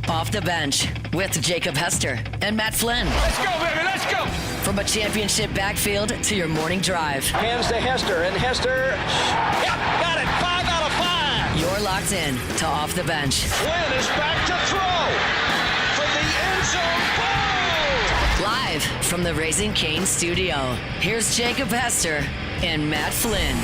Off the Bench with Jacob Hester and Matt Flynn. Let's go, baby, let's go! From a championship backfield to your morning drive. Hands to Hester, and Hester, yep, got it, 5 out of 5. You're locked in to Off the Bench. Flynn is back to throw from the end zone. Boom! Live from the Raising Cane studio, here's Jacob Hester and Matt Flynn.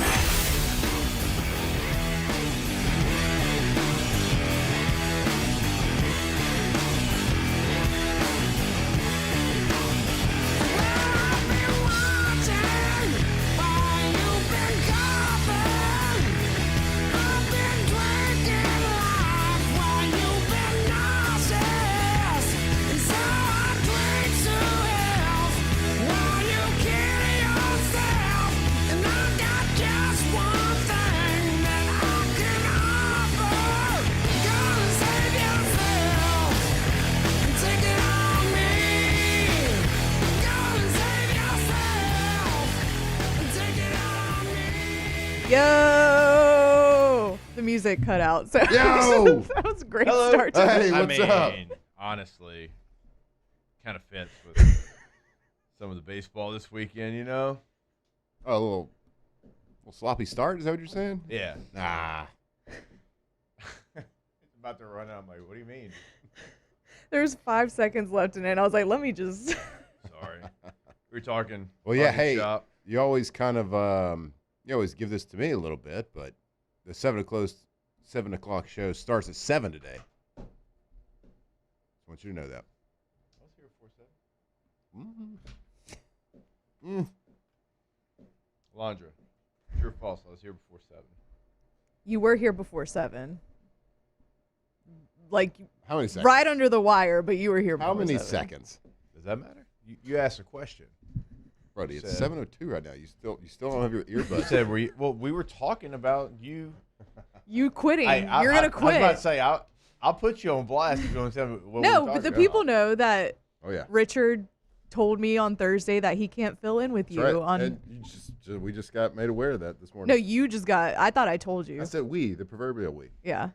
Yo! The music cut out. So Yo! that was a great Hello. start to Hey, it. what's up? Honestly, kind of fits with some of the baseball this weekend, you know? Oh, a little sloppy start? Is that what you're saying? Yeah. Nah. It's about to run out. I'm like, what do you mean? There's 5 seconds left in it. I was like, let me just. Sorry. We were talking. Well, yeah, barber hey, shop. you always kind of, you always give this to me a little bit, but the 7 o'clock show starts at 7 today. I want you to know that. I was here before 7. Mm. Alondra, true or false? I was here before 7. You were here before 7. Like, How many seconds? right under the wire, but you were here before How many 7. seconds? Does that matter? You asked a question. Brody, it's Said- 7:02 right now. You still don't have your You earbuds. said, we were talking about you. You quitting. I- You're I- going to I was about to quit. say, I'll put you on blast if you want to tell me what No, we're but the talking people about. know that Oh, yeah. Richard told me on Thursday that he can't fill in with That's you right. on. And we just got made aware of that this morning. No, you just got. I thought I told you. I said we, the proverbial we. Yeah.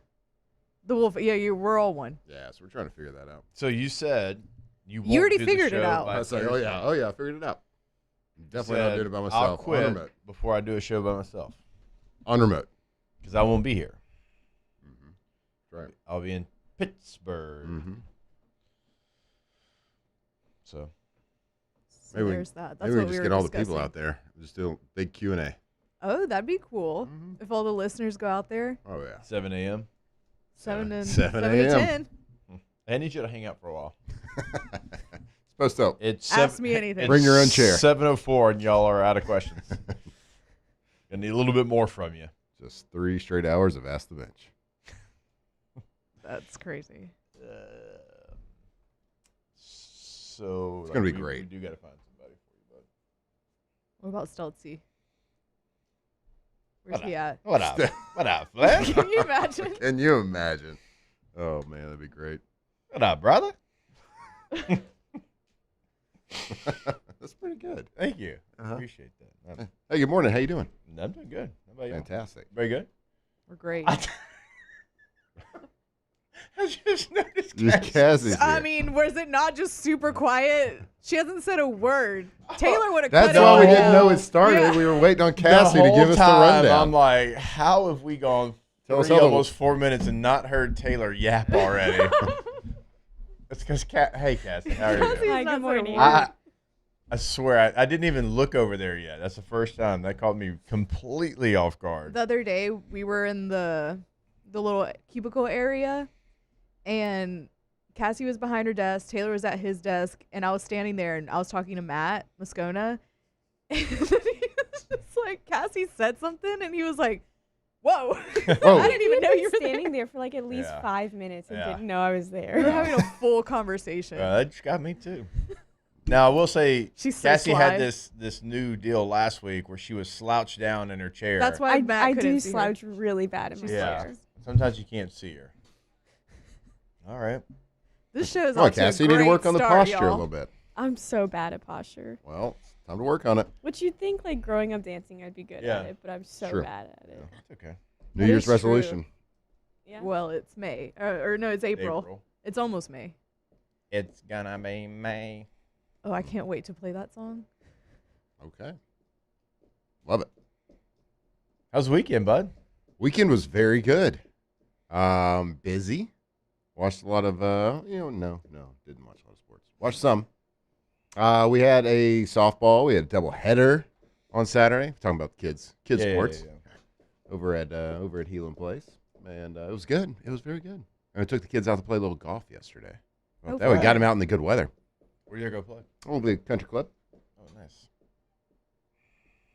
The wolf. Yeah, we're all one. Yeah, so we're trying to figure that out. So you said you You already won't do the figured it show out. by I was like, oh yeah, I figured it out. Definitely not Said, doing it by I'll myself. quit On remote. before I do a show by myself On remote. because I won't be here. Right. I'll be in Pittsburgh. Mm-hmm. So So Maybe there's that. That's Maybe we what just we were get all the discussing. people out there. Just do a big Q&A. Oh, that'd be cool. Mhm. If all the listeners go out there, Oh, yeah. 7 a.m. 7 to 7 7 to a.m.. 10. I need you to hang out for a while. Supposed to. It's Ask me anything. Bring your own chair. 7:04 and y'all are out of questions. I need a little bit more from you. Just 3 straight hours of Ask the Bench. That's crazy. So It's gonna be we great. do got to find somebody for you, bud. What about Stelzy? Where's he at? What up? What up, Flynn? Can you imagine? Can you imagine? Oh, man, that'd be great. What up, brother? That's pretty good. Thank you. Uh-huh. Appreciate that. Hey, good morning. How you doing? I'm doing good. How about you? Fantastic. Very good. We're great. I just noticed. Cassie's I here. mean, was it not just super quiet? She hasn't said a word. Taylor would have cut That's it why we all didn't know out. it started. Yeah. We were waiting on The Cassie to whole give us the time, rundown. I'm like, how have we gone Tell us three, all the- almost 4 minutes and not heard Taylor yap already? It's because hey, Cassie, how are Cassie's you? not Hi, good so morning. weird. I swear, I didn't even look over there yet. That's the first time. That caught me completely off guard. The other day, we were in the little cubicle area, and Cassie was behind her desk. Taylor was at his desk, and I was standing there, and I was talking to Matt Moscona. And he was just like, Cassie said something, and he was like, whoa. Whoa. I didn't even know you were standing there for like at least Yeah. 5 minutes and Yeah. didn't know I was We were there. having a full conversation. That just got me too. Now I will say, She's so Cassie sly. had this new deal last week where she was slouched down in her chair. That's why Matt I couldn't do see her. slouch really bad in my Yeah. chair. Sometimes you can't see her. All right. This show's Come on, off to a Cassie. You need to great work on the start, posture a y'all. little bit. I'm so bad at posture. Well, it's time to work on it. Which you'd think like growing up dancing I'd be good Yeah. at it, but I'm so True. bad at it. It's okay. New That Year's is true. resolution. Yeah. Well, it's May. Or no, it's April. It's almost May. It's gonna be May. Oh, I can't wait to play that song. Okay. Love it. How's the weekend, bud? Weekend was very good. Busy. Watched a lot of no, didn't watch a lot of sports. Watched some. We had a softball. We had a double header on Saturday. Talking about kids sports over at Heelan Place, and it was good. It was very good. And I took the kids out to play a little golf yesterday. Oh, That we got fun. them out in the good weather. Where you go play? Oh, the country club. Oh, nice.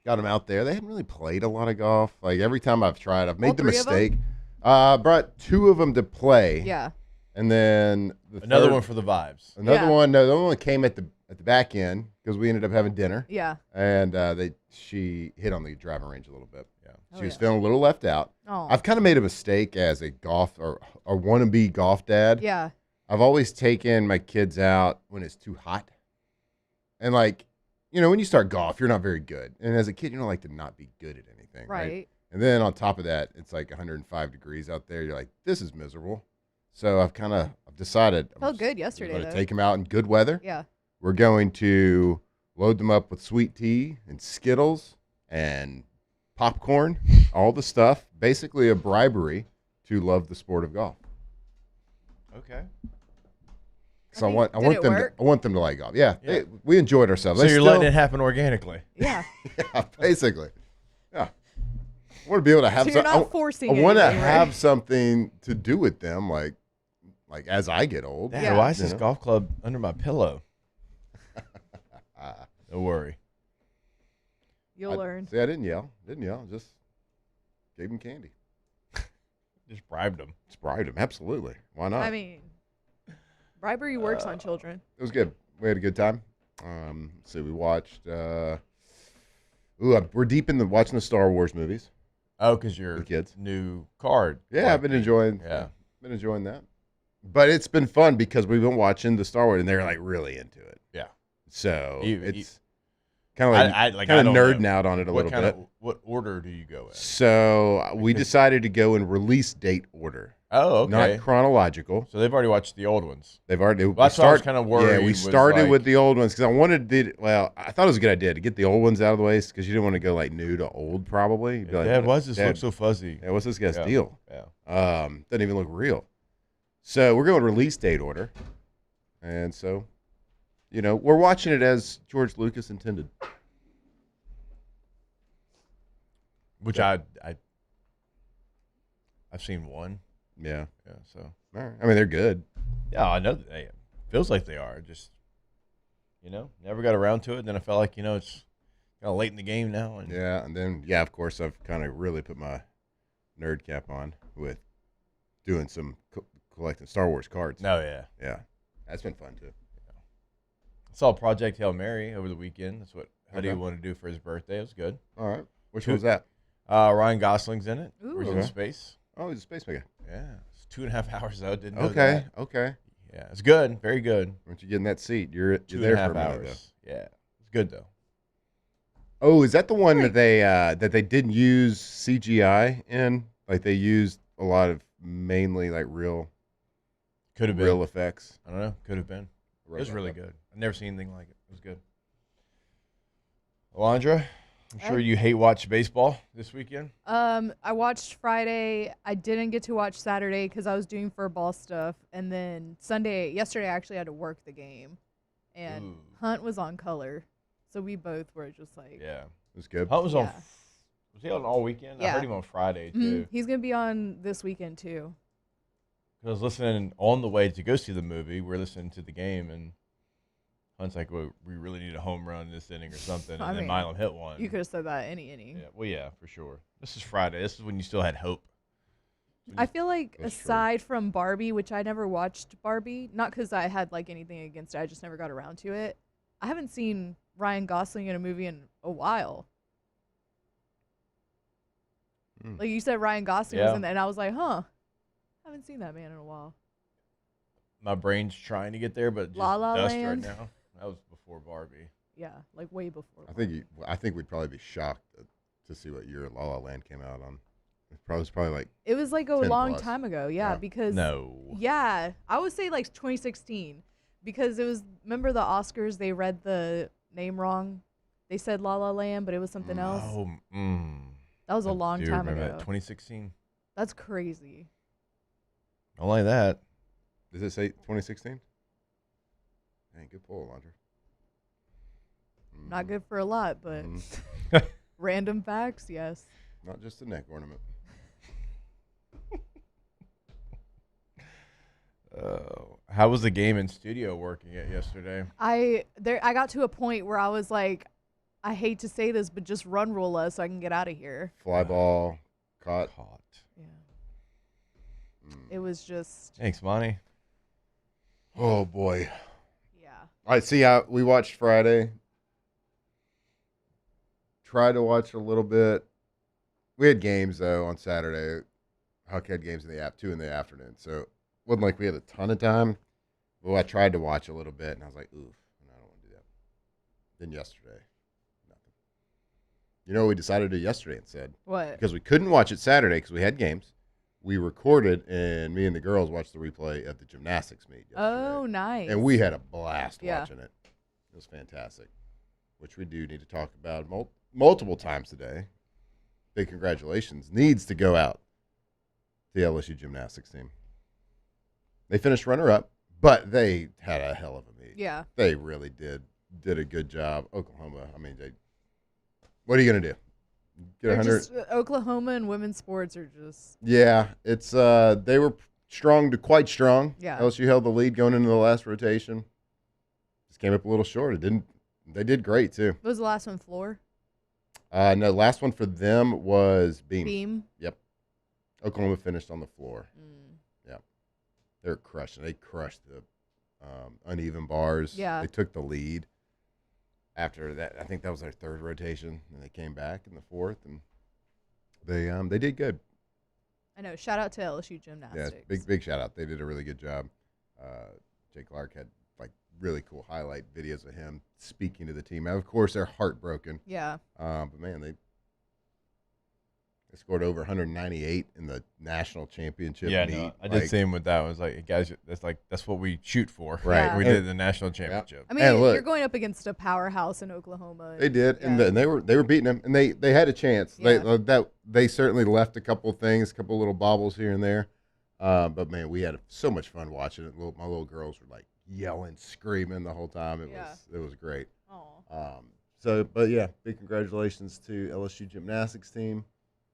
Got them out there. They hadn't really played a lot of golf. Like every time I've tried, I've made the three of 'em? mistake. Brought 2 of them to play. Yeah. And then Another third- one for the vibes. Another Yeah. one. No, the other one came at the back end because we ended up having dinner, Yeah. and she hit on the driving range a little bit. Yeah. She Oh, was yeah. feeling a little left out. Oh. I've kind of made a mistake as a golf or wannabe golf dad. Yeah. I've always taken my kids out when it's too hot, and like, when you start golf, you're not very good, and as a kid, you don't like to not be good at anything, Right. And then on top of that, it's like 105 degrees out there. You're like, this is miserable. So I've decided Felt good yesterday, I'm going though. to take them out in good weather. Yeah. We're going to load them up with sweet tea and Skittles and popcorn, all the stuff. Basically a bribery to love the sport of golf. Okay. So I mean, want did it them work? I want them to like golf. Yeah, Yeah. we enjoyed ourselves. So They you're still- letting it happen organically. Yeah. Yeah, basically. Yeah. I want to be able to have So you're not forcing I want to anything, right? have something to do with them like as I get old. Dad, Yeah. why is this You know? golf club under my pillow? Don't worry. You'll learn. See, I didn't yell. Just gave them candy. Just bribed them. Just bribed them. Absolutely. Why not? I mean, bribery works on children. It was good. We had a good time. So we watched. We're deep in watching the Star Wars movies. Oh, because your The kids. new card. Yeah, I've been enjoying. Yeah. been enjoying that. But it's been fun because we've been watching the Star Wars, and they're like really into it. Yeah. So You- it's kind of like I don't nerding know. out on it a What little kind bit. of what order do you go in? So we decided to go in release date order, Oh, okay. not chronological. So they've already watched the old ones. They've already. Well, that's what I was kinda worried Yeah, we was started like- with the old ones because I wanted. Well, I thought it was a good idea to get the old ones out of the way because you didn't want to go like new to old. Probably. You'd be like, Dad, why does this Dad, look so fuzzy? Yeah, what's this guy's Yeah. deal? Yeah. Doesn't even look real. So we're going release date order, and so, we're watching it as George Lucas intended. Which I've seen one. Yeah. Yeah. So All right. I mean, they're good. yeah, I know that they feels like they are. Just never got around to it. Then I felt like it's kind of late in the game now. And Yeah, and then of course, I've kind of really put my nerd cap on with doing some collecting Star Wars cards. No, yeah. Yeah, that's been fun too. I saw Project Hail Mary over the weekend. That's what Huddy Okay. wanted to do for his birthday. It was good. All right, which Two- one was that? Ryan Gosling's in it. Where he's in Okay. space. Oh, he's a space maker. Yeah. It's 2.5 hours though. Didn't know Okay, that. okay. Yeah, it's good. Very good. Once you get in that seat, you're 2.5 there for a minute, hours. Yeah. It's good though. though. Oh, is that the one that they didn't use CGI in? Like they used a lot of mainly like real Could have been. real effects. I don't know. Could have been. It was really good. I've never seen anything like it. It was good. Alondra, I'm sure you hate watch baseball this weekend. I watched Friday. I didn't get to watch Saturday because I was doing fur ball stuff, and then yesterday, I actually had to work the game, and Ooh. Hunt was on color, so we both were just like, Yeah. It was good. Hunt was on. Yeah. Was he on all weekend? I Yeah. heard him on Friday Mhm. too. He's gonna be on this weekend too. I was listening on the way to go see the movie. We're listening to the game, and Hunt's like, well, "We really need a home run this inning or something," and I then mean, Milam hit one. You could have said that any inning. Yeah. Well, yeah, for sure. This is Friday. This is when you still had hope. I feel like That's true. aside from Barbie, which I never watched Barbie, not because I had like anything against it, I just never got around to it. I haven't seen Ryan Gosling in a movie in a while. Hmm. Like you said, Ryan Gosling was Yeah. in that, and I was like, huh, haven't seen that man in a while. My brain's trying to get there, but just La La dust Land. right now. That was before Barbie. Yeah, like way before. I think we'd probably be shocked to see what year La La Land came out on. It was probably like It was like a 10 long plus. time ago. Yeah, Yeah. because No. yeah, I would say like 2016 because it was. Remember the Oscars? They read the name wrong. They said La La Land, but it was something else. Oh, That was a I long do time remember ago. that. 2016. That's crazy. Don't like that. Does it say 2016? Dang, good pull, Landry. Not good for a lot, but random facts, yes. Not just a neck ornament. How was the game in studio working it yesterday? I got to a point where I was like, I hate to say this, but just run rule us so I can get out of here. Fly ball, caught. Yeah. It was just Thanks, Monty. Oh, boy. yeah. All right, see how we watched Friday. Tried to watch a little bit. We had games, though, on Saturday. Huck had games in the app, 2 in the afternoon. So it wasn't like we had a ton of time. Well, I tried to watch a little bit, and I was like, oof, no, I don't want to do that. Then yesterday, nothing. You know what we decided to do yesterday instead? What? Because we couldn't watch it Saturday because we had games. We recorded, and me and the girls watched the replay of the gymnastics meet yesterday. Oh, nice. And we had a blast Yeah. watching it. It was fantastic, which we do need to talk about multiple times today. Big congratulations needs to go out to the LSU gymnastics team. They finished runner-up, but they had a hell of a meet. Yeah. They really did a good job. Oklahoma, I mean, what are you going to do? Get They're 100? just, Oklahoma and women's sports are just Yeah, it's they were strong to quite strong. Yeah. LSU held the lead going into the last rotation. Just came up a little short. They did great too. what was the last one? Floor? No, last one for them was beam. Beam? Yep. Oklahoma finished on the floor. Mm. Yep. They're crushing. They crushed the uneven bars. Yeah. They took the lead. After that, I think that was their third rotation, and they came back in the fourth, and they did good. I know. Shout out to LSU Yeah, gymnastics. big shout out. They did a really good job. Jake Clark had like really cool highlight videos of him speaking to the team. Of course, they're heartbroken. Yeah. But man, they scored over 198 in the national championship Yeah, meet. no, I did see him with that. I was like, guys, that's what we shoot for. Right. Yeah. We did the national championship. I mean, And look- you're going up against a powerhouse in Oklahoma. They did, Yeah. and they were beating them, and they had a chance. Yeah. They certainly left a couple things, a couple little bobbles here and there. But man, we had so much fun watching it. My little girls were like yelling, screaming the whole time. It was great. Aw. But yeah, big congratulations to LSU gymnastics team.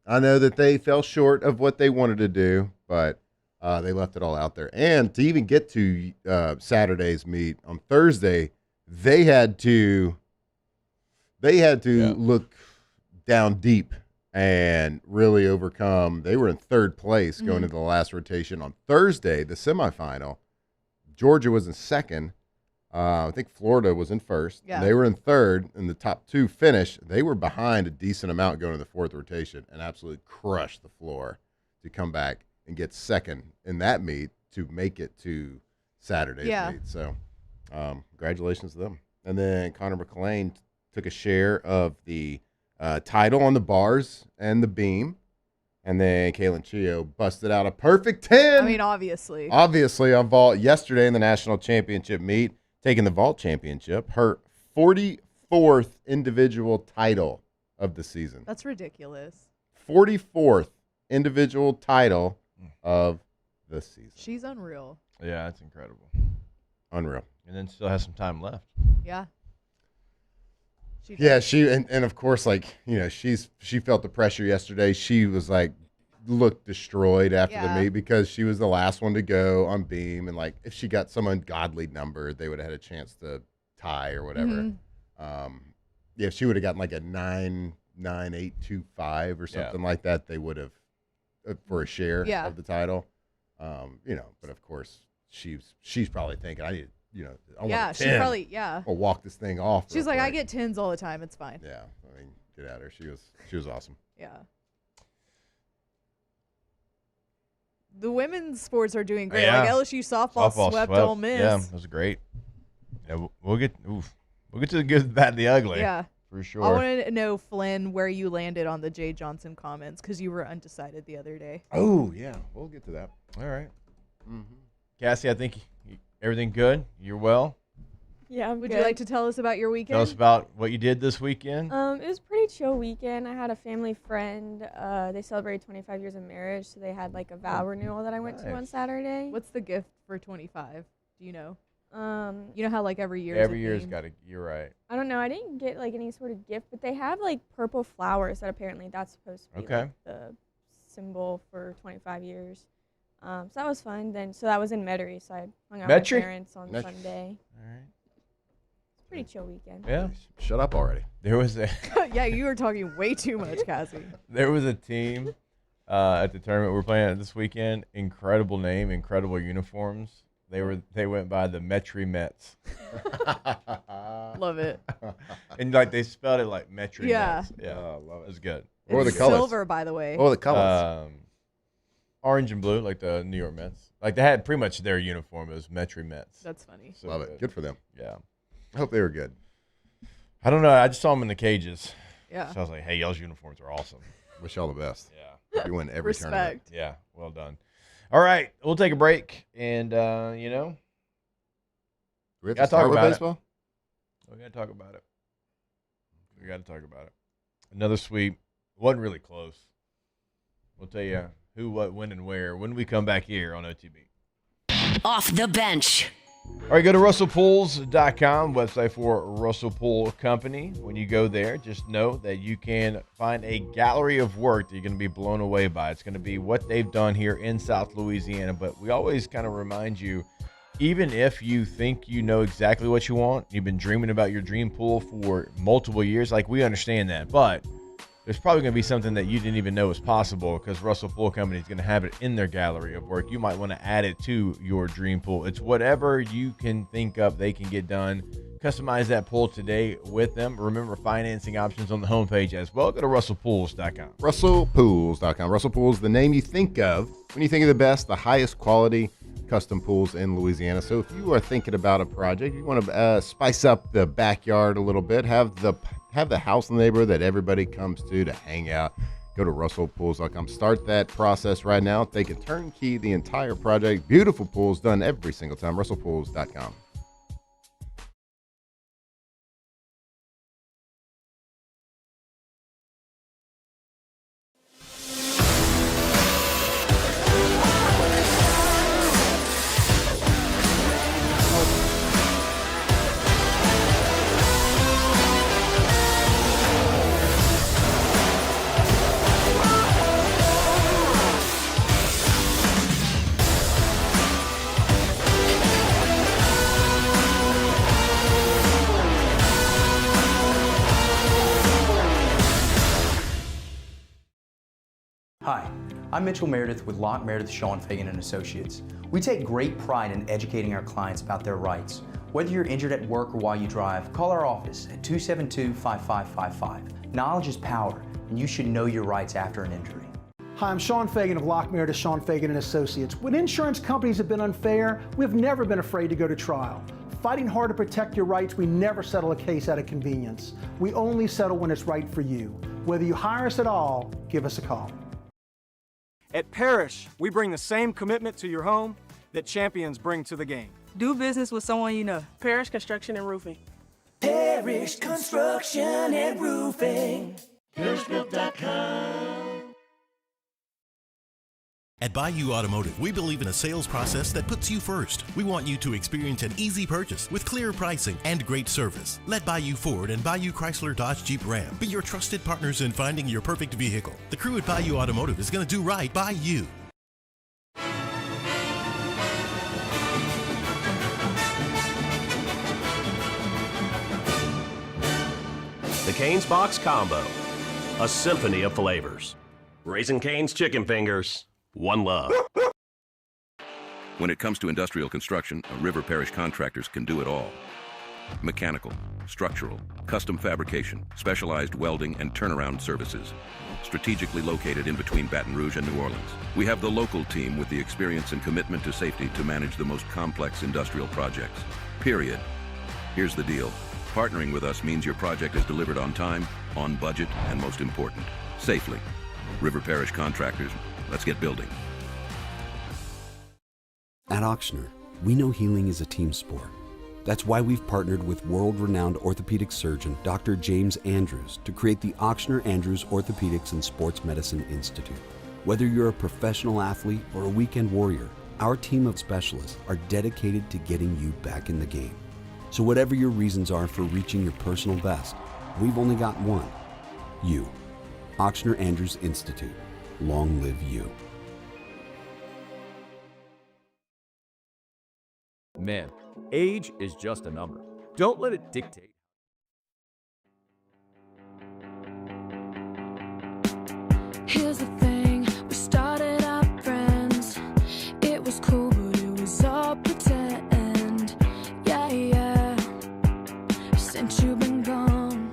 I know that they fell short of what they wanted to do, but they left it all out there. And to even get to Saturday's meet on Thursday, they had to look down deep and really overcome. They were in third place going into the last rotation on Thursday, the semifinal. Georgia was in second. I think Florida was in first. Yeah. They were in third, and the top two finished. They were behind a decent amount going to the fourth rotation and absolutely crushed the floor to come back and get second in that meet to make it to Saturday's meet. So congratulations to them. And then Connor McClain took a share of the title on the bars and the beam. And then Kaylin Chio busted out a perfect 10. I mean, obviously. Obviously on vault yesterday in the national championship meet, taking the vault championship, her 44th individual title of the season. That's ridiculous. 44th individual title of the season. She's unreal. Yeah, that's incredible. Unreal. And then still has some time left. Yeah. Yeah, and of course, like, you know, she felt the pressure yesterday. She was like, looked destroyed after the meet because she was the last one to go on beam, and like if she got some ungodly number, they would have had a chance to tie or whatever. If she would have gotten like a 9.9825 or something like that, they would have for a share of the title. You know, but of course she's probably thinking, I need, you know, I want a 10. She probably I'll walk this thing off. She's like, I get 10s all the time. It's fine. Yeah, I mean, get at her. She was awesome. Yeah. The women's sports are doing great. Yeah. Like LSU softball swept Ole Miss. Yeah, it was great. Yeah, we'll get to the good, the bad, and the ugly. Yeah. For for sure. I want to know, Flynn, where you landed on the Jay Johnson comments because you were undecided the other day. Oh, yeah. We'll get to that. All right. Mm-hmm. Cassie, I think everything good? You're well? Yeah, I'm Would good. you like to tell us about your weekend? Tell us about what you did this weekend. It was a pretty chill weekend. I had a family friend. They celebrated 25 years of marriage, so they had like a vow renewal that I went to on Nice. Saturday. What's the gift for 25? Do you know? You know how like every year Every is a year's theme? got a. You're right. I don't know. I didn't get like any sort of gift, but they have like purple flowers that apparently that's supposed to be Okay. like, the symbol for 25 years. So that was fun. So that was in Metairie, so I hung out with Metairie? my parents on Metairie. Sunday. All right. Pretty chill weekend. Yeah. Shut up already. There was a Yeah, you were talking way too much, Cassie. there was a team at the tournament we're playing at this weekend. Incredible name, incredible uniforms. They went by the Metairie Mets, Love it. and like they spelled it like Metairie Yeah. Mets. Yeah, Oh, love it was good. What were It's the colors? silver, by the way. What were the colors? Orange and blue, like the New York Mets. Like they had pretty much their uniform. It was Metairie Mets. That's funny. So Love it. Good for them. Yeah. I hope they were good. I don't know. I just saw them in the cages. Yeah. So I was like, hey, y'all's uniforms are awesome. Wish y'all the best. Yeah. You win every tournament. Respect. Yeah. Well done. All right. We'll take a break. And, Do we have Gotta to start talk with about it. baseball? we got to talk about it. We got to talk about it. Another sweep. Wasn't really close. We'll tell you who, what, when, and where when we come back here on OTB. Off the bench. All right, go to RussellPools.com, website for Russell Pool Company. When you go there, just know that you can find a gallery of work that you're going to be blown away by. It's going to be what they've done here in South Louisiana, but we always kind of remind you, even if you think you know exactly what you want, you've been dreaming about your dream pool for multiple years, like we understand that, but there's probably going to be something that you didn't even know was possible because Russell Pool Company is going to have it in their gallery of work. You might want to add it to your dream pool. It's whatever you can think of they can get done. Customize that pool today with them. Remember, financing options on the homepage as well. Go to RussellPools.com. RussellPools.com. Russell Pools, the name you think of when you think of the best, the highest quality custom pools in Louisiana. So if you are thinking about a project, you want to spice up the backyard a little bit, have the house in the neighborhood that everybody comes to hang out, go to RussellPools.com. Start that process right now. They can turnkey the entire project. Beautiful pools done every single time. RussellPools.com. Hi, I'm Mitchell Meredith with Locke Meredith Sean Fagan and Associates. We take great pride in educating our clients about their rights. Whether you're injured at work or while you drive, call our office at 272-5555. Knowledge is power, and you should know your rights after an injury. Hi, I'm Sean Fagan of Locke Meredith Sean Fagan and Associates. When insurance companies have been unfair, we've never been afraid to go to trial. Fighting hard to protect your rights, we never settle a case out of convenience. We only settle when it's right for you. Whether you hire us at all, give us a call. At Parrish, we bring the same commitment to your home that champions bring to the game. Do business with someone you know. Parrish Construction and Roofing. Parrish Construction and Roofing. ParrishBuilt.com. At Bayou Automotive, we believe in a sales process that puts you first. We want you to experience an easy purchase with clear pricing and great service. Let Bayou Ford and Bayou Chrysler Dodge Jeep Ram be your trusted partners in finding your perfect vehicle. The crew at Bayou Automotive is going to do right by you. The Cane's Box Combo, a symphony of flavors. Raising Cane's Chicken Fingers. One love. When it comes to industrial construction, River Parish Contractors can do it all. Mechanical, structural, custom fabrication, specialized welding, and turnaround services. Strategically located in between Baton Rouge and New Orleans, we have the local team with the experience and commitment to safety to manage the most complex industrial projects. Period. Here's the deal. Partnering with us means your project is delivered on time, on budget, and most important, safely. River Parish Contractors, let's get building. At Auctioner, we know healing is a team sport. That's why we've partnered with world-renowned orthopedic surgeon Dr. James Andrews to create the Auctioner Andrews Orthopedics and Sports Medicine Institute. Whether you're a professional athlete or a weekend warrior, our team of specialists are dedicated to getting you back in the game. So whatever your reasons are for reaching your personal best, we've only got one. You. Auctioner Andrews Institute. Long live you. Man, age is just a number. Don't let it dictate. Here's the thing, we started out friends. It was cool, but it was all pretend. Yeah, yeah. Since you've been gone,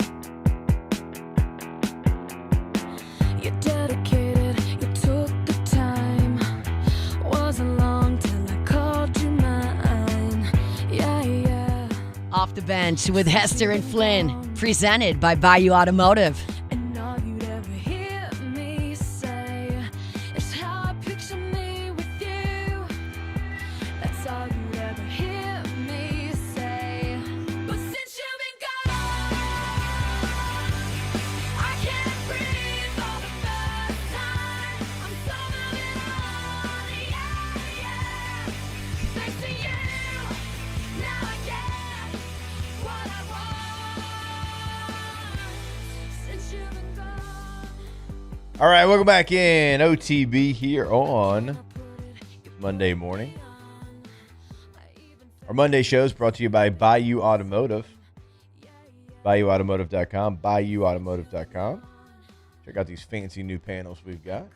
you're dedicated, you took the time. Wasn't long till I called you mine. Yeah, yeah. Off the Bench with Hester and Flynn, presented by Bayou Automotive. And all you'd ever hear me say is how I picture me with you. That's all you'd ever hear me say. But since you've been gone, I can't breathe for the first time. I'm so moving on, yeah, yeah. Thanks to you, now I get what I want. Since you've been gone. All right, welcome back in OTB here on Monday morning. Our Monday show is brought to you by Bayou Automotive. BayouAutomotive.com. BayouAutomotive.com. Check out these fancy new panels we've got.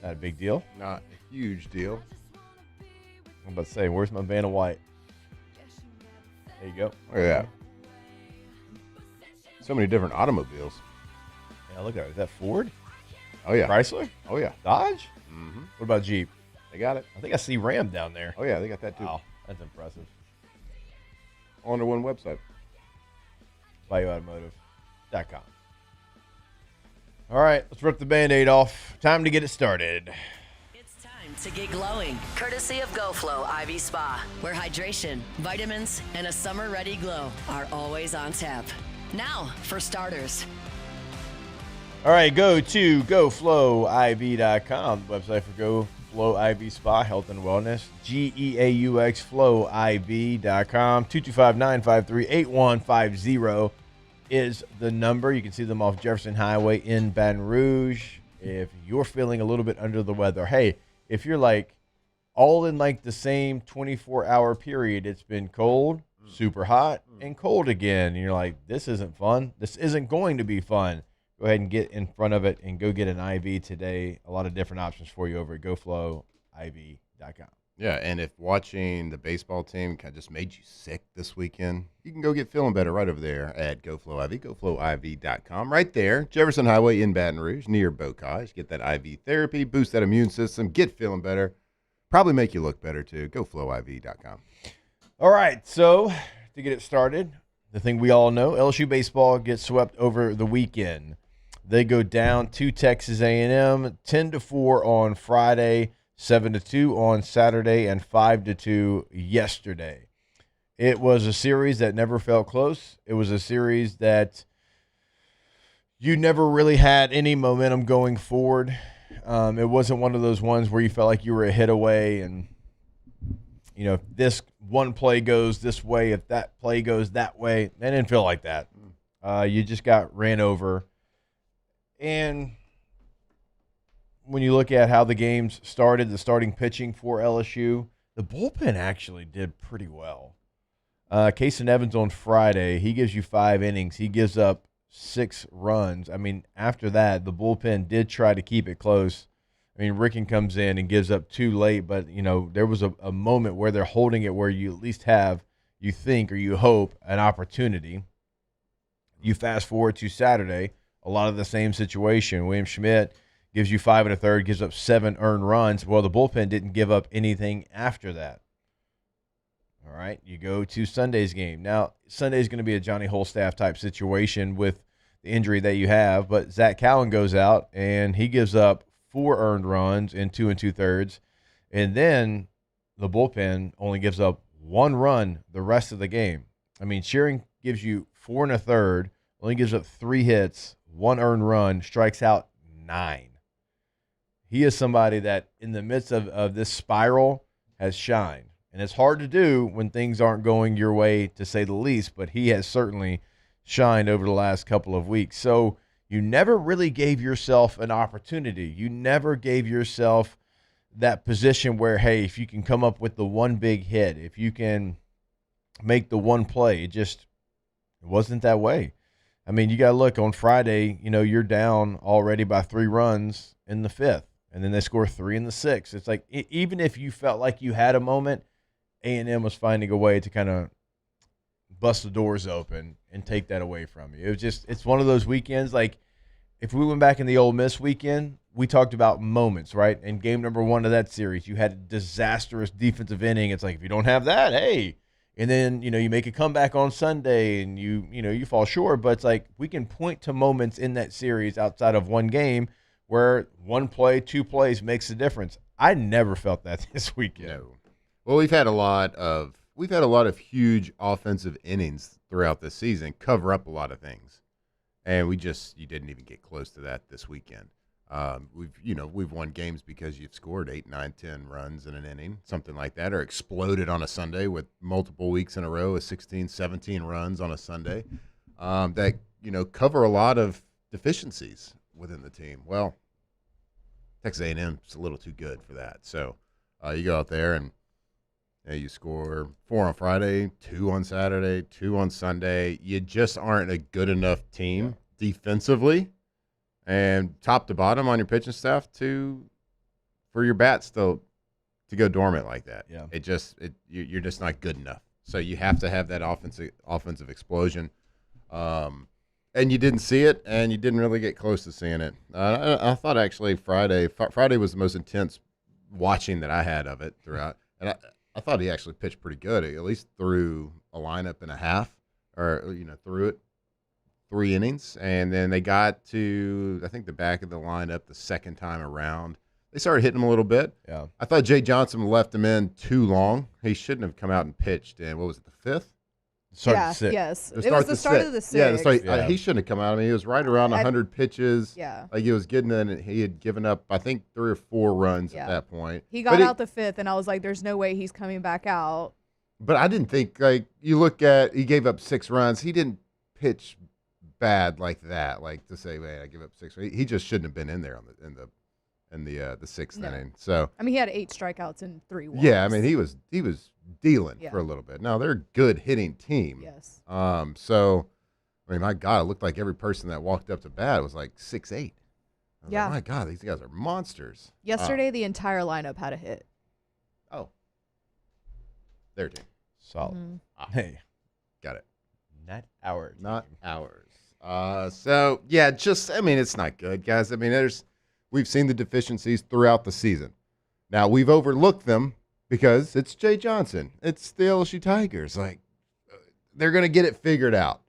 Not a big deal. Not a huge deal. I'm about to say, where's my van of white? There you go. Look at that. So many different automobiles. Yeah, look at it. Is that Ford? Oh, yeah. Chrysler? Oh, yeah. Dodge? Mm-hmm. What about Jeep? They got it. I think I see Ram down there. Oh, yeah, they got that too. Wow, that's impressive. All under one website. BayouAutomotive.com. All right, let's rip the Band-Aid off. Time to get it started. Time to get glowing, courtesy of GoFlow IV Spa, where hydration, vitamins, and a summer-ready glow are always on tap. Now, for starters. All right, go to GoFlowIV.com, the website for GoFlow IV Spa, Health and Wellness. GEAUX FlowIV.com. 225-953-8150 is the number. You can see them off Jefferson Highway in Baton Rouge. If you're feeling a little bit under the weather, hey, if you're like all in like the same 24-hour period, it's been cold, super hot, and cold again, and you're like, this isn't fun. This isn't going to be fun. Go ahead and get in front of it and go get an IV today. A lot of different options for you over at GoFlowIV.com. Yeah, and if watching the baseball team kind of just made you sick this weekend, you can go get feeling better right over there at GoFlow IV, GoFlowIV.com. Right there, Jefferson Highway in Baton Rouge, near Bocage. Get that IV therapy, boost that immune system, get feeling better, probably make you look better too. GoFlowIV.com. All right, so to get it started, the thing we all know, LSU baseball gets swept over the weekend. They go down to Texas A&M 10-4 on Friday, 7-2 on Saturday, and 5-2 yesterday. It was a series that never felt close. It was a series that you never really had any momentum going forward. It wasn't one of those ones where you felt like you were a hit away and, you know, if this one play goes this way, if that play goes that way. It didn't feel like that. You just got ran over. And when you look at how the games started, the starting pitching for LSU, the bullpen actually did pretty well. Kason Evans on Friday, he gives you 5 innings. He gives up 6 runs. I mean, after that, the bullpen did try to keep it close. I mean, Ricken comes in and gives up 2 late, but, you know, there was a moment where they're holding it where you at least have, you think or you hope, an opportunity. You fast forward to Saturday, a lot of the same situation. William Schmidt gives you 5 1/3, gives up 7 earned runs. Well, the bullpen didn't give up anything after that. All right, you go to Sunday's game. Now, Sunday's going to be a Johnny Holstaff type situation with the injury that you have, but Zach Cowan goes out and he gives up 4 earned runs in 2 2/3, and then the bullpen only gives up 1 run the rest of the game. I mean, Shearing gives you 4 1/3, only gives up 3 hits, 1 earned run, strikes out 9. He is somebody that in the midst of this spiral has shined. And it's hard to do when things aren't going your way, to say the least, but he has certainly shined over the last couple of weeks. So you never really gave yourself an opportunity. You never gave yourself that position where, hey, if you can come up with the one big hit, if you can make the one play, it wasn't that way. I mean, you got to look on Friday, you're down already by 3 runs in the 5th, and then they score 3 in the 6th. It's like, even if you felt like you had a moment, A&M was finding a way to kind of bust the doors open and take that away from you. It's one of those weekends. Like, if we went back in the Ole Miss weekend, we talked about moments, right? In game number 1 of that series, you had a disastrous defensive inning. It's like, if you don't have that, hey. And then, you make a comeback on Sunday and you fall short. But it's like, we can point to moments in that series outside of one game where 1 play, 2 plays makes a difference. I never felt that this weekend. No. Well, we've had a lot of huge offensive innings throughout the season, cover up a lot of things, and you didn't even get close to that this weekend. We've won games because you've scored 8, 9, 10 runs in an inning, something like that, or exploded on a Sunday with multiple weeks in a row of 16, 17 runs on a Sunday. That cover a lot of deficiencies within the team. Well, Texas A&M is a little too good for that. So you go out there and you score 4 on Friday, 2 on Saturday, 2 on Sunday. You just aren't a good enough team defensively and top to bottom on your pitching staff for your bats to go dormant like that. Yeah. You're just not good enough. So you have to have that offensive explosion. And you didn't see it, and you didn't really get close to seeing it. I thought actually Friday was the most intense watching that I had of it throughout. And I thought he actually pitched pretty good, at least through a lineup and a half, or through it 3 innings, and then they got to, I think, the back of the lineup the second time around. They started hitting him a little bit. Yeah. I thought Jay Johnson left him in too long. He shouldn't have come out and pitched in, what was it, the 5th? Yes. It was the start of the 6th. Yeah, he shouldn't have come out. I mean, he was right around 100 pitches. Yeah. Like he was getting in, and he had given up, I think, 3 or 4 runs at that point. He got out the 5th, and I was like, there's no way he's coming back out. But I didn't think, you look at, he gave up 6 runs. He didn't pitch bad like that, like to say, man, I give up 6. He just shouldn't have been in there in the 6th inning. So I mean, he had 8 strikeouts and 3 walks. Yeah, I mean, he was dealing for a little bit. Now they're a good hitting team. Yes. So I mean, my God, it looked like every person that walked up to bat was like 6'8". Yeah. Like, my God, these guys are monsters. Yesterday, the entire lineup had a hit. Oh. Their team. Solid. Mm-hmm. Hey. Got it. Not our team. Not ours. So, yeah, it's not good, guys. I mean, we've seen the deficiencies throughout the season. Now, we've overlooked them because it's Jay Johnson. It's the LSU Tigers. Like, they're going to get it figured out.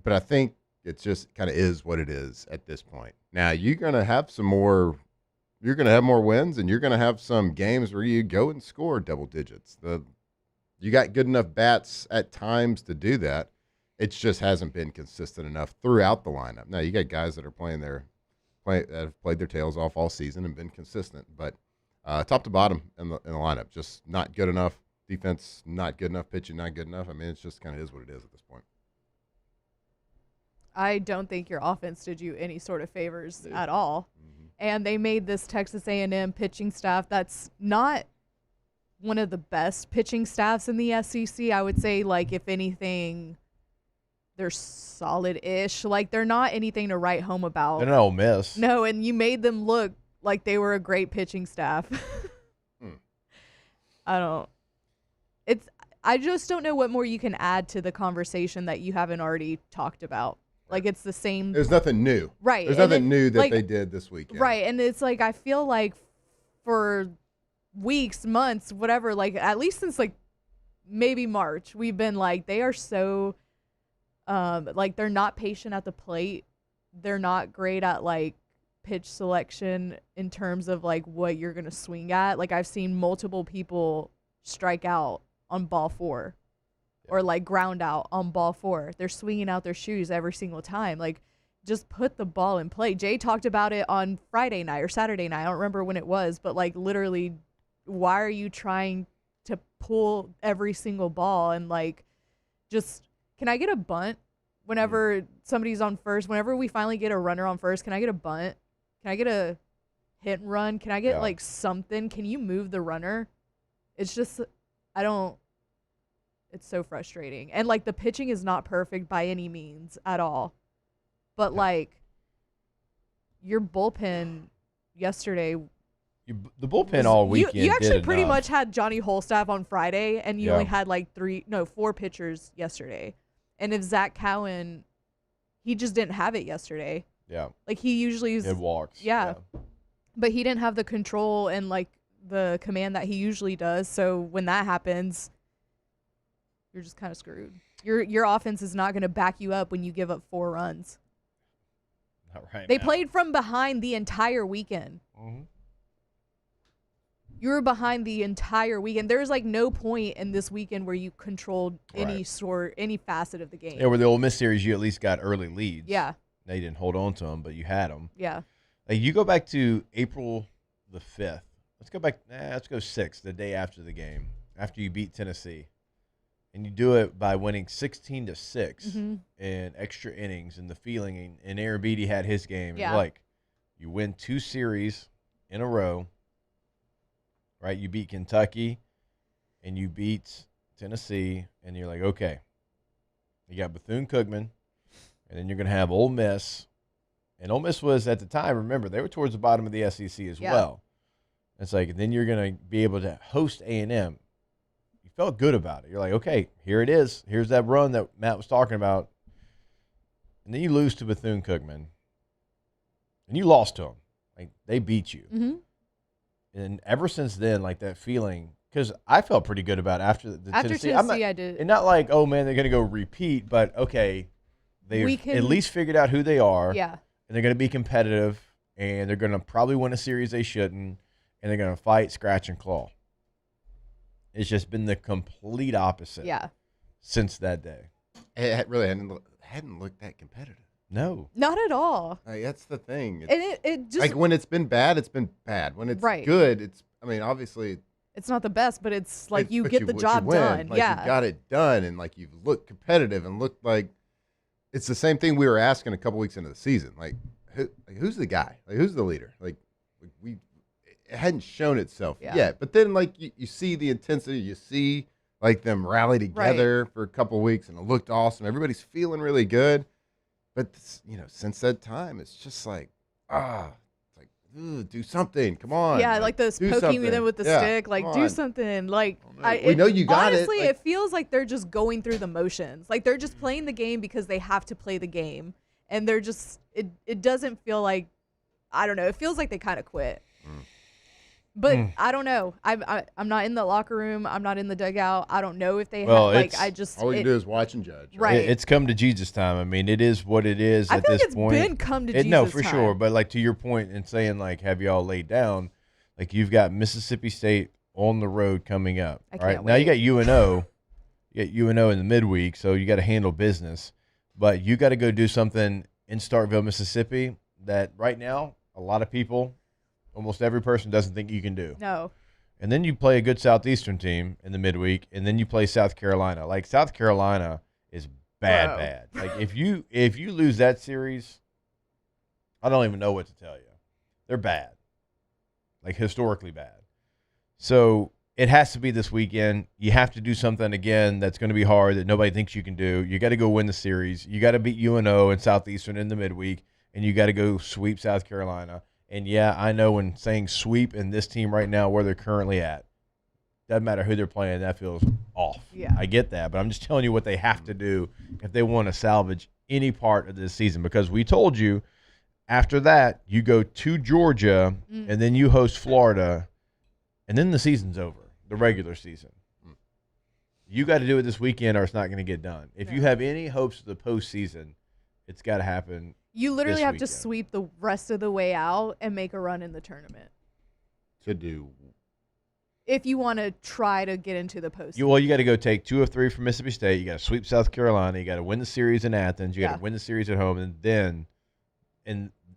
But I think it just kind of is what it is at this point. Now, you're going to have more wins, and you're going to have some games where you go and score double digits. You got good enough bats at times to do that. It just hasn't been consistent enough throughout the lineup. Now, you got guys that are that have played their tails off all season and been consistent, but top to bottom in the lineup, just not good enough. Defense, not good enough. Pitching, not good enough. I mean, it's just kind of is what it is at this point. I don't think your offense did you any sort of favors at all. Mm-hmm. And they made this Texas A&M pitching staff that's not one of the best pitching staffs in the SEC. I would say, like, if anything, they're solid-ish. Like, they're not anything to write home about. They're not Ole Miss. No, and you made them look like they were a great pitching staff. I just don't know what more you can add to the conversation that you haven't already talked about. Like, it's the same. There's nothing new. Right. There's nothing new that they did this weekend. Right. And it's like, I feel like for weeks, months, whatever, like, at least since, like, maybe March, we've been like, they are so, like, they're not patient at the plate. They're not great at, like, pitch selection in terms of, like, what you're going to swing at. Like, I've seen multiple people strike out on ball 4 or, like, ground out on ball 4. They're swinging out their shoes every single time. Like, just put the ball in play. Jay talked about it on Friday night or Saturday night. I don't remember when it was, but, like, literally, why are you trying to pull every single ball and, like, just, can I get a bunt whenever somebody's on first? Whenever we finally get a runner on first, can I get a bunt? Can I get a hit and run? Can I get, like, something? Can you move the runner? It's just, it's so frustrating. And, like, the pitching is not perfect by any means at all. But, like, your bullpen yesterday. The bullpen all weekend. You actually pretty enough. much had Johnny Holstaff on Friday, and you only had, like, 4 pitchers yesterday. And if Zach Cowan, he just didn't have it yesterday. Yeah. Like, he usually It walks. Yeah. But he didn't have the control and, like, the command that he usually does. So when that happens, you're just kind of screwed. Your offense is not going to back you up when you give up 4 runs. Not right They now. played from behind the entire weekend. Mm-hmm. You were behind the entire weekend. There's, like, no point in this weekend where you controlled any facet of the game. Yeah, where the Ole Miss series, you at least got early leads. Yeah. They didn't hold on to them, but you had them. Yeah. Like, you go back to April the 5th. Let's go back. Let's go 6th, the day after the game, after you beat Tennessee. And you do it by winning 16-6 in extra innings, and the feeling, and Aaron Beatty had his game. Yeah. Like, you win 2 series in a row, right? You beat Kentucky, and you beat Tennessee, and you're like, okay, you got Bethune-Cookman, and then you're going to have Ole Miss. And Ole Miss was, at the time, remember, they were towards the bottom of the SEC as well. It's like, then you're going to be able to host A&M. You felt good about it. You're like, okay, here it is. Here's that run that Matt was talking about. And then you lose to Bethune-Cookman. And you lost to them. Like, they beat you. Mm-hmm. And ever since then, like, that feeling, because I felt pretty good about after Tennessee. I did. And not like, oh, man, they're going to go repeat, but, okay, they've at least figured out who they are. Yeah. And they're going to be competitive, and they're going to probably win a series they shouldn't, and they're going to fight, scratch, and claw. It's just been the complete opposite since that day. It really hadn't looked that competitive. No. Not at all. Like, that's the thing. And it just, like, when it's been bad, it's been bad. When it's good, obviously. It's not the best, but it's like you but get the job win. done. Like, you got it done, and, like, you've looked competitive and looked like it's the same thing we were asking a couple weeks into the season. Like, who's the guy? Like, who's the leader? Like it hadn't shown itself yet. But then, like, you see the intensity, you see, like, them rally together for a couple of weeks, and it looked awesome. Everybody's feeling really good. But, since that time, it's just like, do something. Come on. Yeah, like this poking them with the stick. Like, do something. Like, we know you got honestly, it. it feels like they're just going through the motions. Like, they're just playing the game because they have to play the game. And they're just, it doesn't feel like, I don't know. It feels like they kind of quit. But I don't know. I'm not in the locker room. I'm not in the dugout. I don't know if they have, like, all we can do is watch and judge. Right. It's come to Jesus time. I mean, it is what it is at this point. It's been come to Jesus No, for time. sure. But, like, to your point in saying, like, have y'all laid down, like, you've got Mississippi State on the road coming up. Right now, you got UNO. You got UNO in the midweek, so you got to handle business. But you got to go do something in Starkville, Mississippi that right now a lot of people, almost every person, doesn't think you can do. No. And then you play a good Southeastern team in the midweek, and then you play South Carolina. Like, South Carolina is bad. Like, if you lose that series, I don't even know what to tell you. They're bad. Like, historically bad. So it has to be this weekend. You have to do something again that's going to be hard that nobody thinks you can do. You got to go win the series. You got to beat UNO and Southeastern in the midweek, and you got to go sweep South Carolina. And, yeah, I know when saying sweep in this team right now where they're currently at, doesn't matter who they're playing, that feels off. Yeah. I get that, but I'm just telling you what they have to do if they want to salvage any part of this season, because we told you after that you go to Georgia and then you host Florida, and then the season's over, the regular season. You got to do it this weekend or it's not going to get done. If you have any hopes of the postseason, it's got to happen. You literally this have weekend. to sweep the rest of the way out and make a run in the tournament. To do. If you want to try to get into the postseason. You got to go take 2 of 3 from Mississippi State. You got to sweep South Carolina. You got to win the series in Athens. You got to win the series at home. And then,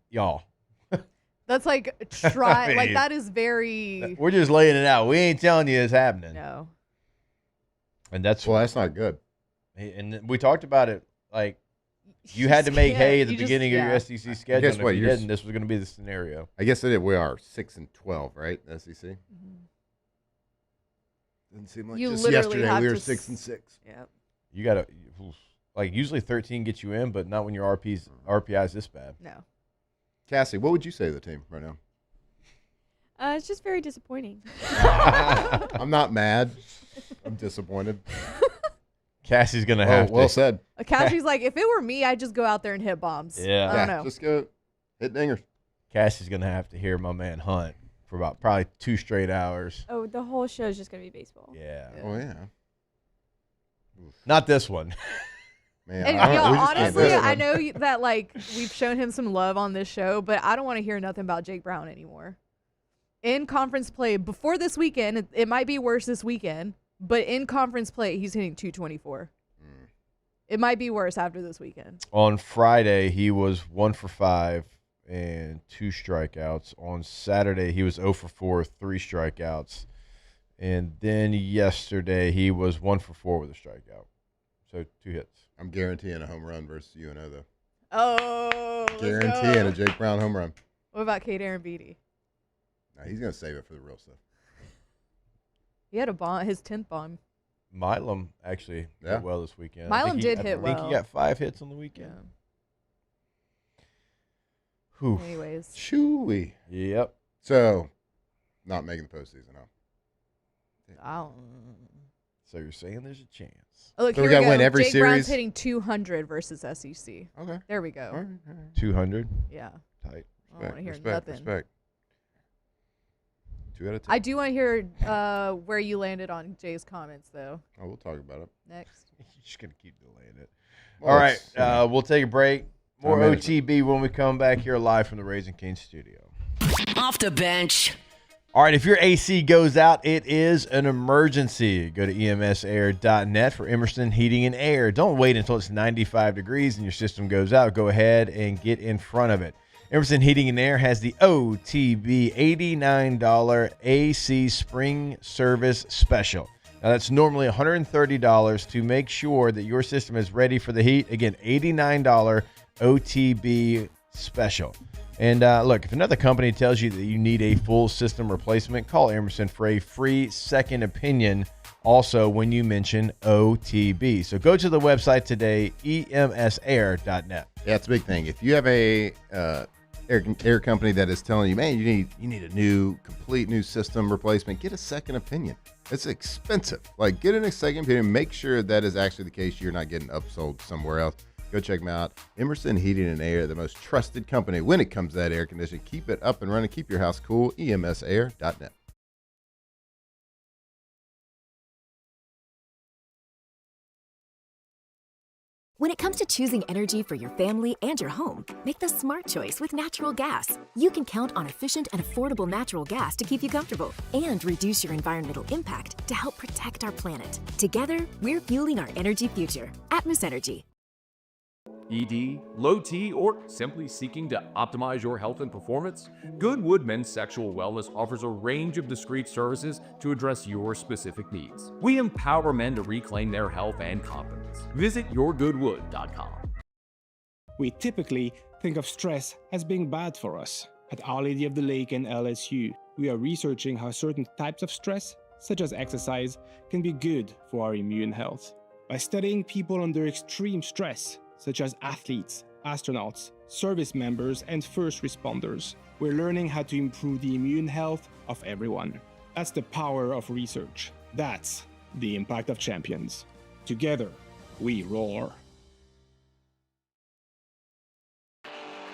y'all. That's like try. I mean, like that is very. We're just laying it out. We ain't telling you it's happening. No. And that's not good. And we talked about it. Like you had to make hay at the beginning of your SEC schedule. Guess And what? if you didn't, this was going to be the scenario. I guess we are 6-12, right? SEC. Didn't seem like You just literally yesterday have we were to 6-6. Yep. You got to usually 13 gets you in, but not when your RPI is this bad. No. Cassie, what would you say to the team right now? It's just very disappointing. I'm not mad. I'm disappointed. Cassie's going to have to. Well said. Cassie's like, if it were me, I'd just go out there and hit bombs. Yeah. I don't know. Just go hit dingers. Cassie's going to have to hear my man Hunt for about probably 2 straight hours. Oh, the whole show is just going to be baseball. Yeah. Oh, yeah. Not this one. Man, And we y'all, just can't do honestly, it, I man. know that like we've shown him some love on this show, but I don't want to hear nothing about Jake Brown anymore. In conference play before this weekend, it might be worse this weekend, but in conference play, he's hitting 224. It might be worse after this weekend. On Friday, he was 1 for 5 and 2 strikeouts. On Saturday, he was 0 for 4, 3 strikeouts. And then yesterday, he was 1 for 4 with a strikeout. So 2 hits. I'm guaranteeing a home run versus UNO, though. Oh, Guaranteeing a Jake Brown home run. What about Kate Aaron Beatty? Nah, he's going to save it for the real stuff. He had a bomb, his 10th bomb. Milam actually did well this weekend. Milam did hit well. I think he got 5 hits on the weekend. Whew. Anyways. Shooey. Yep. So, not making the postseason, huh? So you're saying there's a chance. Oh, look, So here we we gotta go. win every Jake series? Brown's hitting 200 versus SEC. Okay. There we go. All right. 200. Yeah. Tight. I don't want to hear Respect. nothing. 2 out of 10. I do want to hear where you landed on Jay's comments, though. Oh, we'll talk about it. Next. You're just going to keep delaying it. Well, All right. it's, We'll take a break. More Time management. OTB when we come back here live from the Raising Cane's studio. Off the bench. All right, if your AC goes out, it is an emergency. Go to emsair.net for Emerson Heating and Air. Don't wait until it's 95 degrees and your system goes out. Go ahead and get in front of it. Emerson Heating and Air has the OTB $89 AC Spring Service Special. Now, that's normally $130 to make sure that your system is ready for the heat. Again, $89 OTB Special. And look, if another company tells you that you need a full system replacement, call Emerson for a free second opinion also when you mention OTB. So go to the website today, emsair.net. Yeah, it's a big thing. If you have a air company that is telling you, man, you need a complete new system replacement, get a second opinion. It's expensive. Like, get a second opinion. Make sure that is actually the case. You're not getting upsold somewhere else. Go check them out. Emerson Heating and Air, the most trusted company when it comes to that air conditioning. Keep it up and running. Keep your house cool. emsair.net. When it comes to choosing energy for your family and your home, make the smart choice with natural gas. You can count on efficient and affordable natural gas to keep you comfortable and reduce your environmental impact to help protect our planet. Together, we're fueling our energy future. Atmos Energy. ED, low T, or simply seeking to optimize your health and performance? Goodwood Men's Sexual Wellness offers a range of discreet services to address your specific needs. We empower men to reclaim their health and confidence. Visit yourgoodwood.com. We typically think of stress as being bad for us. At Our Lady of the Lake and LSU, we are researching how certain types of stress, such as exercise, can be good for our immune health. By studying people under extreme stress, such as athletes, astronauts, service members, and first responders, we're learning how to improve the immune health of everyone. That's the power of research. That's the impact of champions. Together, we roar.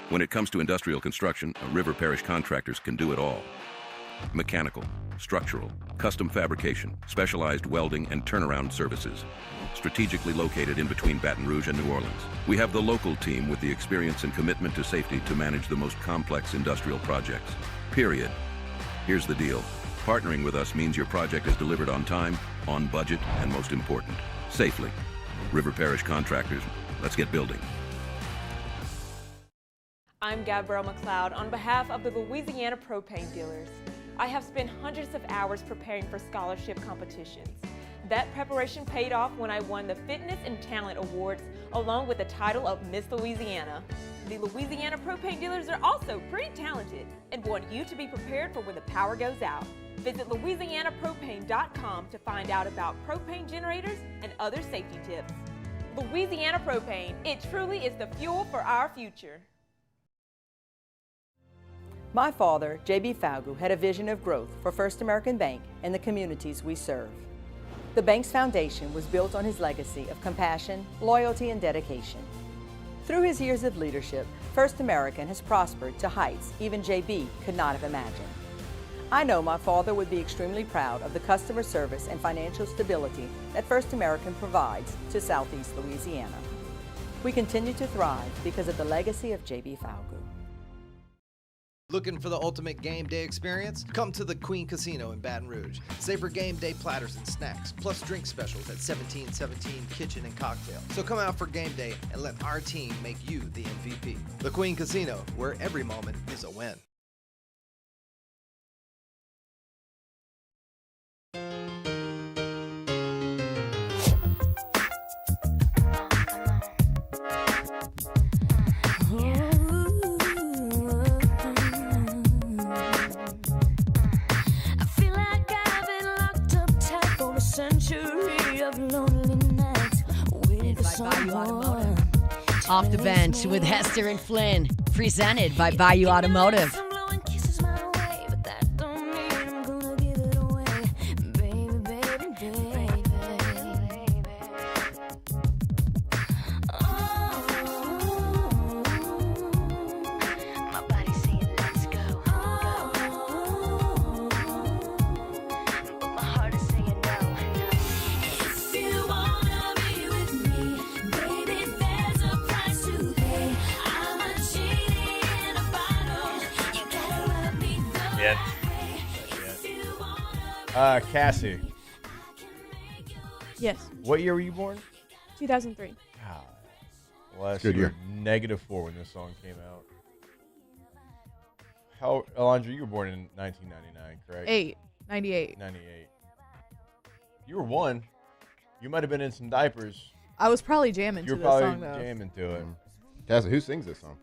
When it comes to industrial construction, a River Parish Contractors can do it all. Mechanical, structural, custom fabrication, specialized welding, and turnaround services. Strategically located in between Baton Rouge and New Orleans, we have the local team with the experience and commitment to safety to manage the most complex industrial projects. Period. Here's the deal. Partnering with us means your project is delivered on time, on budget, and most important, safely. River Parish Contractors, let's get building. I'm Gabrielle McLeod on behalf of the Louisiana Propane Dealers. I have spent hundreds of hours preparing for scholarship competitions. That preparation paid off when I won the Fitness and Talent Awards along with the title of Miss Louisiana. The Louisiana Propane Dealers are also pretty talented and want you to be prepared for when the power goes out. Visit LouisianaPropane.com to find out about propane generators and other safety tips. Louisiana Propane, it truly is the fuel for our future. My father, J.B. Falgu, had a vision of growth for First American Bank and the communities we serve. The bank's foundation was built on his legacy of compassion, loyalty, and dedication. Through his years of leadership, First American has prospered to heights even J.B. could not have imagined. I know my father would be extremely proud of the customer service and financial stability that First American provides to Southeast Louisiana. We continue to thrive because of the legacy of J.B. Falgu. Looking for the ultimate game day experience? Come to the Queen Casino in Baton Rouge. Savor game day platters and snacks, plus drink specials at 1717 Kitchen and Cocktail. So come out for game day and let our team make you the MVP. The Queen Casino, where every moment is a win. Century of lonely nights with the Bayou Automotive. Off the bench with Hester and Flynn, presented by Bayou Automotive. Cassie. Yes. What year were you born? 2003. Well, Good you year. were -4 when this song came out. How, Alondra, you were born in 1999, correct? 98. 98. You were 1. You might have been in some diapers. I was probably jamming You to were this probably song, though. jamming to it. Cassie, who sings this song?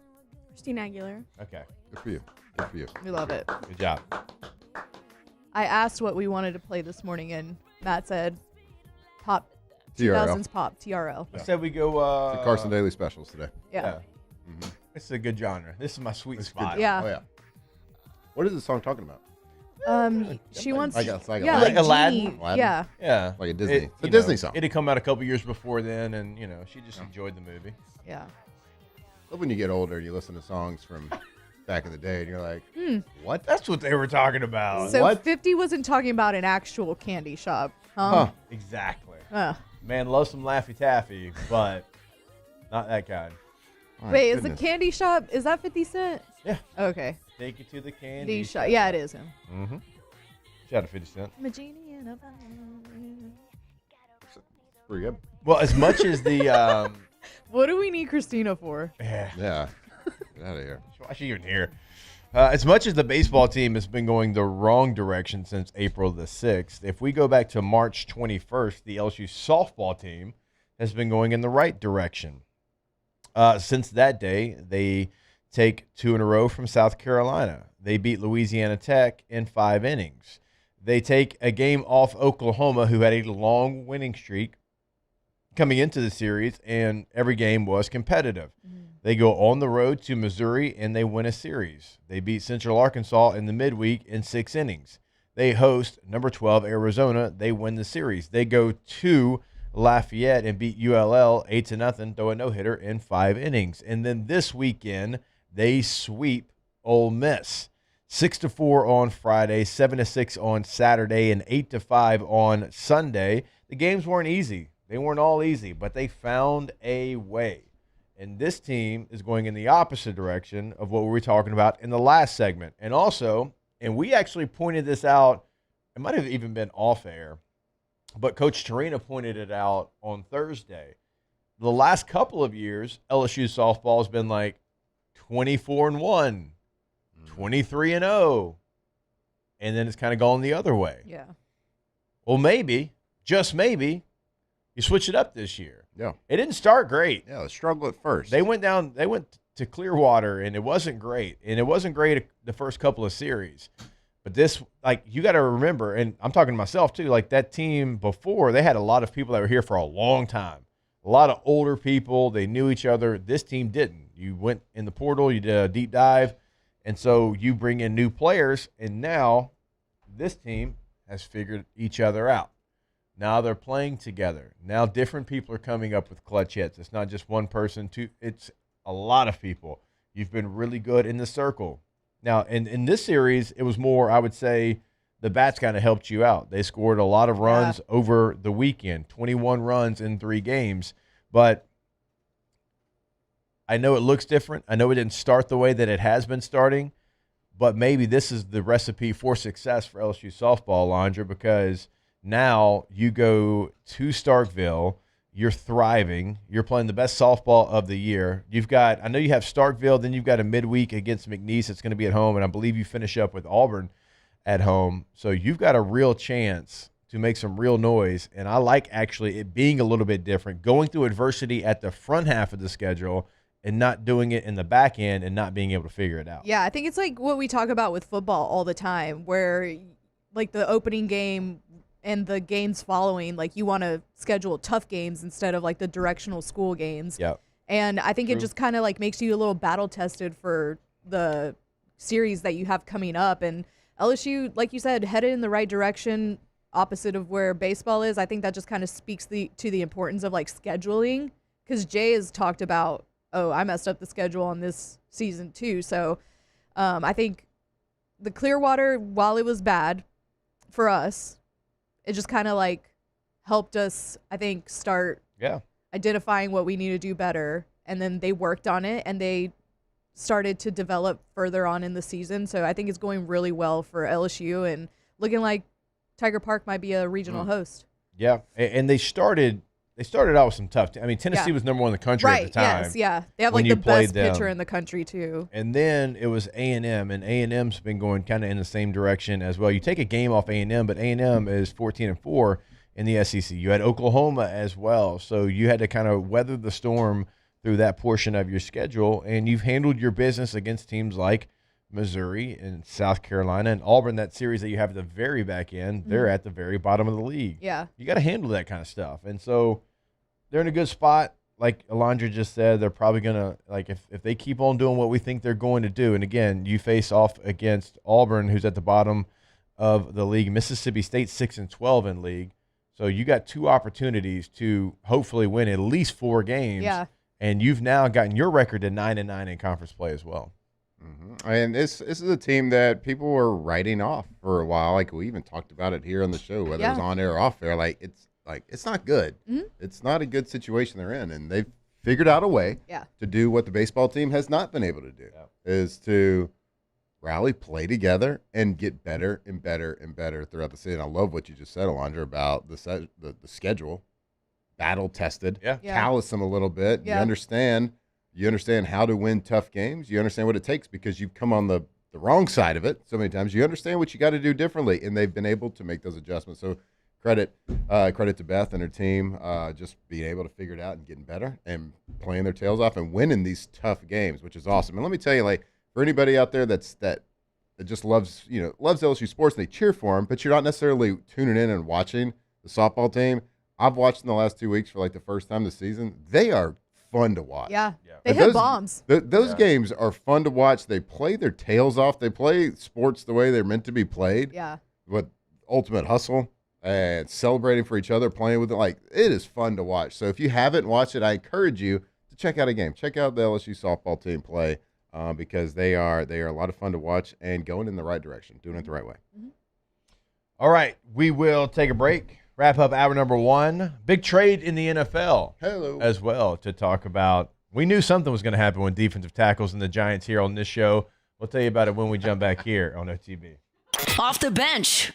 Christina Aguilera. Okay. Good for you. Good for you. We love it. Good job. I asked what we wanted to play this morning, and Matt said pop, TRL. 2000s pop, TRL. I said we go. The Carson Daly specials today. Yeah. Mhm. This is a good genre. This is my sweet It's spot. good. Yeah. Oh, yeah. What is the song talking about? She wants. Like a yeah, Aladdin. like Aladdin? Genie. Aladdin? Yeah. Yeah. Like a Disney. It's a you Disney know, song. It had come out a couple years before then, and she just enjoyed the movie. Yeah. Love when you get older and you listen to songs from back in the day, and you're like, what? That's what they were talking about. So What? 50 wasn't talking about an actual candy shop. Huh. Exactly. Man loves some Laffy Taffy, but not that kind. My Wait, is the goodness. candy shop, is that 50 Cent? Yeah. Okay. Take you to the candy Candy shop. Yeah, it is him. Mm-hmm. Shout out 50 Cent. I'm a genie in a bottle. Pretty good. Well, as much as the What do we need Christina for? yeah, Yeah. Get out of here. why is she even here? As much as the baseball team has been going the wrong direction since April the 6th, if we go back to March 21st, the LSU softball team has been going in the right direction. Since that day, they take 2 in a row from South Carolina. They beat Louisiana Tech in 5 innings. They take a game off Oklahoma, who had a long winning streak coming into the series, and every game was competitive. They go on the road to Missouri, and they win a series. They beat Central Arkansas in the midweek in 6 innings. They host number 12 Arizona. They win the series. They go to Lafayette and beat ULL 8-0, throw a no-hitter in 5 innings. And then this weekend, they sweep Ole Miss. 6-4 on Friday, 7-6 on Saturday, and 8-5 on Sunday. The games weren't easy. They weren't all easy, but they found a way. And this team is going in the opposite direction of what we were talking about in the last segment. And also, and we actually pointed this out, it might have even been off air, but Coach Torina pointed it out on Thursday. The last couple of years, LSU softball has been like 24-1, 23-0, and then it's kind of gone the other way. Yeah. Well, maybe, just maybe, you switch it up this year. Yeah. It didn't start great. Yeah, they struggled at first. They went to Clearwater, and it wasn't great. And it wasn't great the first couple of series. But this, like, you got to remember, and I'm talking to myself too, like that team before, they had a lot of people that were here for a long time. A lot of older people. They knew each other. This team didn't. You went in the portal, you did a deep dive, and so you bring in new players, and now this team has figured each other out. Now they're playing together. Now different people are coming up with clutch hits. It's not just one person, it's a lot of people. You've been really good in the circle. Now, in this series, it was more, I would say, the bats kind of helped you out. They scored a lot of runs over the weekend, 21 runs in 3 games. But I know it looks different. I know it didn't start the way that it has been starting, but maybe this is the recipe for success for LSU softball, Alondra, because now you go to Starkville, you're thriving, you're playing the best softball of the year. I know you have Starkville, then you've got a midweek against McNeese. It's going to be at home, and I believe you finish up with Auburn at home. So you've got a real chance to make some real noise, and I like actually it being a little bit different, going through adversity at the front half of the schedule and not doing it in the back end and not being able to figure it out. Yeah, I think it's like what we talk about with football all the time, where like the opening game and the games following, like you want to schedule tough games instead of like the directional school games. Yeah. And I think it just kind of like makes you a little battle tested for the series that you have coming up. And LSU, like you said, headed in the right direction, opposite of where baseball is. I think that just kind of speaks to the importance of like scheduling, because Jay has talked about, oh, I messed up the schedule on this season too. So I think the Clearwater, while it was bad for us, it just kind of like helped us, I think, start identifying what we need to do better. And then they worked on it and they started to develop further on in the season. So I think it's going really well for LSU and looking like Tiger Park might be a regional host. Yeah, and they started out with some tough. I mean, Tennessee was number 1 in the country at the time. Yes, yeah. They have like the best pitcher in the country too. And then it was A&M, and A&M's been going kind of in the same direction as well. You take a game off A&M, but A&M is 14-4 in the SEC. You had Oklahoma as well, so you had to kind of weather the storm through that portion of your schedule, and you've handled your business against teams like Missouri and South Carolina and Auburn. That series that you have at the very back end, they're at the very bottom of the league. Yeah. You got to handle that kind of stuff. And so they're in a good spot. Like Alondra just said, they're probably going to, like, if they keep on doing what we think they're going to do, and again, you face off against Auburn, who's at the bottom of the league. Mississippi State 6-12 in league. So you got 2 opportunities to hopefully win at least 4 games. Yeah. And you've now gotten your record to 9-9 in conference play as well. Mm-hmm. And this is a team that people were writing off for a while. Like we even talked about it here on the show, whether it was on air or off air. It's not good. Mm-hmm. It's not a good situation they're in, and they've figured out a way to do what the baseball team has not been able to do, is to rally, play together, and get better and better and better throughout the season. I love what you just said, Alondra, about the schedule, battle tested, callous them a little bit. Yeah. You understand how to win tough games. You understand what it takes because you've come on the wrong side of it so many times. You understand what you got to do differently, and they've been able to make those adjustments. So credit to Beth and her team, just being able to figure it out and getting better and playing their tails off and winning these tough games, which is awesome. And let me tell you, like, for anybody out there that just loves LSU sports and they cheer for them, but you're not necessarily tuning in and watching the softball team. I've watched in the last 2 weeks for like the first time this season. They are fun to watch. Yeah. They hit bombs. Those games are fun to watch. They play their tails off. They play sports the way they're meant to be played. Yeah. With ultimate hustle and celebrating for each other, playing with it. Like, it is fun to watch. So if you haven't watched it, I encourage you to check out a game. Check out the LSU softball team play. because they are a lot of fun to watch and going in the right direction, doing it the right way. All right, we will take a break, wrap up hour number 1. Big trade in the NFL as well to talk about. We knew something was going to happen with defensive tackles and the Giants here on this show. We'll tell you about it when we jump back here on OTB. Off the bench.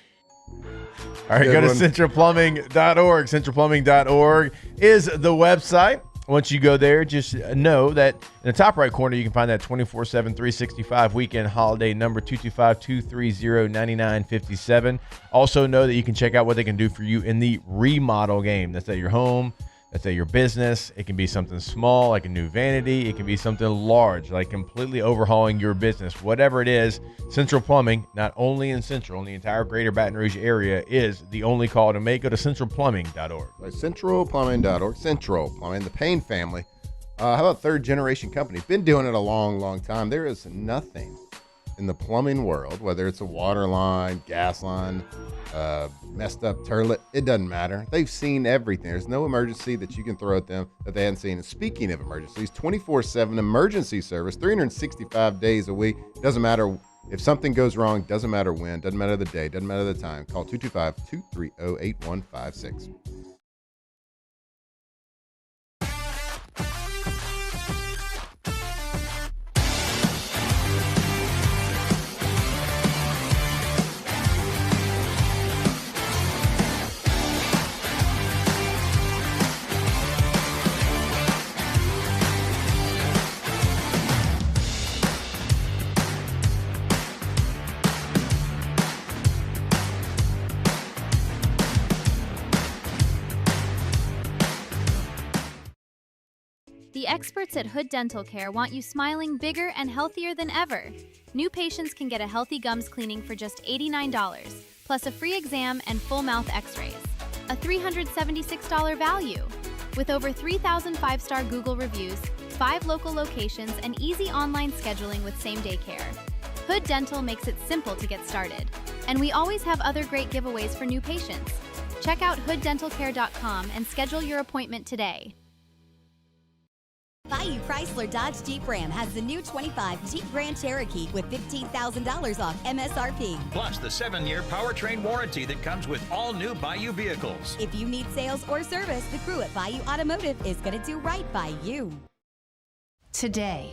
All right, go to centralplumbing.org. Centralplumbing.org is the website. Once you go there, just know that in the top right corner, you can find that 24/7, 365 weekend holiday number 225-230-9957. Also know that you can check out what they can do for you in the remodel game. That's at your home. That's at your business. It can be something small, like a new vanity. It can be something large, like completely overhauling your business. Whatever it is, Central Plumbing, not only in Central, in the entire greater Baton Rouge area, is the only call to make. Go to centralplumbing.org. Centralplumbing.org. Central Plumbing, the Payne family. How about third-generation company? Been doing it a long, long time. There is nothing in the plumbing world, whether it's a water line, gas line, messed up toilet, it doesn't matter. They've seen everything. There's no emergency that you can throw at them that they haven't seen. And speaking of emergencies, 24/7 emergency service, 365 days a week. Doesn't matter if something goes wrong, doesn't matter when, doesn't matter the day, doesn't matter the time. Call 225-230-8156. The experts at Hood Dental Care want you smiling bigger and healthier than ever. New patients can get a healthy gums cleaning for just $89, plus a free exam and full mouth x-rays. A $376 value. With over 3,000 5-star Google reviews, 5 local locations, and easy online scheduling with same-day care. Hood Dental makes it simple to get started. And we always have other great giveaways for new patients. Check out hooddentalcare.com and schedule your appointment today. Bayou Chrysler Dodge Jeep Ram has the new 25 Jeep Grand Cherokee with $15,000 off MSRP. Plus the 7-year powertrain warranty that comes with all new Bayou vehicles. If you need sales or service, the crew at Bayou Automotive is going to do right by you. Today,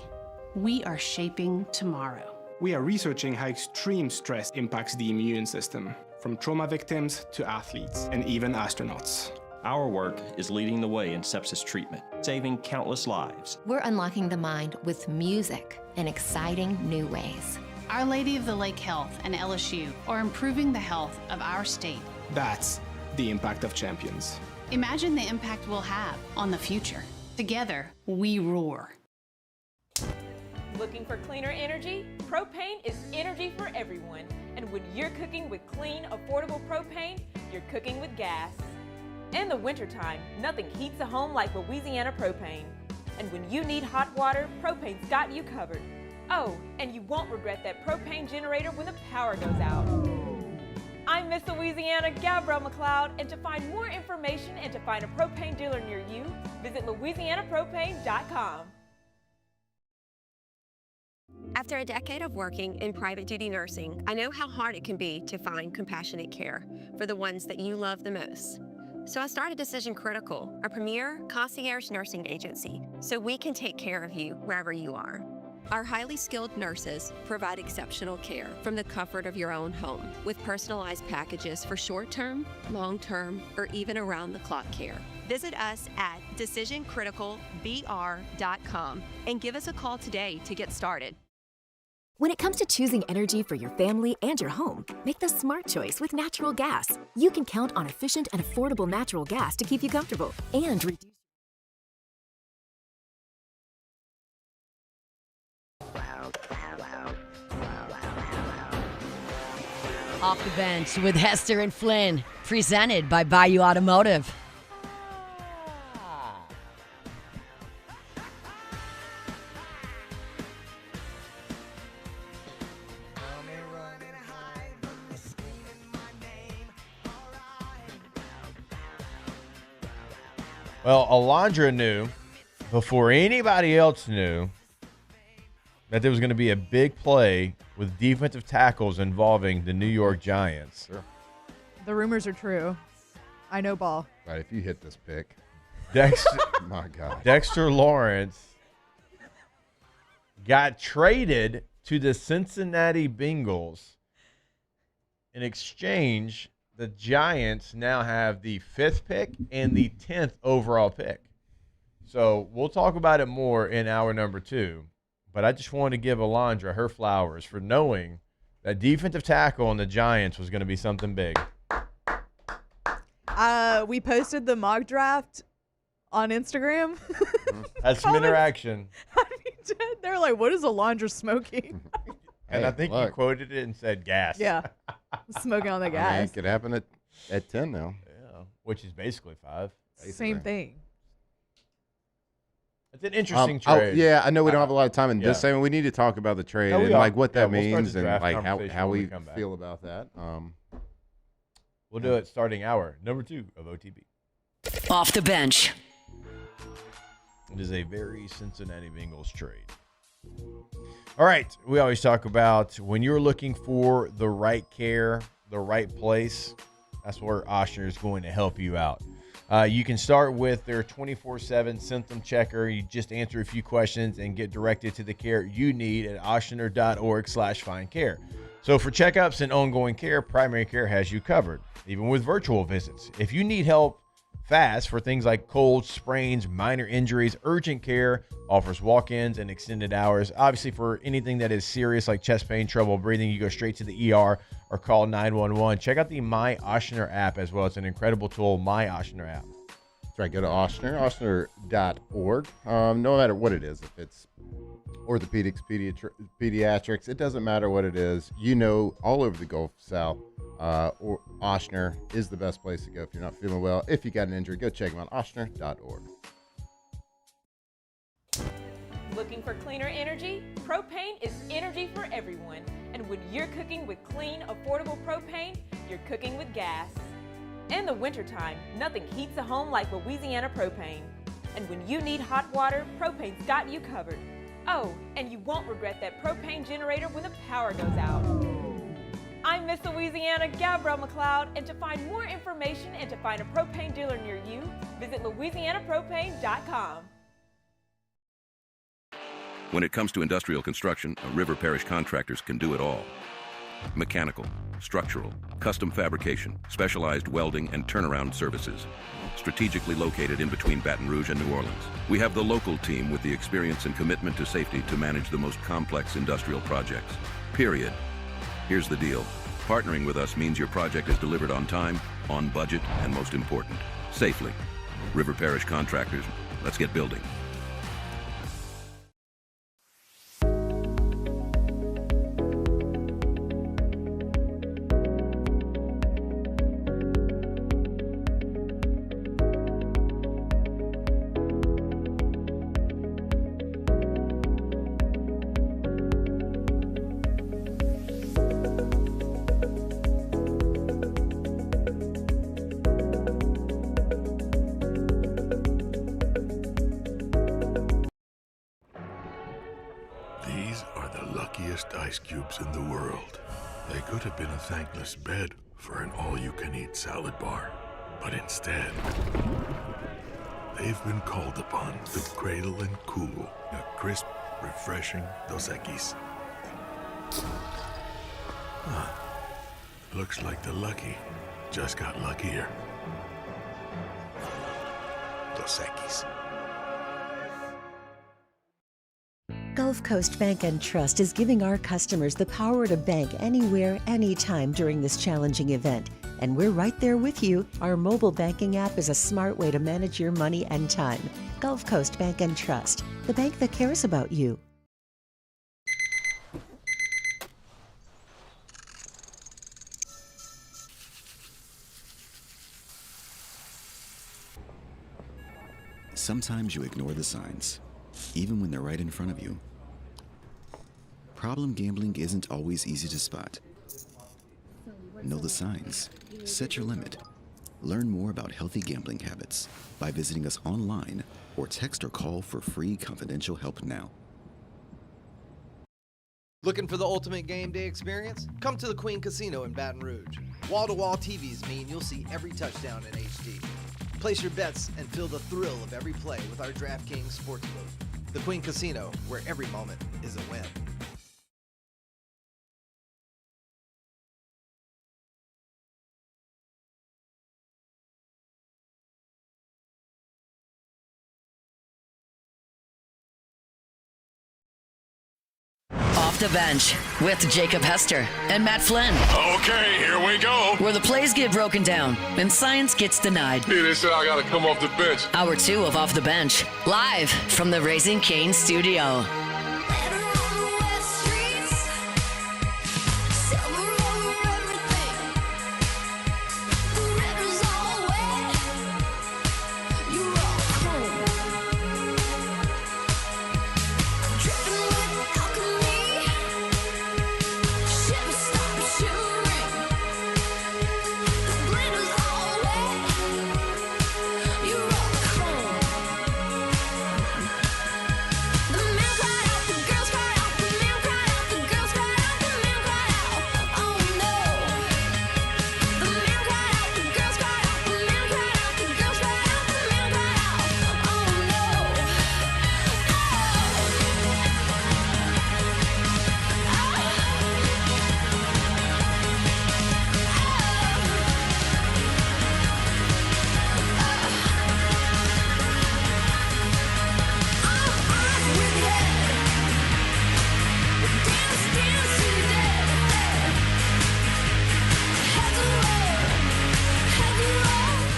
we are shaping tomorrow. We are researching how extreme stress impacts the immune system, from trauma victims to athletes and even astronauts. Our work is leading the way in sepsis treatment, saving countless lives. We're unlocking the mind with music in exciting new ways. Our Lady of the Lake Health and LSU are improving the health of our state. That's the impact of champions. Imagine the impact we'll have on the future. Together, we roar. Looking for cleaner energy? Propane is energy for everyone. And when you're cooking with clean, affordable propane, you're cooking with gas. In the wintertime, nothing heats a home like Louisiana propane. And when you need hot water, propane's got you covered. Oh, and you won't regret that propane generator when the power goes out. I'm Miss Louisiana, Gabrielle McLeod, and to find more information and to find a propane dealer near you, visit louisianapropane.com. After a decade of working in private duty nursing, I know how hard it can be to find compassionate care for the ones that you love the most. So I started Decision Critical, a premier concierge nursing agency, so we can take care of you wherever you are. Our highly skilled nurses provide exceptional care from the comfort of your own home with personalized packages for short-term, long-term, or even around-the-clock care. Visit us at decisioncriticalbr.com and give us a call today to get started. When it comes to choosing energy for your family and your home, make the smart choice with natural gas. You can count on efficient and affordable natural gas to keep you comfortable and reduce. Off the bench with Hester and Flynn, presented by Bayou Automotive. Well, Alondra knew before anybody else knew that there was going to be a big play with defensive tackles involving the New York Giants. Sure. The rumors are true. I know ball. Right, if you hit this pick. My God. Dexter Lawrence got traded to the Cincinnati Bengals. In exchange, the Giants now have the 5th pick and the 10th overall pick. So we'll talk about it more in hour number 2. But I just wanted to give Alondra her flowers for knowing that defensive tackle on the Giants was going to be something big. We posted the mock draft on Instagram. Had some interaction. They're like, what is Alondra smoking? And I think you quoted it and said gas. Yeah. Smoking on the gas. I mean, it could happen at 10 now. Yeah, which is basically 5. Same thing. It's an interesting trade. Yeah, I know we don't have a lot of time in this segment. We need to talk about the trade and like what that means and like how we feel about that. We'll do it starting hour number 2 of OTB. Off the bench. It is a very Cincinnati Bengals trade. All right. We always talk about when you're looking for the right care, the right place, that's where Ochsner is going to help you out. You can start with their 24/7 symptom checker. You just answer a few questions and get directed to the care you need at ochsner.org/findcare. So for checkups and ongoing care, Primary Care has you covered, even with virtual visits. If you need help fast for things like colds, sprains, minor injuries, Urgent Care offers walk-ins and extended hours. Obviously, for anything that is serious like chest pain, trouble breathing, you go straight to the ER or call 911. Check out the My Ochsner app as well. It's an incredible tool, My Ochsner app. That's right. Go to Ochsner, ochsner.org. No matter what it is, if it's orthopedics, pediatrics, it doesn't matter what it is. You know, all over the Gulf South, or Ochsner is the best place to go if you're not feeling well. If you got an injury, go check them out, ochsner.org. Looking for cleaner energy? Propane is energy for everyone. And when you're cooking with clean, affordable propane, you're cooking with gas. In the wintertime, nothing heats a home like Louisiana propane. And when you need hot water, propane's got you covered. Oh, and you won't regret that propane generator when the power goes out. I'm Miss Louisiana, Gabrielle McLeod, and to find more information and to find a propane dealer near you, visit louisianapropane.com. When it comes to industrial construction, River Parish Contractors can do it all. Mechanical, structural, custom fabrication, specialized welding, and turnaround services. Strategically located in between Baton Rouge and New Orleans, we have the local team with the experience and commitment to safety to manage the most complex industrial projects. Period. Here's the deal. Partnering with us means your project is delivered on time, on budget, and most important, safely. River Parish Contractors, let's get building. Ice cubes in the world. They could have been a thankless bed for an all-you-can-eat salad bar, but instead, they've been called upon to cradle and cool a crisp, refreshing Dos Equis. Looks like the lucky just got luckier. Dos Equis. Gulf Coast Bank and Trust is giving our customers the power to bank anywhere, anytime during this challenging event. And we're right there with you. Our mobile banking app is a smart way to manage your money and time. Gulf Coast Bank and Trust, the bank that cares about you. Sometimes you ignore the signs, even when they're right in front of you. Problem gambling isn't always easy to spot. Know the signs. Set your limit. Learn more about healthy gambling habits by visiting us online or text or call for free confidential help now. Looking for the ultimate game day experience? Come to the Queen Casino in Baton Rouge. Wall-to-wall TVs mean you'll see every touchdown in HD. Place your bets and feel the thrill of every play with our DraftKings Sportsbook. The Queen Casino, where every moment is a win. Off the Bench with Jacob Hester and Matt Flynn. Okay, here we go. Where the plays get broken down and science gets denied. Hey, they said I gotta come off the bench. Hour 2 of Off the Bench, live from the Raising Cane's studio.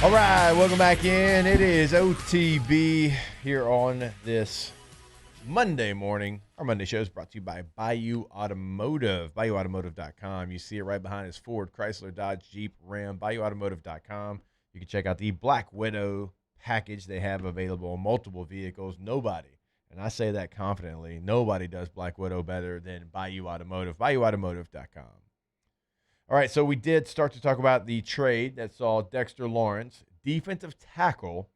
All right, welcome back in. It is OTB here on this Monday morning. Our Monday show is brought to you by Bayou Automotive, BayouAutomotive.com. You see it right behind us, Ford, Chrysler, Dodge, Jeep, Ram, BayouAutomotive.com. You can check out the Black Widow package they have available on multiple vehicles. Nobody, and I say that confidently, nobody does Black Widow better than Bayou Automotive, BayouAutomotive.com. All right, so we did start to talk about the trade that saw Dexter Lawrence, defensive tackle,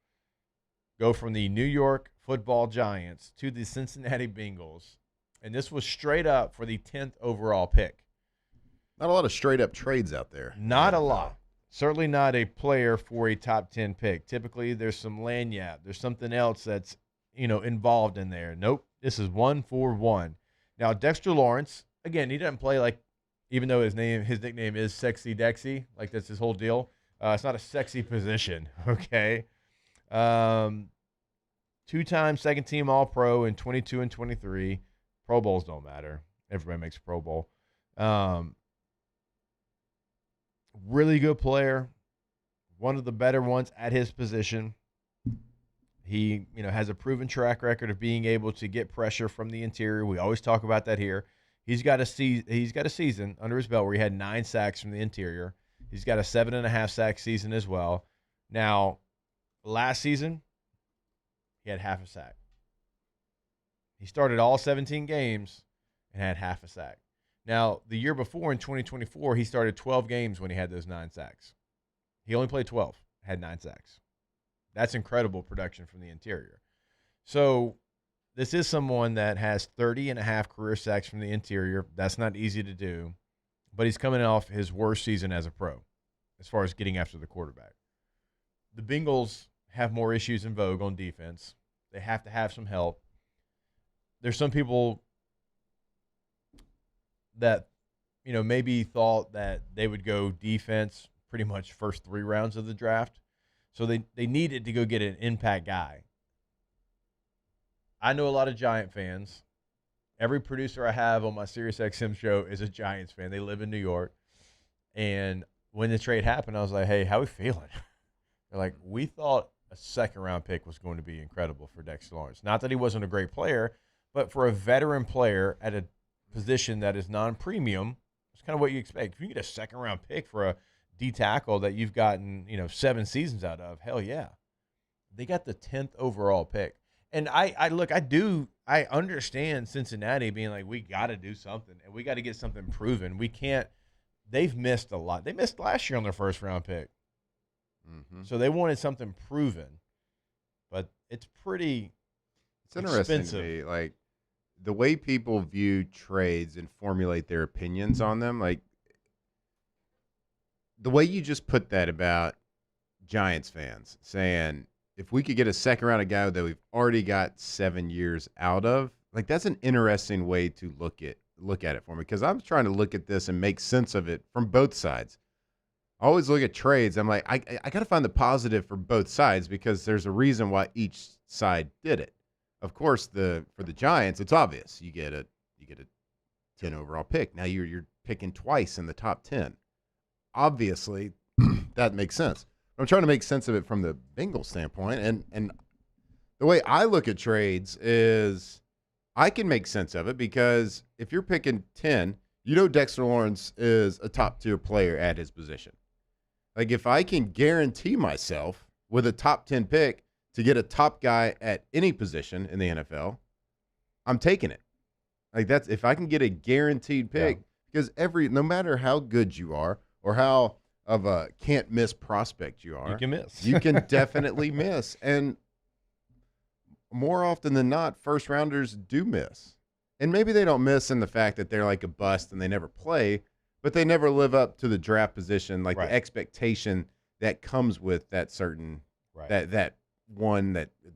go from the New York Football Giants to the Cincinnati Bengals. And this was straight up for the 10th overall pick. Not a lot of straight-up trades out there. Not a lot. Certainly not a player for a top 10 pick. Typically, there's some lanyard. There's something else that's, involved in there. Nope, this is 1 for 1. Now, Dexter Lawrence, again, he doesn't play like, even though his nickname is Sexy Dexy, like that's his whole deal. It's not a sexy position, okay? Two-time second-team All-Pro in 22 and 23. Pro Bowls don't matter. Everybody makes a Pro Bowl. Really good player. One of the better ones at his position. He, has a proven track record of being able to get pressure from the interior. We always talk about that here. He's got a season under his belt where he had 9 sacks from the interior. He's got a 7.5 sack season as well. Now, last season, he had half a sack. He started all 17 games and had half a sack. Now, the year before in 2024, he started 12 games when he had those 9 sacks. He only played 12, had 9 sacks. That's incredible production from the interior. So, this is someone that has 30.5 career sacks from the interior. That's not easy to do, but he's coming off his worst season as a pro as far as getting after the quarterback. The Bengals have more issues in vogue on defense. They have to have some help. There's some people that, maybe thought that they would go defense pretty much first 3 rounds of the draft. So they needed to go get an impact guy. I know a lot of Giant fans. Every producer I have on my SiriusXM show is a Giants fan. They live in New York. And when the trade happened, I was like, hey, how we feeling? They're like, we thought a second-round pick was going to be incredible for Dexter Lawrence. Not that he wasn't a great player, but for a veteran player at a position that is non-premium, it's kind of what you expect. If you get a second-round pick for a D tackle that you've gotten, 7 seasons out of, hell yeah. They got the 10th overall pick. And I understand Cincinnati being like, we got to do something, and we got to get something proven. We can't – they've missed a lot. They missed last year on their first-round pick. Mm-hmm. So they wanted something proven. But it's pretty interesting expensive. to me. Like, the way people view trades and formulate their opinions on them, like the way you just put that about Giants fans saying, if we could get a second round of guy that we've already got 7 years out of, like that's an interesting way to look at it for me, because I'm trying to look at this and make sense of it from both sides. I always look at trades. I'm like, I got to find the positive for both sides, because there's a reason why each side did it. Of course, for the Giants, it's obvious. You get a 10 overall pick. Now you're picking twice in the top 10. Obviously, that makes sense. I'm trying to make sense of it from the Bengals standpoint, and the way I look at trades is I can make sense of it, because if you're picking 10, you know Dexter Lawrence is a top-tier player at his position. Like, if I can guarantee myself with a top 10 pick to get a top guy at any position in the NFL, I'm taking it. Like, that's if I can get a guaranteed pick, because no matter how good you are or how of a can't miss prospect you are, You can miss. You can definitely miss. And more often than not, first rounders do miss. And maybe they don't miss in the fact that they're like a bust and they never play, but they never live up to the draft position, like the expectation that comes with that certain that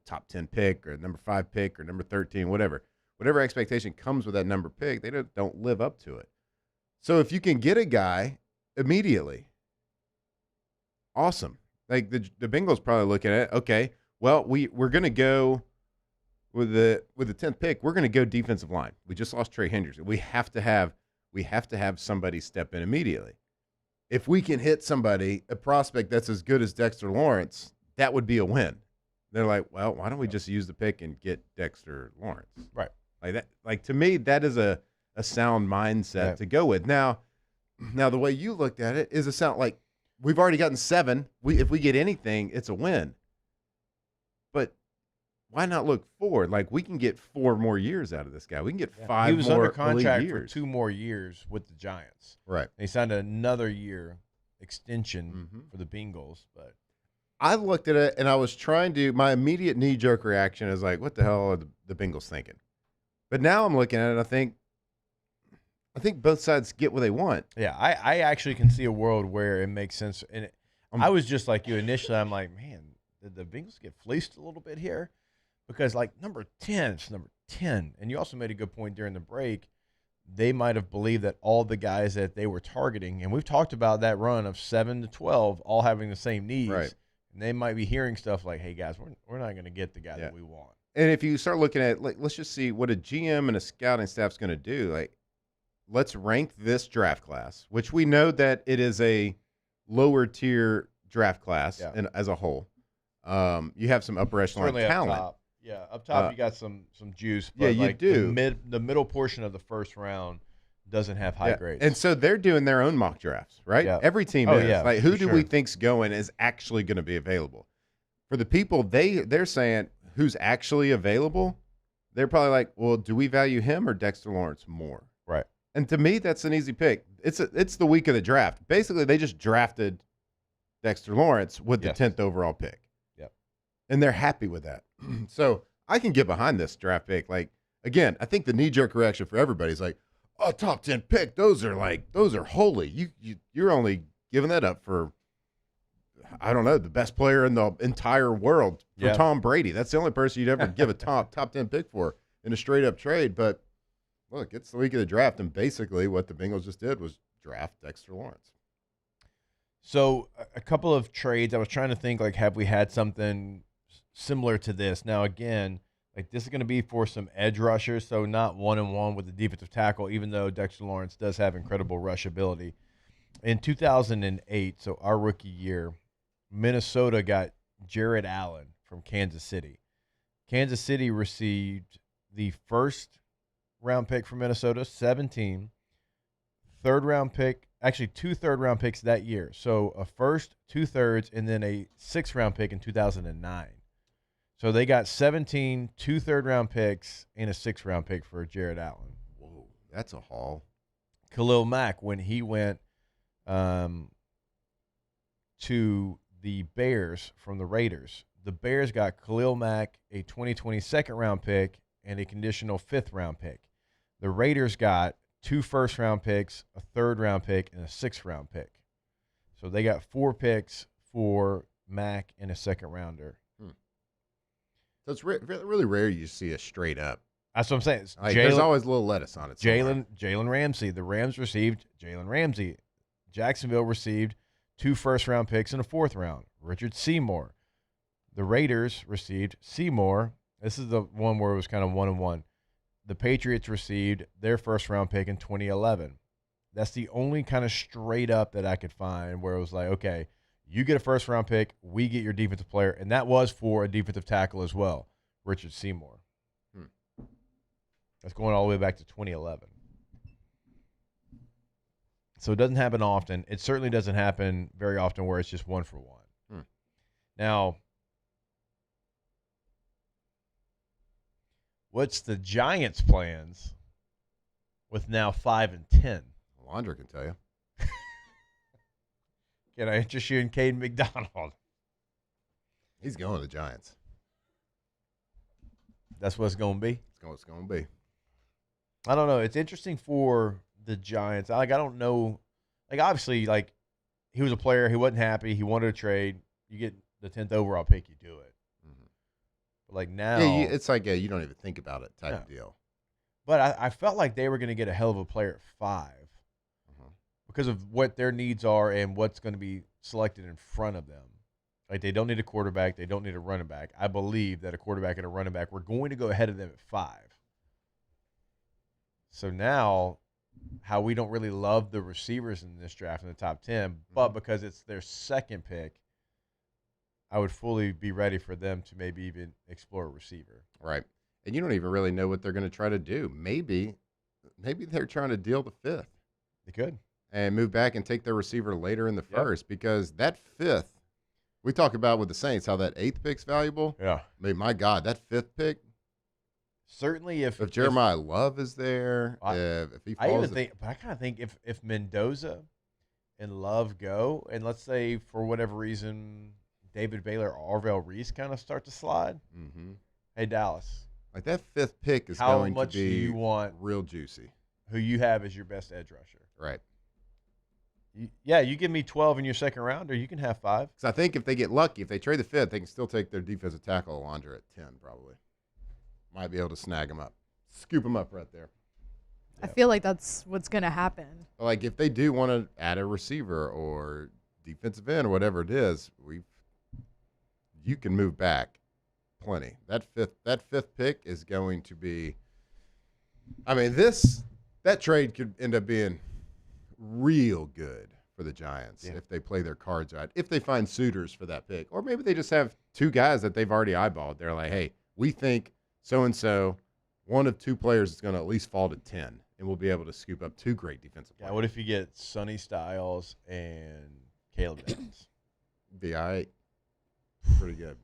top 10 pick or number 5 pick or number 13, whatever expectation comes with that number pick, they don't live up to it. So if you can get a guy immediately, awesome. Like the Bengals probably looking at it, okay, well, we're going to go with the 10th pick, we're going to go defensive line. We just lost Trey Hendrickson. We have to have somebody step in immediately. If we can hit somebody, a prospect that's as good as Dexter Lawrence, that would be a win. They're like, well, why don't we just use the pick and get Dexter Lawrence? Right. Like that. Like, to me, that is a sound mindset to go with. Now, the way you looked at it is a sound like we've already gotten 7. If we get anything, it's a win. But why not look forward? Like, we can get 4 more years out of this guy. We can get 5 more. He was under contract elite for years. 2 more years with the Giants. Right. They signed another year extension for the Bengals, but I looked at it and I was trying to. My immediate knee-jerk reaction is like, "What the hell are the Bengals thinking?" But now I'm looking at it, and I think both sides get what they want. yeah, I actually can see a world where it makes sense. And I was just like you initially. I'm like, man, did the Bengals get fleeced a little bit here? Because like number 10, it's number 10, and you also made a good point during the break. They might have believed that all the guys that they were targeting, and we've talked about that run of 7 to 12, all having the same needs. Right. And they might be hearing stuff like, hey, guys, we're not going to get the guy that we want. And if you start looking at, like, let's just see what a GM and a scouting staff's going to do. Like, let's rank this draft class, which we know that it is a lower tier draft class as a whole. You have some upper echelon Certainly talent. Up top. Yeah, up top you got some juice. But Yeah, you like do. The middle portion of the first round doesn't have high grades. And so they're doing their own mock drafts, right? Yeah. Every team Oh, is. yeah, Like, who for do sure. we think's going is actually going to be available? For the people, they're saying who's actually available, they're probably like, well, do we value him or Dexter Lawrence more? Right. And to me, that's an easy pick. It's the week of the draft. Basically, they just drafted Dexter Lawrence with the 10th overall pick. Yep. And they're happy with that. So I can get behind this draft pick. Like, again, I think the knee-jerk reaction for everybody is like, oh, top 10 pick, those are holy. You're only giving that up for, I don't know, the best player in the entire world for Yeah. Tom Brady. That's the only person you'd ever give a top 10 pick for in a straight-up trade. But, look, it's the week of the draft, and basically what the Bengals just did was draft Dexter Lawrence. So a couple of trades, I was trying to think, like, have we had something similar to this? Now, again, like, this is going to be for some edge rushers, so not 1-on-1 with the defensive tackle, even though Dexter Lawrence does have incredible rush ability. In 2008, so our rookie year, Minnesota got Jared Allen from Kansas City. Kansas City received the first round pick from Minnesota, 17, third round pick, actually 2 third-round picks that year. So a first, 2 thirds, and then a 6th round pick in 2009. So they got 17, 2 third-round picks, and a 6th round pick for Jared Allen. Whoa, that's a haul. Khalil Mack, when he went to the Bears from the Raiders, the Bears got Khalil Mack, a 2020 second-round pick, and a conditional 5th-round pick. The Raiders got 2 first-round picks, a 3rd-round pick, and a 6th-round pick. So they got 4 picks for Mac and a 2nd-rounder. So it's really rare you see a straight up. That's what I'm saying. Like, there's always a little lettuce on it. Jalen Ramsey. The Rams received Jalen Ramsey. Jacksonville received 2 first-round picks and a 4th round. Richard Seymour. The Raiders received Seymour. This is the one where it was kind of 1-1. The Patriots received their first-round pick in 2011. That's the only kind of straight up that I could find where it was like, okay, you get a first-round pick, we get your defensive player, and that was for a defensive tackle as well, Richard Seymour. That's going all the way back to 2011. So it doesn't happen often. It certainly doesn't happen very often where it's just 1 for 1. Now, what's the Giants' plans with now 5 and 10? Well, Andre can tell you. Can I interest you in Caden McDonald? He's going to the Giants. That's what it's going to be? It's what it's going to be. I don't know. It's interesting for the Giants. I don't know. Like, obviously, like, he was a player. He wasn't happy. He wanted to trade. You get the 10th overall pick, you do it. But, like, now. Yeah, it's like you don't even think about it type of deal. But I felt like they were going to get a hell of a player at 5 because of what their needs are and what's going to be selected in front of them. Like, they don't need a quarterback. They don't need a running back. I believe that a quarterback and a running back were going to go ahead of them at 5. So now, how we don't really love the receivers in this draft in the top 10, but because it's their 2nd pick, I would fully be ready for them to maybe even explore a receiver. Right. And you don't even really know what they're going to try to do. Maybe they're trying to deal the 5th. They could. And move back and take their receiver later in the 1st because that 5th, we talk about with the Saints how that 8th pick's valuable. Yeah. I mean, my God, that 5th pick. Certainly if Jeremiah Love is there, if he falls. I kind of think if Mendoza and Love go, and let's say for whatever reason David Baylor or Arvell Reese kind of start to slide, hey, Dallas. Like that 5th pick is how going much to be do you want real juicy. Who you have as your best edge rusher. Right. You give me 12 in your 2nd round, or you can have 5. Because I think if they get lucky, if they trade the 5th, they can still take their defensive tackle Alondra at 10 probably. Might be able to snag him up. Scoop him up right there. I feel like that's what's going to happen. Like if they do want to add a receiver or defensive end or whatever it is, you can move back plenty. That fifth pick is going to be, I mean, that trade could end up being real good for the Giants if they play their cards right, if they find suitors for that pick. Or maybe they just have 2 guys that they've already eyeballed. They're like, hey, we think so-and-so, one of 2 players is going to at least fall to 10, and we'll be able to scoop up 2 great defensive players. Yeah, what if you get Sonny Styles and Caleb Evans? Be all right. Pretty good.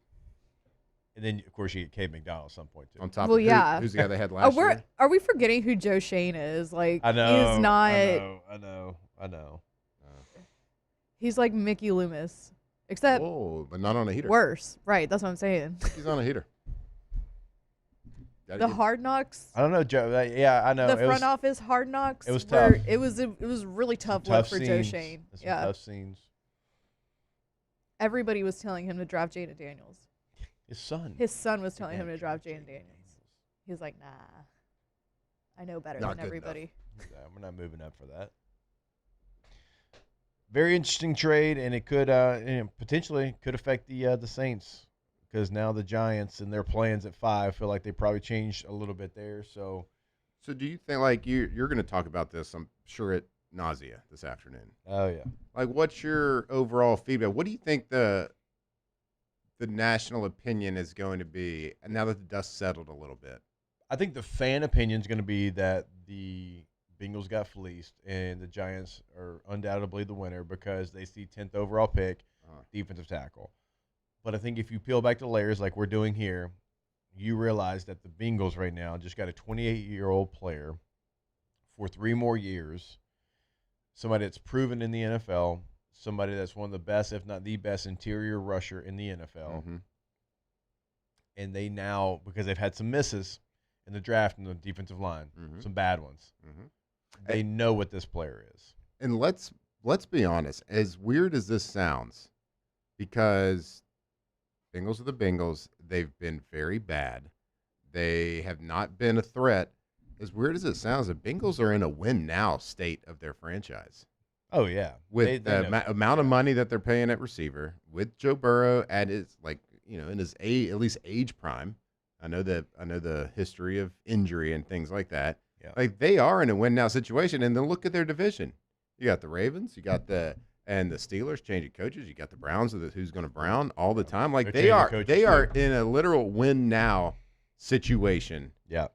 And then, of course, you get Cade McDonald at some point, too. On top of who's the guy they had last year? Are we forgetting who Joe Shane is? Like, I know. he's not. I know. He's like Mickey Loomis, except. Oh, but not on a heater. Worse. Right. That's what I'm saying. He's on a heater. The Hard Knocks. I don't know, Joe. Yeah, I know. The front office Hard Knocks. It was tough. It was really tough luck for Joe Shane. Yeah. Tough scenes. Everybody was telling him to draft Jaden Daniels. His son. His son was telling him to draft Jaden Daniels. He was like, nah. I know better than everybody. We're not moving up for that. Very interesting trade, and it could potentially could affect the Saints because now the Giants and their plans at 5 feel like they probably changed a little bit there. So do you think, like, you're going to talk about this, I'm sure, at nausea this afternoon? Oh, yeah. Like, what's your overall feedback? What do you think the national opinion is going to be now that the dust settled a little bit? I think the fan opinion is going to be that the Bengals got fleeced and the Giants are undoubtedly the winner because they see 10th overall pick, defensive tackle. But I think if you peel back the layers like we're doing here, you realize that the Bengals right now just got a 28-year-old player for 3 more years, somebody that's proven in the NFL, somebody that's one of the best, if not the best, interior rusher in the NFL. Mm-hmm. And they now, because they've had some misses, in the draft in the defensive line, some bad ones. They know what this player is. And let's be honest, as weird as this sounds, because Bengals are the Bengals, they've been very bad. They have not been a threat. As weird as it sounds, the Bengals are in a win-now state of their franchise. Oh, yeah. With the amount of money that they're paying at receiver, with Joe Burrow at his, in his at least age prime. I know the history of injury and things like that. Yeah. Like, they are in a win-now situation, and then look at their division. You got the Ravens, you got the Steelers changing coaches, you got the Browns who's going to Brown all the time. Like, they are in a literal win-now situation. Yeah.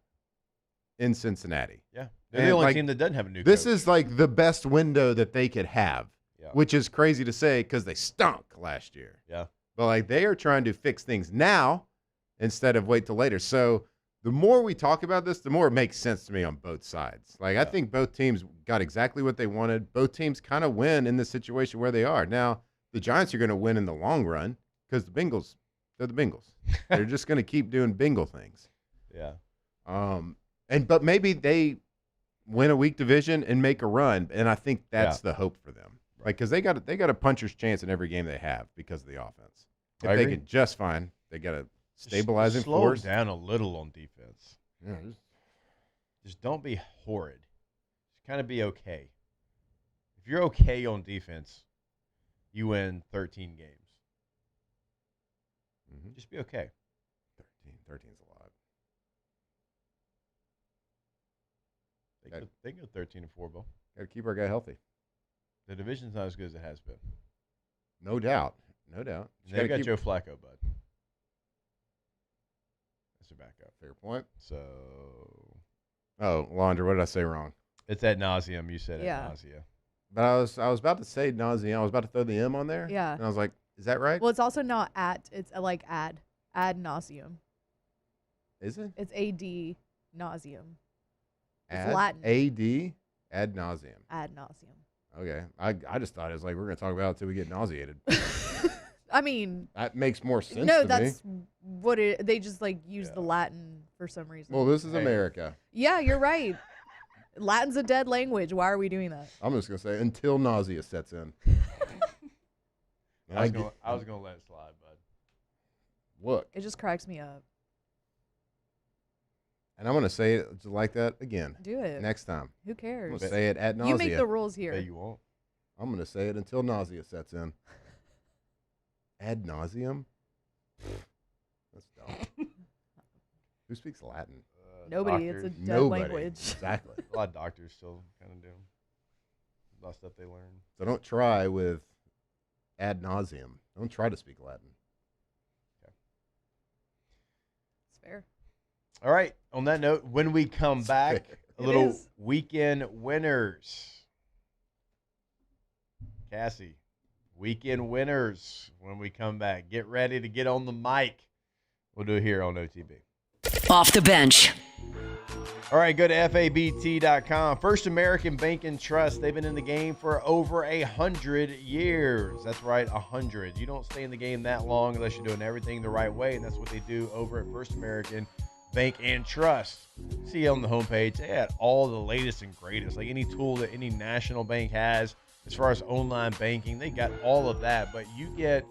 In Cincinnati. Yeah. They're the only team that doesn't have a new This coach. is like the best window that they could have, which is crazy to say because they stunk last year. Yeah. But like they are trying to fix things now instead of wait till later. So the more we talk about this, the more it makes sense to me on both sides. Like I think both teams got exactly what they wanted. Both teams kind of win in the situation where they are. Now, the Giants are going to win in the long run because the Bengals, they're the Bengals. They're just going to keep doing Bengal things. Yeah. But maybe they win a weak division and make a run, and I think that's the hope for them. Like, because they got a puncher's chance in every game they have because of the offense. If they can just find, they got a stabilizing force. Slow down a little on defense. Yeah, just don't be horrid. Just kind of be okay. If you're okay on defense, you win 13 games. Just be okay. 13's a lot. They go 13-4, Bill. Got to keep our guy healthy. The division's not as good as it has been. No doubt. No doubt. They've got Joe Flacco, bud. That's their backup. Fair point. So. Oh, Laundry, what did I say wrong? It's ad nauseum. You said ad nauseum. But I was about to say nauseum. I was about to throw the M on there. Yeah. And I was like, is that right? Well, it's also not it's like ad nauseum. Is it? It's ad nauseum. It's ad, Latin. Ad nauseum. Ad nauseum. Okay. I just thought it was like we're going to talk about it until we get nauseated. I mean, that makes more sense no, to that's me. what they just like use the Latin for some reason. Well, this is America. Yeah, you're right. Latin's a dead language. Why are we doing that? I'm just going to say until nausea sets in. I was going to let it slide, bud. Look. It just cracks me up. And I'm going to say it like that again. Do it. Next time. Who cares? I'm going to say it ad nauseum. You make the rules here. Yeah, you won't. I'm going to say it until nausea sets in. Ad nauseum? That's dumb. Who speaks Latin? Nobody. Doctors. It's a dead language. Exactly. A lot of doctors still kind of do. A lot of stuff they learn. So don't try with ad nauseum. Don't try to speak Latin. Okay. It's fair. All right. On that note, when we come back, a little weekend winners. Cassie, weekend winners when we come back. Get ready to get on the mic. We'll do it here on OTB. Off the bench. All right, go to FABT.com. First American Bank and Trust. They've been in the game for over 100 years. That's right, 100. You don't stay in the game that long unless you're doing everything the right way, and that's what they do over at First American Bank and Trust. See on the homepage, they had all the latest and greatest, like any tool that any national bank has as far as online banking. They got all of that, but you get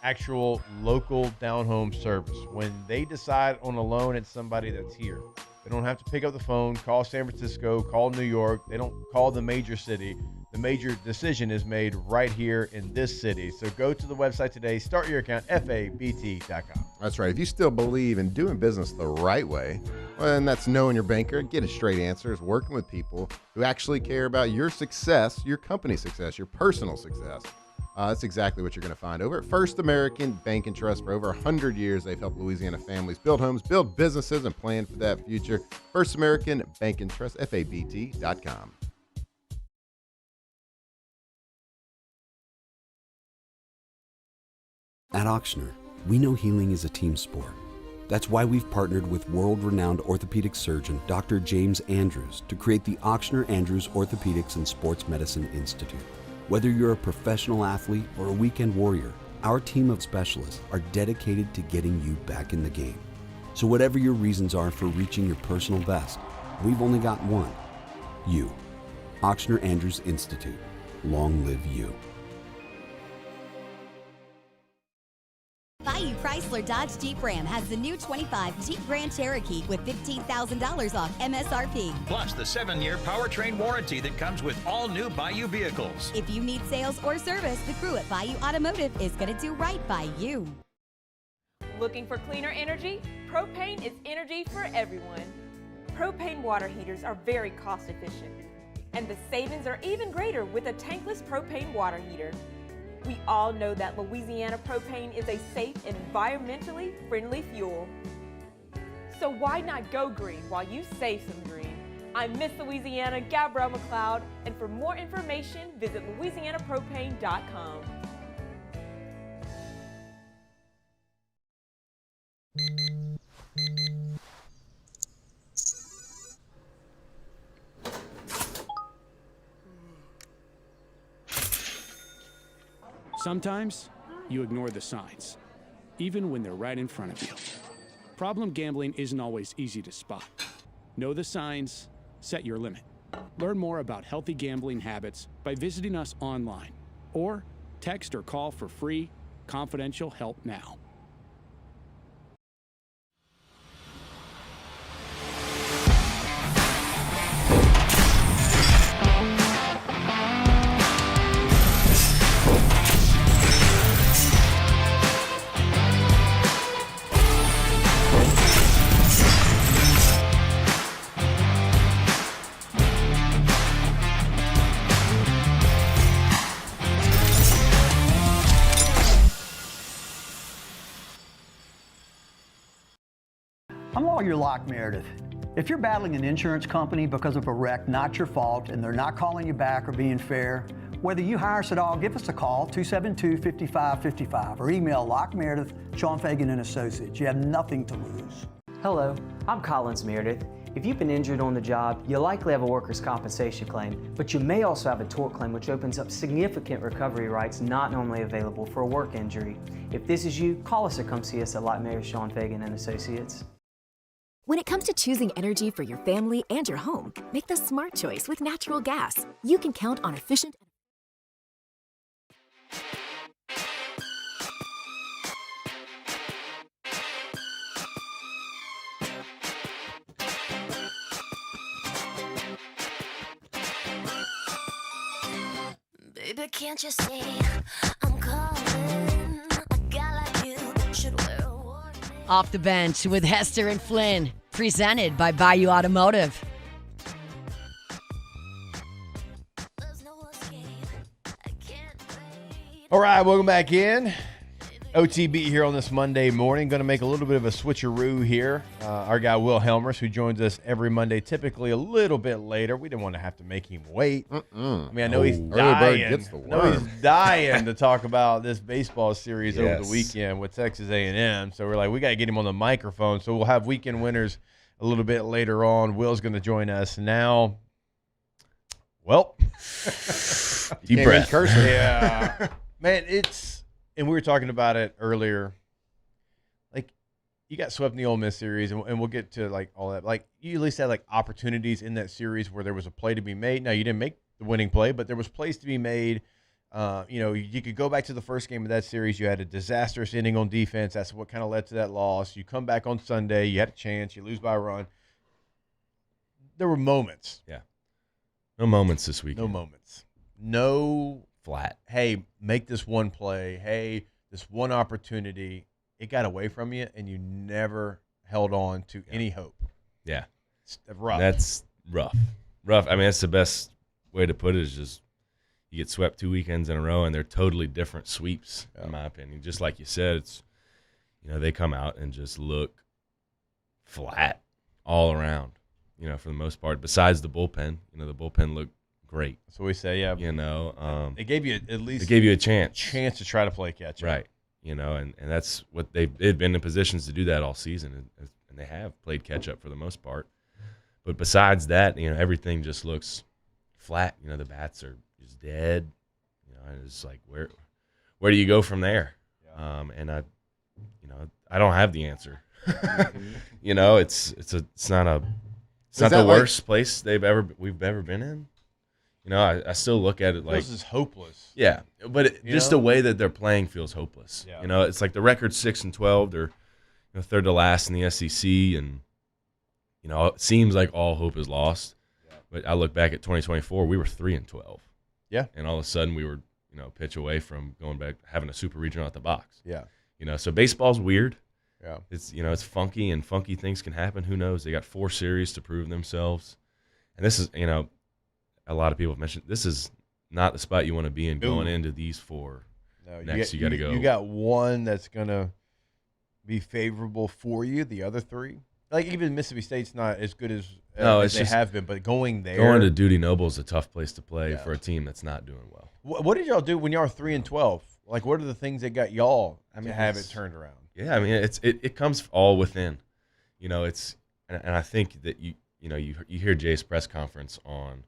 actual local down home service. When they decide on a loan, it's somebody that's here. They don't have to pick up the phone, call San Francisco, call New York. They don't call the major city. The major decision is made right here in this city. So go to the website today, start your account, FABT.com. That's right. If you still believe in doing business the right way, well, then that's knowing your banker, getting straight answers, working with people who actually care about your success, your company success, your personal success. That's exactly what you're going to find over at First American Bank and Trust. For over 100 years, they've helped Louisiana families build homes, build businesses, and plan for that future. First American Bank and Trust, FABT.com. At Auctioner, we know healing is a team sport. That's why we've partnered with world-renowned orthopedic surgeon Dr. James Andrews to create the Auctioner Andrews Orthopedics and Sports Medicine Institute. Whether you're a professional athlete or a weekend warrior, our team of specialists are dedicated to getting you back in the game. So whatever your reasons are for reaching your personal best, we've only got one. You. Ochsner Andrews Institute. Long live you. Bayou Chrysler Dodge Jeep Ram has the new 25 Jeep Grand Cherokee with $15,000 off MSRP. Plus the 7-year powertrain warranty that comes with all new Bayou vehicles. If you need sales or service, the crew at Bayou Automotive is going to do right by you. Looking for cleaner energy? Propane is energy for everyone. Propane water heaters are very cost efficient, and the savings are even greater with a tankless propane water heater. We all know that Louisiana propane is a safe and environmentally friendly fuel. So why not go green while you save some green? I'm Miss Louisiana, Gabrielle McLeod, and for more information, visit louisianapropane.com. Sometimes you ignore the signs, even when they're right in front of you. Problem gambling isn't always easy to spot. Know the signs, set your limit. Learn more about healthy gambling habits by visiting us online or text or call for free, confidential help now. I'm Lawyer Locke Meredith. If you're battling an insurance company because of a wreck not your fault and they're not calling you back or being fair, whether you hire us at all, give us a call, 272-5555, or email Locke Meredith, Sean Fagan and Associates. You have nothing to lose. Hello, I'm Collins Meredith. If you've been injured on the job, you likely have a workers' compensation claim, but you may also have a tort claim which opens up significant recovery rights not normally available for a work injury. If this is you, call us or come see us at Locke Meredith, Sean Fagan and Associates. When it comes to choosing energy for your family and your home, make the smart choice with natural gas. You can count on efficient. Baby, can't you see I'm calling? A guy like you should wear a warning. Off the Bench with Hester and Flynn, presented by Bayou Automotive. All right, welcome back in. OTB here on this Monday morning. Going to make a little bit of a switcheroo here. Our guy Will Helmers, who joins us every Monday, typically a little bit later. We didn't want to have to make him wait. I mean, I know he's dying. He's dying to talk about this baseball series over the weekend with Texas A&M. So we're like, we got to get him on the microphone. So we'll have weekend winners a little bit later on. Will's going to join us now. Well, deep breath. Yeah, man, and we were talking about it earlier. Like, you got swept in the Ole Miss series, and we'll get to like all that. Like, you at least had like opportunities in that series where there was a play to be made. Now, you didn't make the winning play, but there was plays to be made. You know, you could go back to the first game of that series. You had a disastrous inning on defense. That's what kind of led to that loss. You come back on Sunday. You had a chance. You lose by a run. There were moments. Yeah. No moments this weekend. No moments. No flat. Hey, make this one play. Hey, this one opportunity. It got away from you, and you never held on to any hope. Yeah. It's rough. That's rough. Rough. I mean, that's the best way to put it is just you get swept 2 weekends in a row, and they're totally different sweeps, in my opinion. Just like you said, it's, you know, they come out and just look flat all around, you know, for the most part. Besides the bullpen, you know, the bullpen looked great. So we say, yeah. You know, it gave you at least it gave you a chance to try to play catch up. Right. You know, and that's what they've been in positions to do that all season, and they have played catch up for the most part. But besides that, you know, everything just looks flat. You know, the bats are just dead. You know, and it's like where do you go from there? Yeah. And I don't have the answer. You know, it's not the worst place we've ever been in. You know, I still look at it like this is hopeless. Yeah, but just the way that they're playing feels hopeless. Yeah. You know, it's like the record 6-12. They're third to last in the SEC, and you know, it seems like all hope is lost. Yeah. But I look back at 2024, we were 3-12. Yeah, and all of a sudden we were a pitch away from going back having a super regional at the box. Yeah, you know, so baseball's weird. Yeah, it's it's funky, and funky things can happen. Who knows? They got 4 series to prove themselves, and this is a lot of people have mentioned this is not the spot you want to be in going into these 4. No, next you got to go. You got one that's gonna be favorable for you. The other 3, like even Mississippi State's not as good as they have been, but going to Duty Noble is a tough place to play for a team that's not doing well. What did y'all do when y'all were 3-12? Like, what are the things that got y'all to have it turned around? Yeah, I mean, it comes all within. You know, and I think that you hear Jay's press conference on,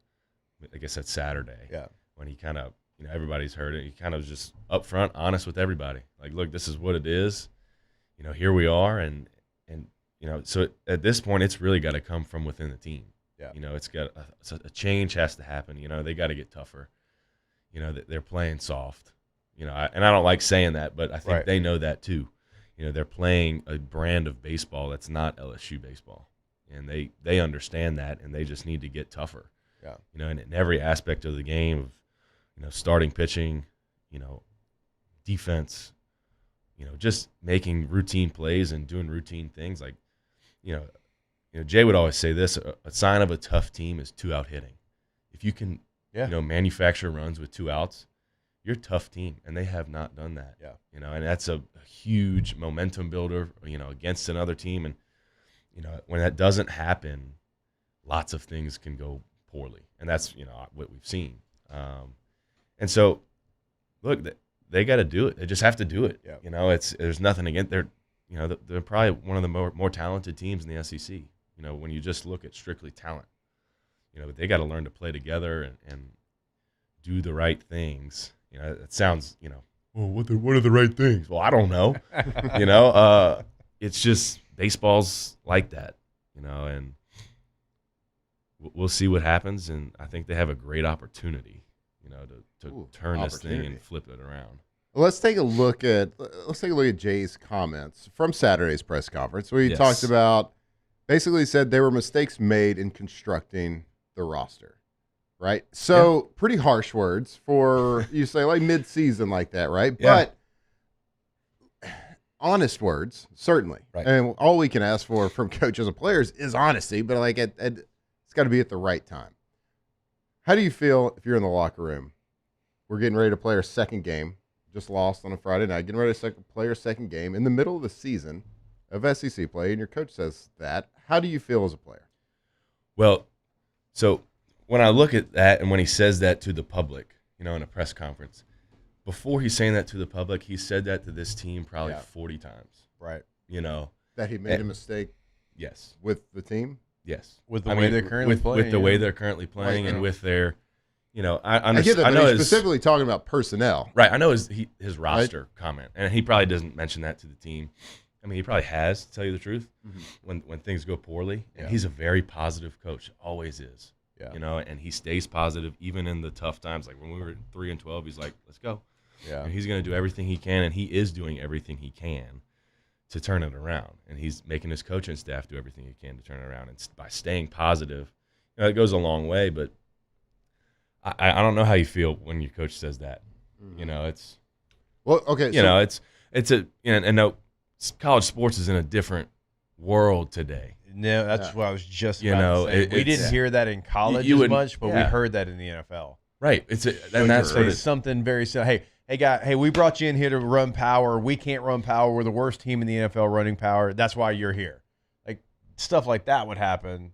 I guess that's Saturday. Yeah. When he kind of, everybody's heard it. He kind of just upfront, honest with everybody. Like, look, this is what it is. You know, here we are, and so at this point, it's really got to come from within the team. Yeah. You know, it's got a change has to happen. You know, they got to get tougher. You know, they're playing soft. You know, and I don't like saying that, but I think they know that too. You know, they're playing a brand of baseball that's not LSU baseball, and they understand that, and they just need to get tougher. Yeah. You know, and in every aspect of the game, of starting pitching, defense, just making routine plays and doing routine things. Like, Jay would always say this: a sign of a tough team is 2-out hitting. If you can, manufacture runs with 2 outs, you're a tough team, and they have not done that. Yeah. And that's a huge momentum builder, against another team. And, when that doesn't happen, lots of things can go poorly. And that's, what we've seen. And so, look, they got to do it. They just have to do it. Yeah. There's nothing against they're probably one of the more talented teams in the SEC, when you just look at strictly talent. But they got to learn to play together and do the right things. It sounds, well, what are the right things? Well, I don't know. It's just baseball's like that, and we'll see what happens. And I think they have a great opportunity, to turn this thing and flip it around. Well, let's take a look at Jay's comments from Saturday's press conference, where he talked about, basically said there were mistakes made in constructing the roster. Right. So pretty harsh words for you say like mid-season like that. Right. Yeah. But honest words, certainly. Right. And all we can ask for from coaches and players is honesty. But like it's got to be at the right time. How do you feel if you're in the locker room? We're getting ready to play our second game. Just lost on a Friday night. Getting ready to play our second game in the middle of the season of SEC play. And your coach says that. How do you feel as a player? Well, so when I look at that and when he says that to the public, in a press conference, before he's saying that to the public, he said that to this team probably 40 times. Right. That he made a mistake. Yes. With the team. Yes. With the way they're currently playing. With the way they're currently playing and with their, I understand. I get that, I know he's specifically talking about personnel. Right. I know his roster comment, and he probably doesn't mention that to the team. I mean, he probably has, to tell you the truth, when things go poorly. And he's a very positive coach, always is. Yeah. And he stays positive even in the tough times. Like when we were 3-12, he's like, let's go. Yeah. And he's going to do everything he can, and he is doing everything he can to turn it around. And he's making his coaching staff do everything he can to turn it around. And by staying positive, it goes a long way. But I don't know how you feel when your coach says that. It's well, okay. It's college sports is in a different world today. No, that's what I was just about to say. We didn't hear that in college as much, but we heard that in the NFL. Right. That's something very simple. Hey, we brought you in here to run power. We can't run power. We're the worst team in the NFL running power. That's why you're here. Like stuff like that would happen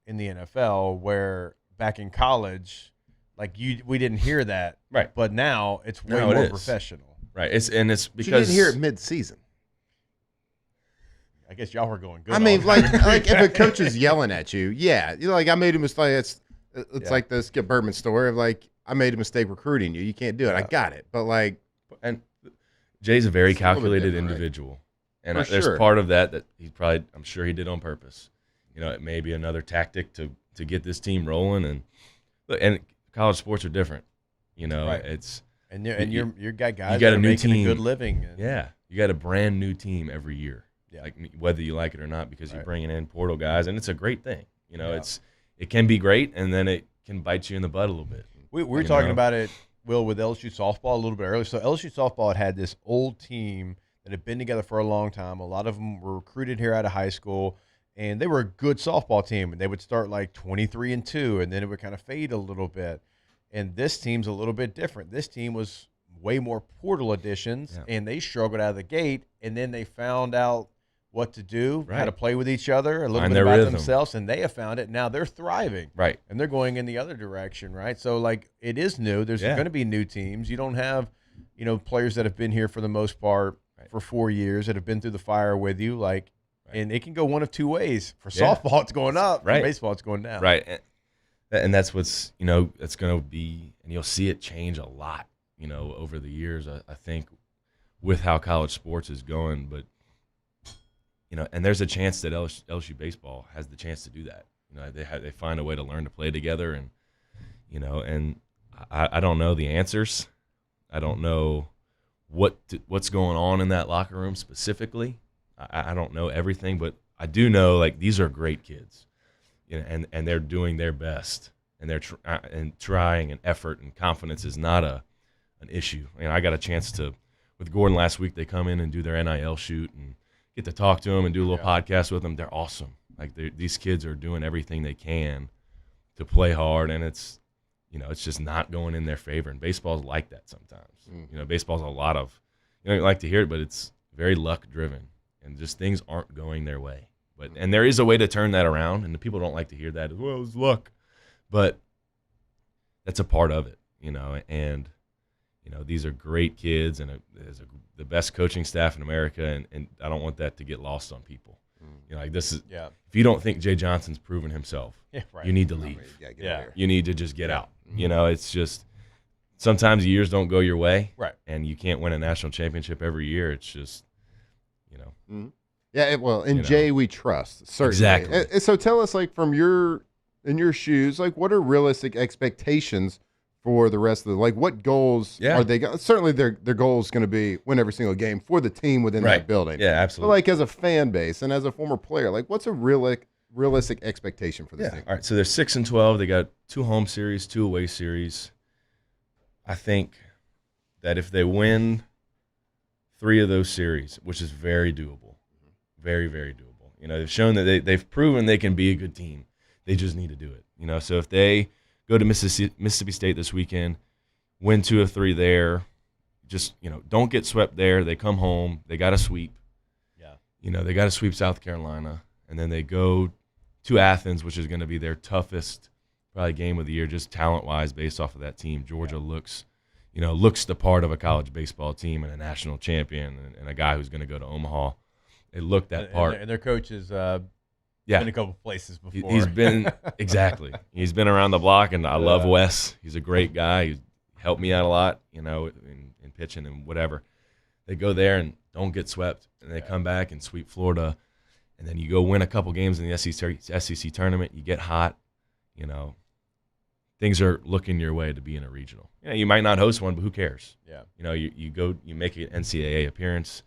in the NFL, where back in college, we didn't hear that. Right. But now it's way more professional. Right. It's because you didn't hear it mid-season. I guess y'all were going good. I mean, like if a coach is yelling at you, I made a mistake. It's like the Skip Bertman story of I made a mistake recruiting you. You can't do it. I got it. But and Jay's a very calculated individual. And For there's sure. part of that I'm sure he did on purpose. You know, it may be another tactic to get this team rolling. And college sports are different. You know, Right. it's you got guys you got that a are new making team. a good living. Yeah, you got a brand new team every year. Yeah. Like whether you like it or not, because you're bringing in portal guys, and it's a great thing. You know, Yeah. it can be great, and then it can bite you in the butt a little bit. We were talking about it, Will, with LSU softball a little bit earlier. So LSU softball had this old team that had been together for a long time. A lot of them were recruited here out of high school, and they were a good softball team. And they would start like 23-2, and then it would kind of fade a little bit. And this team's a little bit different. This team was way more portal additions, and they struggled out of the gate. And then they found out what to do, how to play with each other, a little Find bit their about rhythm. themselves, and they have found it. Now they're thriving. Right. And they're going in the other direction, right? So, like, it is new. There's going to be new teams. You don't have, players that have been here for the most part for 4 years that have been through the fire with you, like, and it can go one of two ways. For softball, it's going up. For baseball, it's going down. Right. And that's what's, it's going to be, and you'll see it change a lot, over the years, I think, with how college sports is going. But, and there's a chance that LSU baseball has the chance to do that. They find a way to learn to play together, and, and I don't know the answers. I don't know what's going on in that locker room specifically. I don't know everything, but I do know, like, these are great kids. And they're doing their best, and they're trying, and effort and confidence is not an issue. I got a chance to, with Gordon last week, they come in and do their NIL shoot and get to talk to them and do a little podcast with them. They're awesome. Like, these kids are doing everything they can to play hard, and it's just not going in their favor. And baseball's like that sometimes. Baseball's a lot of, you don't like to hear it, but it's very luck driven, and just things aren't going their way. And there is a way to turn that around, and the people don't like to hear that. Well, it's luck, but that's a part of it, And these are great kids, and there's the best coaching staff in America, and I don't want that to get lost on people. Like, this is if you don't think Jay Johnson's proven himself, you need to leave. You need to just get out. It's just sometimes years don't go your way, and you can't win a national championship every year. It's just, Yeah, well, in Jay we trust, certainly. Exactly. So tell us, like, in your shoes, like, what are realistic expectations for the rest of what goals are they going? Certainly their goal is going to be win every single game for the team within that building. Yeah, absolutely. But, like, as a fan base and as a former player, like, what's a realistic expectation for this team? All right, so they're 6-12. They got 2 home series, 2 away series. I think that if they win 3 of those series, which is very doable, very, very doable. They've shown that they've proven they can be a good team. They just need to do it. So if they go to Mississippi State this weekend, win 2 of 3 there, just, don't get swept there. They come home. They got to sweep. Yeah. They got to sweep South Carolina. And then they go to Athens, which is going to be their toughest probably game of the year, just talent-wise, based off of that team. Georgia looks the part of a college baseball team and a national champion and a guy who's going to go to Omaha. They look that part. And their coach has been a couple places before. He's been exactly. He's been around the block, and I love Wes. He's a great guy. He's helped me out a lot, in pitching and whatever. They go there and don't get swept, and they come back and sweep Florida, and then you go win a couple games in the SEC tournament. You get hot, Things are looking your way to be in a regional. You might not host one, but who cares? Yeah. You go, you make an NCAA appearance,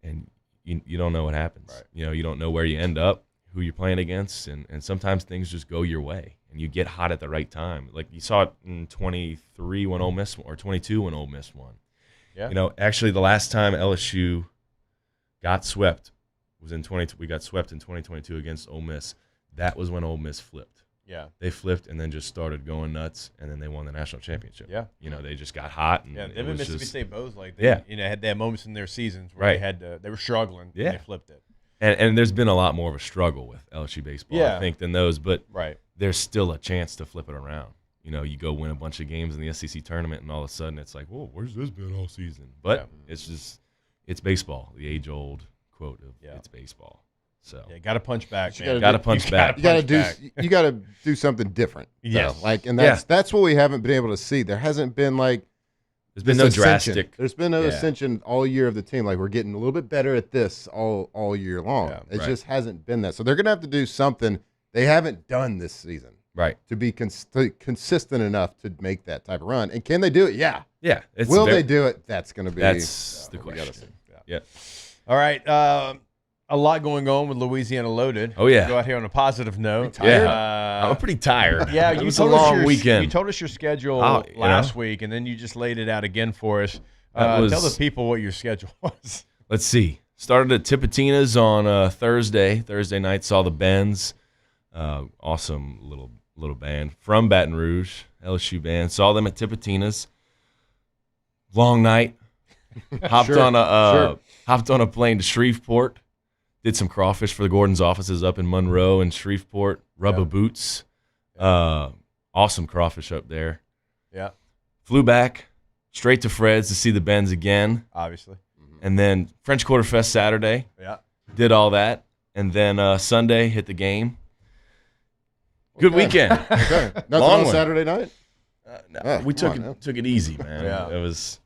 and you don't know what happens. Right. You don't know where you end up, who you're playing against, and sometimes things just go your way, and you get hot at the right time. Like you saw it in 23 when Ole Miss, or 22 when Ole Miss won. Yeah. Actually, the last time LSU got swept was in we got swept in 2022 against Ole Miss. That was when Ole Miss flipped. Yeah. They flipped and then just started going nuts, and then they won the national championship. Yeah. They just got hot. And them it and was Mississippi just, State both, like, they had moments in their seasons where they were struggling, and they flipped it. And there's been a lot more of a struggle with LSU baseball, I think, than those, but there's still a chance to flip it around. You go win a bunch of games in the SEC tournament, and all of a sudden it's like, whoa, where's this been all season? But it's baseball, the age-old quote of it's baseball. So got to punch back, man. Got to punch back. You got to do something different. Yes. And that's what we haven't been able to see. There hasn't been, like, There's been no drastic. There's been no ascension all year of the team. Like, we're getting a little bit better at this all year long. Yeah, it just hasn't been that. So they're going to have to do something they haven't done this season. Right. To be consistent enough to make that type of run. And can they do it? Yeah. Yeah. Will they do it? That's going to be. That's the question. Yeah. All right. A lot going on with Louisiana Loaded. Oh, yeah. Go out here on a positive note. Yeah. I'm pretty tired. Yeah. It was a long weekend. You told us your schedule last week, and then you just laid it out again for us. Tell the people what your schedule was. Let's see. Started at Tipitina's on Thursday. Thursday night, saw the Bends. Awesome little band from Baton Rouge, LSU band. Saw them at Tipitina's. Long night. Hopped on a plane to Shreveport. Did some crawfish for the Gordon's offices up in Monroe and Shreveport. Rubber boots. Awesome crawfish up there. Yeah. Flew back straight to Fred's to see the Bends again. Obviously. And then French Quarter Fest Saturday. Yeah. Did all that. And then Sunday hit the game. Good weekend. Okay. Nothing Long on one. Saturday night? No, we took it easy, man. Yeah. It was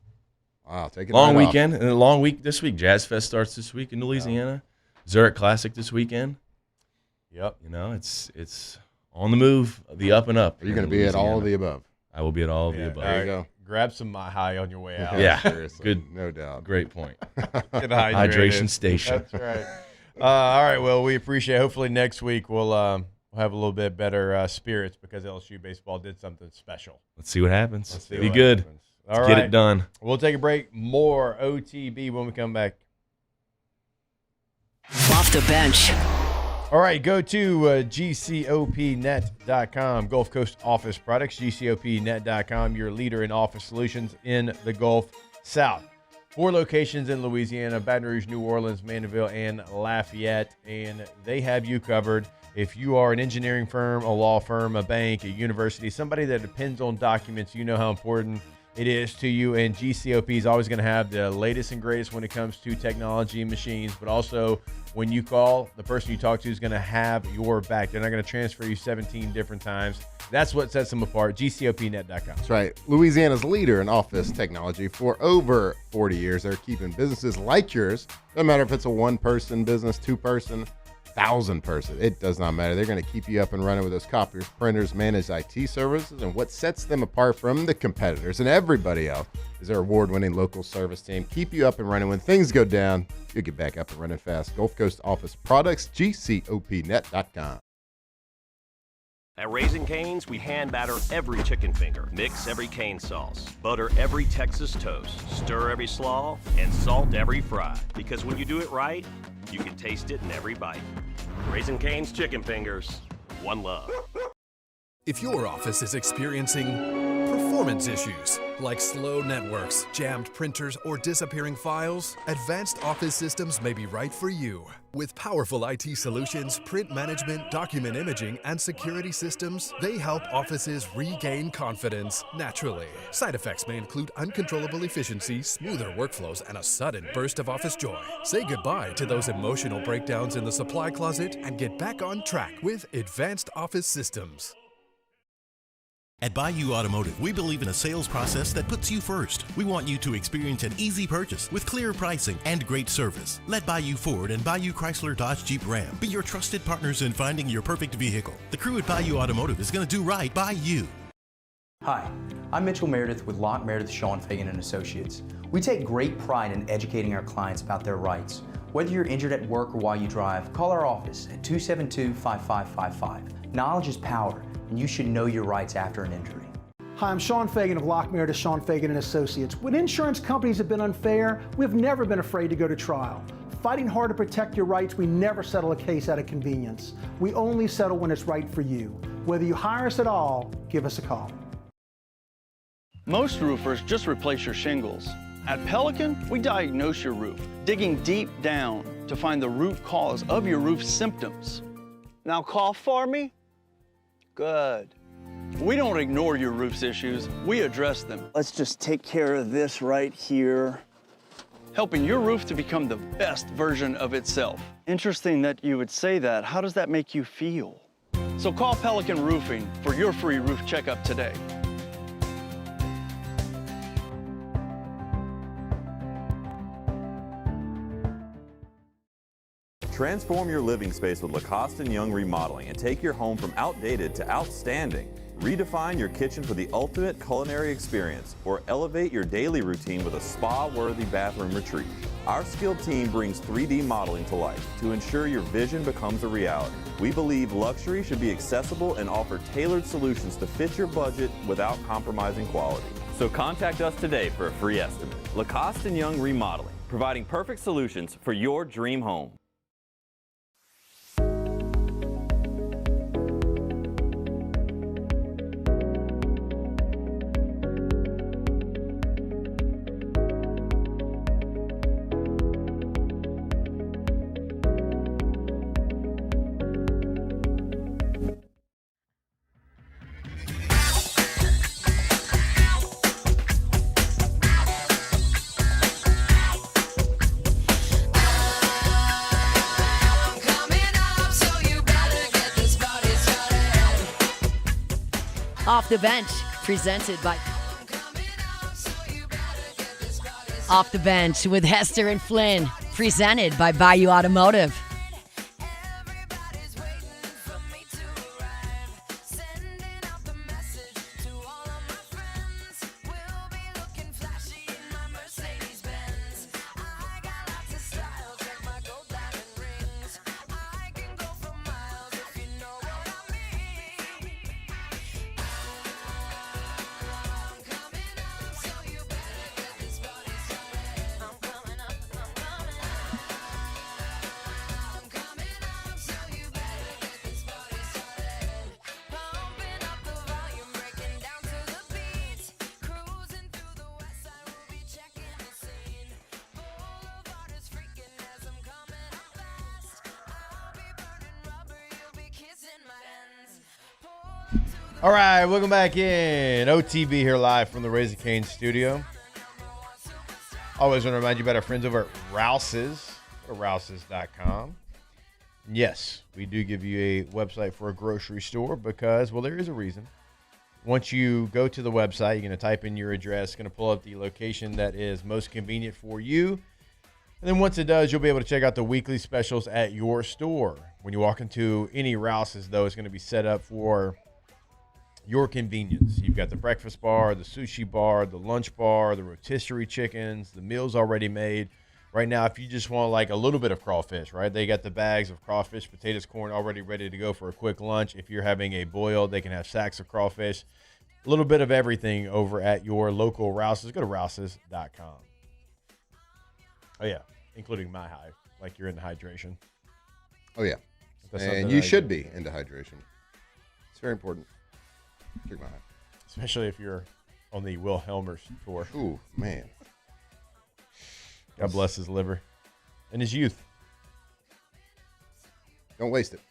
take it long right weekend and a long week this week. Jazz Fest starts this week in Louisiana. Zurich Classic this weekend. Yep. You know, it's on the move, the up and up. Are you going to be at all of the above? I will be at all of the above. There you go. Grab some My High on your way out. Yeah. Seriously. Good. No doubt. Great point. Get Hydration station. That's right. All right. Well, we appreciate it. Hopefully next week we'll have a little bit better spirits because LSU baseball did something special. Let's see what happens. Let's see Be what good. happens. Let's get it done. We'll take a break. More OTB when we come back. Off the bench. All right, go to GCOPnet.com, Gulf Coast Office Products, GCOPnet.com, your leader in office solutions in the Gulf South. 4 locations in Louisiana, Baton Rouge, New Orleans, Mandeville, and Lafayette, and they have you covered. If you are an engineering firm, a law firm, a bank, a university, somebody that depends on documents, you know how important it is to you, and GCOP is always going to have the latest and greatest when it comes to technology and machines, but also when you call, the person you talk to is going to have your back. They're not going to transfer you 17 different times. That's what sets them apart, GCOPnet.com. That's right. Louisiana's leader in office technology for over 40 years. They're keeping businesses like yours, no matter if it's a one-person business, two-person, 1,000-person. It does not matter. They're going to keep you up and running with those copiers, printers, managed IT services, and what sets them apart from the competitors and everybody else is their award-winning local service team. Keep you up and running. When things go down, you'll get back up and running fast. Gulf Coast Office Products, GCOPnet.com. At Raising Cane's, we hand batter every chicken finger, mix every cane sauce, butter every Texas toast, stir every slaw, and salt every fry. Because when you do it right, you can taste it in every bite. Raising Cane's chicken fingers, one love. If your office is experiencing performance issues like slow networks, jammed printers, or disappearing files, Advanced Office Systems may be right for you. With powerful IT solutions, print management, document imaging, and security systems, they help offices regain confidence naturally. Side effects may include uncontrollable efficiency, smoother workflows, and a sudden burst of office joy. Say goodbye to those emotional breakdowns in the supply closet and get back on track with Advanced Office Systems. At Bayou Automotive, we believe in a sales process that puts you first. We want you to experience an easy purchase with clear pricing and great service. Let Bayou Ford and Bayou Chrysler Dodge Jeep Ram be your trusted partners in finding your perfect vehicle. The crew at Bayou Automotive is going to do right by you. Hi, I'm Mitchell Meredith with Locke Meredith, Sean Fagan & Associates. We take great pride in educating our clients about their rights. Whether you're injured at work or while you drive, call our office at 272-5555. Knowledge is power, and you should know your rights after an injury. Hi, I'm Sean Fagan of Locke Meredith, Sean Fagan & Associates. When insurance companies have been unfair, we've never been afraid to go to trial. Fighting hard to protect your rights, we never settle a case out of convenience. We only settle when it's right for you. Whether you hire us at all, give us a call. Most roofers just replace your shingles. At Pelican, we diagnose your roof, digging deep down to find the root cause of your roof symptoms. Now cough for me? Good. We don't ignore your roof's issues, we address them. Let's just take care of this right here. Helping your roof to become the best version of itself. Interesting that you would say that. How does that make you feel? So call Pelican Roofing for your free roof checkup today. Transform your living space with Lacoste & Young Remodeling and take your home from outdated to outstanding. Redefine your kitchen for the ultimate culinary experience or elevate your daily routine with a spa-worthy bathroom retreat. Our skilled team brings 3D modeling to life to ensure your vision becomes a reality. We believe luxury should be accessible and offer tailored solutions to fit your budget without compromising quality. So contact us today for a free estimate. Lacoste & Young Remodeling, providing perfect solutions for your dream home. Off the Bench, presented by Off the Bench with Hester and Flynn, presented by Bayou Automotive. All right, welcome back in. OTB here live from the Raising Cane's studio. Always want to remind you about our friends over at Rouse's. Go to Rouse's.com. Yes, we do give you a website for a grocery store because, well, there is a reason. Once you go to the website, you're going to type in your address. It's going to pull up the location that is most convenient for you. And then once it does, you'll be able to check out the weekly specials at your store. When you walk into any Rouse's, though, it's going to be set up for your convenience. You've got the breakfast bar, the sushi bar, the lunch bar, the rotisserie chickens, the meals already made. Right now, if you just want like a little bit of crawfish, right? They got the bags of crawfish, potatoes, corn already ready to go for a quick lunch. If you're having a boil, they can have sacks of crawfish. A little bit of everything over at your local Rouse's. Go to Rouse's.com. Oh, yeah, including My Hive, like you're into hydration. Oh, yeah. That's and you should be into hydration. It's very important. Drink My Hive. Especially if you're on the Will Helmer's tour. Ooh, man. God bless his liver and his youth. Don't waste it.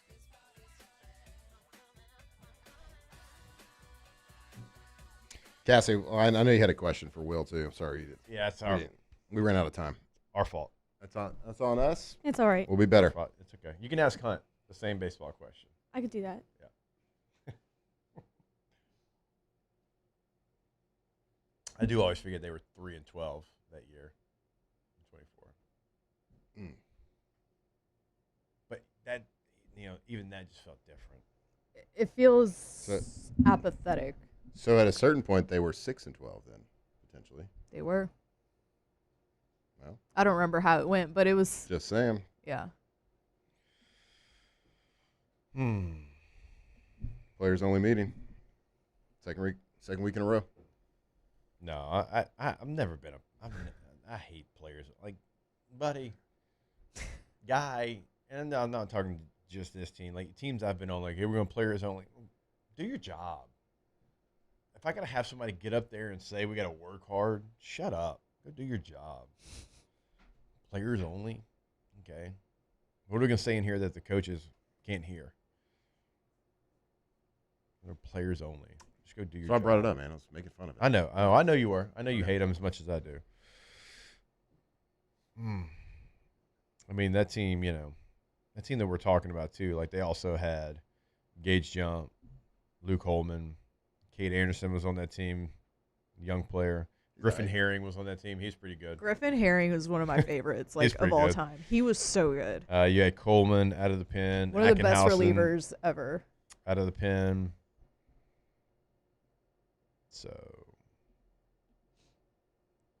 Cassie, I know you had a question for Will, too. I'm sorry you did. Yeah, it's we ran out of time. Our fault. That's on us. It's all right. We'll be better. It's okay. You can ask Hunt the same baseball question. I could do that. I do always forget they were 3-12 that year, 24. But that, even that just felt different. It feels apathetic. So at a certain point, they were 6-12 then, potentially. They were. Well, I don't remember how it went, but it was. Just saying. Yeah. Players only meeting. Second week in a row. No, I've never been I hate players. Like, buddy, guy, and I'm not talking just this team. Like, teams I've been on, like, here we're going players only. Do your job. If I got to have somebody get up there and say we got to work hard, shut up. Go do your job. Players only? Okay. What are we going to say in here that the coaches can't hear? They're players only. Just go do your job. So I brought it up, man. I was making fun of it. I know. Oh, I know you were. I know you hate them as much as I do. I mean, that team, that team that we're talking about too, like they also had Gage Jump, Luke Holman, Kate Anderson was on that team, young player. Griffin Herring was on that team. He's pretty good. Griffin Herring was one of my favorites, He's of pretty all good. time. He was so good. You had Coleman out of the pen. One of the best Ackenhausen relievers ever. out of the pen. So,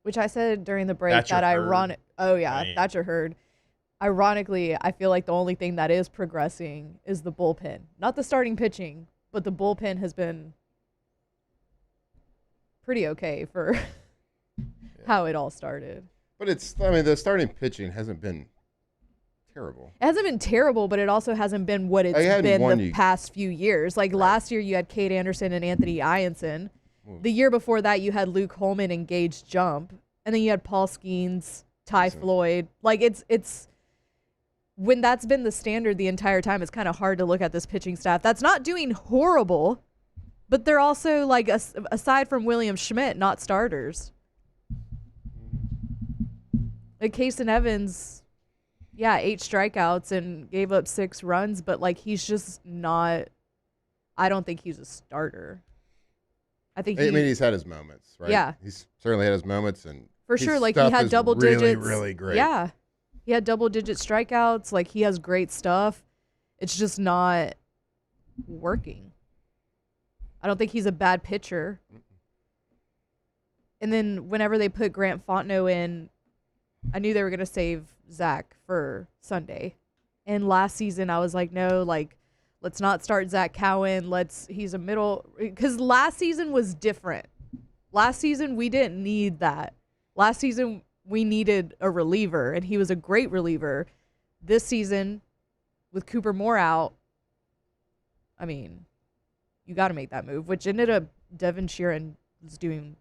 Which I said during the break Thatcher that Hurd. ironic. Oh yeah, I mean- Thatcher Hurd. Ironically, I feel like the only thing that is progressing is the bullpen. Not the starting pitching, but the bullpen has been pretty okay for how it all started. But the starting pitching hasn't been terrible. It hasn't been terrible, but it also hasn't been what it's been the past few years. Like last year, you had Cade Anderson and Anthony Ianson. The year before that, you had Luke Holman and Gage Jump, and then you had Paul Skeens, Ty Floyd. Like it's when that's been the standard the entire time, it's kind of hard to look at this pitching staff that's not doing horrible, but they're also like aside from William Schmidt, not starters. Like Kason Evans, 8 strikeouts and gave up 6 runs, but like he's just not. I don't think he's a starter. I mean, he's had his moments, right? Yeah, he's certainly had his moments, and for his sure. Like he stuff had is double really, digits. really great. Yeah, he had double-digit strikeouts. Like he has great stuff. It's just not working. I don't think he's a bad pitcher. And then whenever they put Grant Fontenot in, I knew they were going to save Zach for Sunday. And last season, I was like, no, like, let's not start Zach Cowan. He's a middle. Because last season was different. Last season, we didn't need that. Last season, we needed a reliever, and he was a great reliever. This season, with Cooper Moore out, I mean, you got to make that move, which ended up Devin Sheeran was doing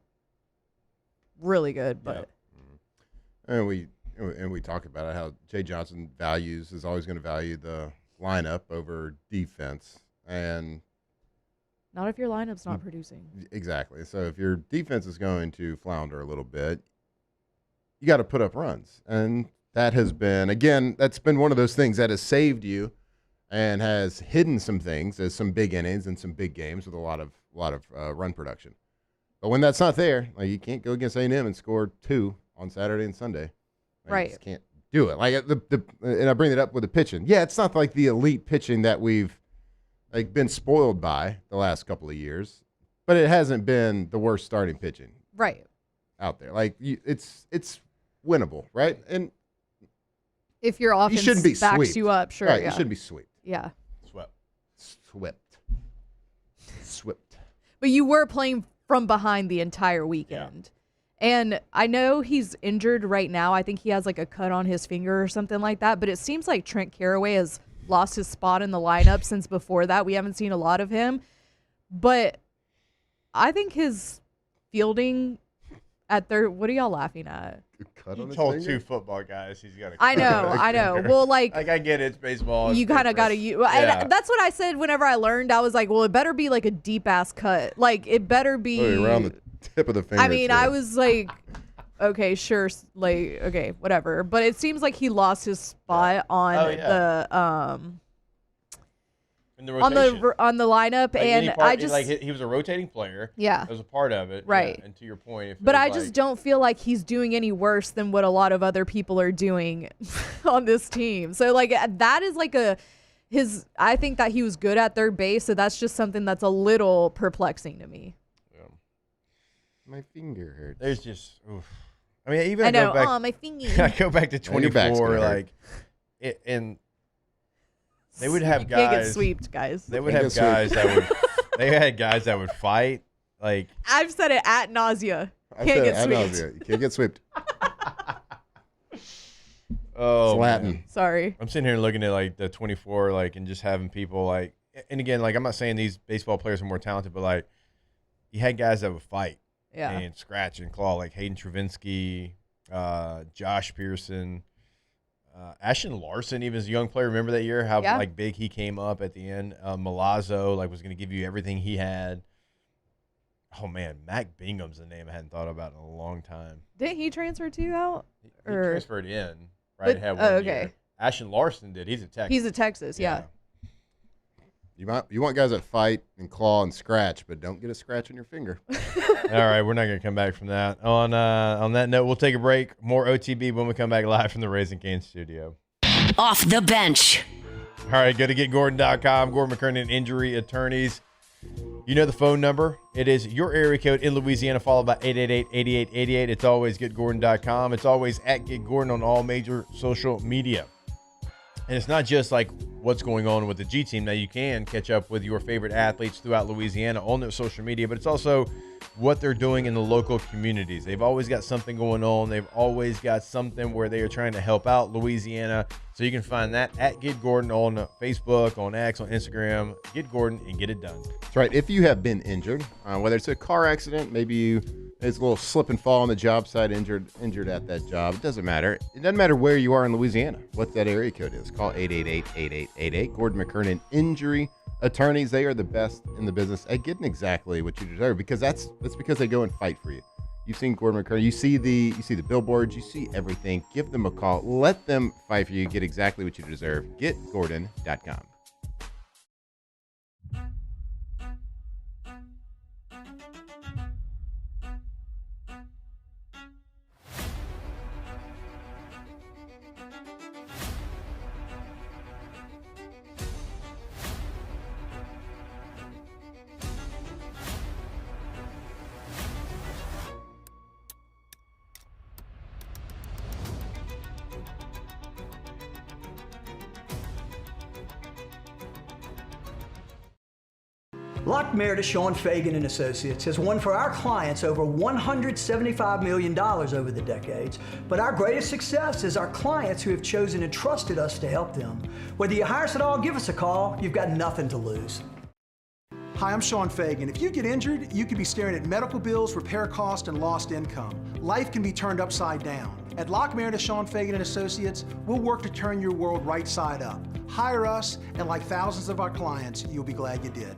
really good. But And we talk about it, how Jay Johnson is always going to value the lineup over defense, and not if your lineup's not producing. Exactly. So if your defense is going to flounder a little bit, you got to put up runs, and that has been, again, that's been one of those things that has saved you and has hidden some things as some big innings and some big games with a lot of run production. But when that's not there, like you can't go against A&M and score 2 on Saturday and Sunday. Like, right. You just can't do it. Like and I bring it up with the pitching. Yeah, it's not like the elite pitching that we've like been spoiled by the last couple of years, but it hasn't been the worst starting pitching right out there. Like it's winnable, right? And if your offense shouldn't be backs swept. you up, sure, right? yeah. You shouldn't be swept. Yeah. Swept. But you were playing from behind the entire weekend. And I know he's injured right now. I think he has like a cut on his finger or something like that. But it seems like Trent Caraway has lost his spot in the lineup since before that. We haven't seen a lot of him. But I think his fielding at third, what are y'all laughing at? Cut on his told finger? 2 football guys he's got a I know. Well, like I get it, it's baseball. you kind of got to use. Yeah. And that's what I said whenever I learned. I was like, well, it better be like a deep ass cut. Like it better be Around the tip of the finger. I mean, I was like, okay, sure, like, okay, whatever. But it seems like he lost his spot on in the rotation. on the lineup, Like and any part, I just like he was a rotating player. Yeah. That was a part of it. Right. Yeah. And to your point, but I just don't feel like he's doing any worse than what a lot of other people are doing on this team. So like that is like I think that he was good at third base, so that's just something that's a little perplexing to me. My finger hurts. There's just, oof. I mean, even I know. go back, Oh, my finger. I go back to your back's 24, gonna hurt. like, and they would have You guys. can't get sweeped, guys. They would have guys that would. They had guys that would fight. Like I've said it at nausea. I Can't said get ad sweeped. nauseam. You can't get swept. Oh, It's Latin. man. Sorry. I'm sitting here looking at like the 24, like, and just having people like, and again, like, I'm not saying these baseball players are more talented, but like, you had guys that would fight, and scratch and claw, like Hayden Travinsky, Josh Pearson, Ashton Larson, even as a young player. Remember that year how like big he came up at the end. Milazzo, like, was going to give you everything he had. Oh man, Mac Bingham's a name I hadn't thought about in a long time. Didn't he transfer too out? He transferred in, right? Had one okay. year. Ashton Larson did. He's a Texas. He's a Texas, yeah. You want guys that fight and claw and scratch, but don't get a scratch on your finger. All right, we're not going to come back from that. On that note, we'll take a break. More OTB when we come back live from the Raising Cane's studio. Off the bench. All right, go to getgordon.com. Gordon McKernan Injury Attorneys. You know the phone number. It is your area code in Louisiana, followed by 888-8888. It's always getgordon.com. It's always at getgordon on all major social media. And it's not just like what's going on with the G team. Now, you can catch up with your favorite athletes throughout Louisiana on their social media, but it's also what they're doing in the local communities. They've always got something going on. They've always got something where they are trying to help out Louisiana. So you can find that at Get Gordon on Facebook, on X, on Instagram. Get Gordon and get it done. That's right. If you have been injured, whether it's a car accident, maybe it's a little slip and fall on the job site, injured at that job. It doesn't matter. It doesn't matter where you are in Louisiana, what that area code is. Call 888-8888. Gordon McKernan Injury Attorneys. They are the best in the business at getting exactly what you deserve, because that's because they go and fight for you. You've seen Gordon McKernan. You see the billboards. You see everything. Give them a call. Let them fight for you. Get exactly what you deserve. GetGordon.com. Lock Meredith, Sean Fagan and Associates has won for our clients over $175 million over the decades. But our greatest success is our clients who have chosen and trusted us to help them. Whether you hire us at all, give us a call. You've got nothing to lose. Hi, I'm Sean Fagan. If you get injured, you could be staring at medical bills, repair costs, and lost income. Life can be turned upside down. At Lock Meredith, Sean Fagan and Associates, we'll work to turn your world right side up. Hire us, and like thousands of our clients, you'll be glad you did.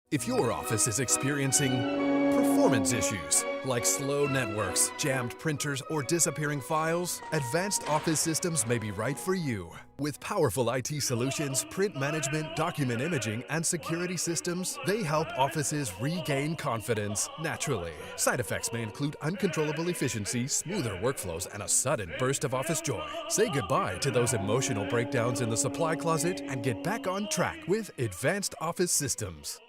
If your office is experiencing performance issues like slow networks, jammed printers, or disappearing files, Advanced Office Systems may be right for you. With powerful IT solutions, print management, document imaging, and security systems, they help offices regain confidence naturally. Side effects may include uncontrollable efficiency, smoother workflows, and a sudden burst of office joy. Say goodbye to those emotional breakdowns in the supply closet and get back on track with Advanced Office Systems.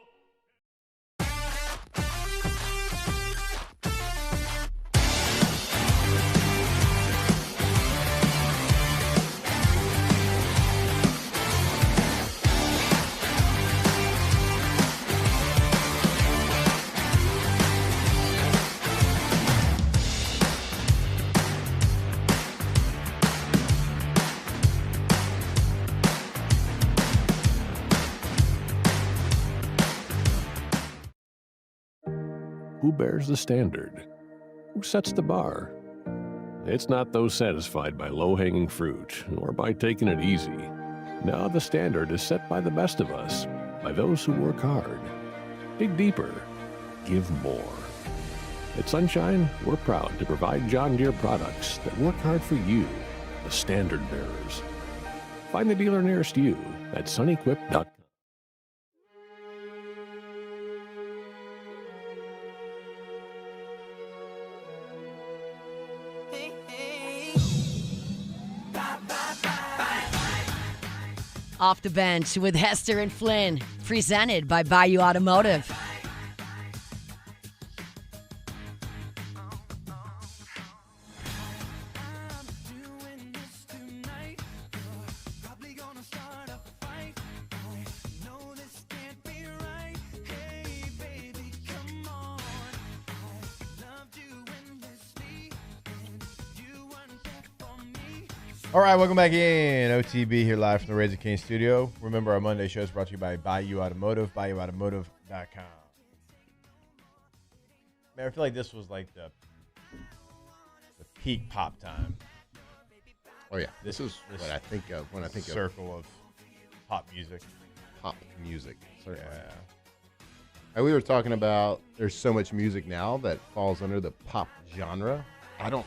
Who bears the standard? Who sets the bar? It's not those satisfied by low-hanging fruit or by taking it easy. Now the standard is set by the best of us, by those who work hard. Dig deeper. Give more. At Sunshine, we're proud to provide John Deere products that work hard for you, the standard bearers. Find the dealer nearest you at sunequip.com. Off the bench with Hester and Flynn, presented by Bayou Automotive. All right, welcome back in. OTB here live from the Raising Cane studio. Remember, our Monday show is brought to you by Bayou Automotive, BayouAutomotive.com. Man, I feel like this was like the peak pop time. Oh, yeah. This is what I think of when I think circle of pop music. Pop music, certainly. Yeah. And we were talking about there's so much music now that falls under the pop genre. I don't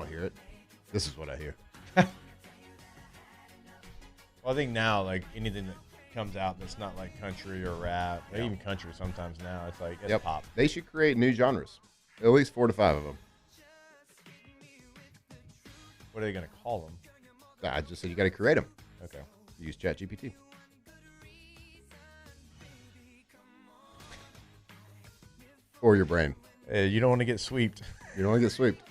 hear it. This is what I hear. Well, I think now, like anything that comes out that's not like country or rap, or even country sometimes now, it's like it's pop. They should create new genres, at least 4 to 5 of them. What are they going to call them? I just said you got to create them. Okay. Use ChatGPT. Or your brain. You don't want to get sweeped. You don't want to get sweeped.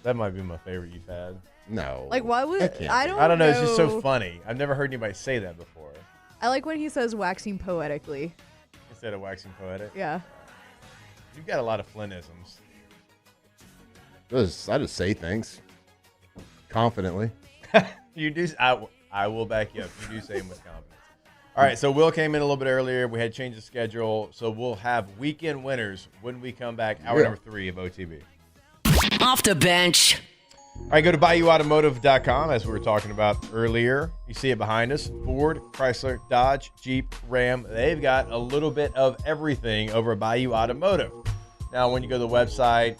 That might be my favorite you've had. No. Like, why would I don't know. It's just so funny. I've never heard anybody say that before. I like when he says waxing poetically. Instead of waxing poetic? Yeah. You've got a lot of Flynnisms. I just say things confidently. You do. I will back you up. You do say them with confidence. All right, so Will came in a little bit earlier. We had changed the schedule, so we'll have weekend winners when we come back. Hour number 3 of OTB. Off the bench. All right, go to BayouAutomotive.com, as we were talking about earlier. You see it behind us. Ford, Chrysler, Dodge, Jeep, Ram. They've got a little bit of everything over at Bayou Automotive. Now, when you go to the website,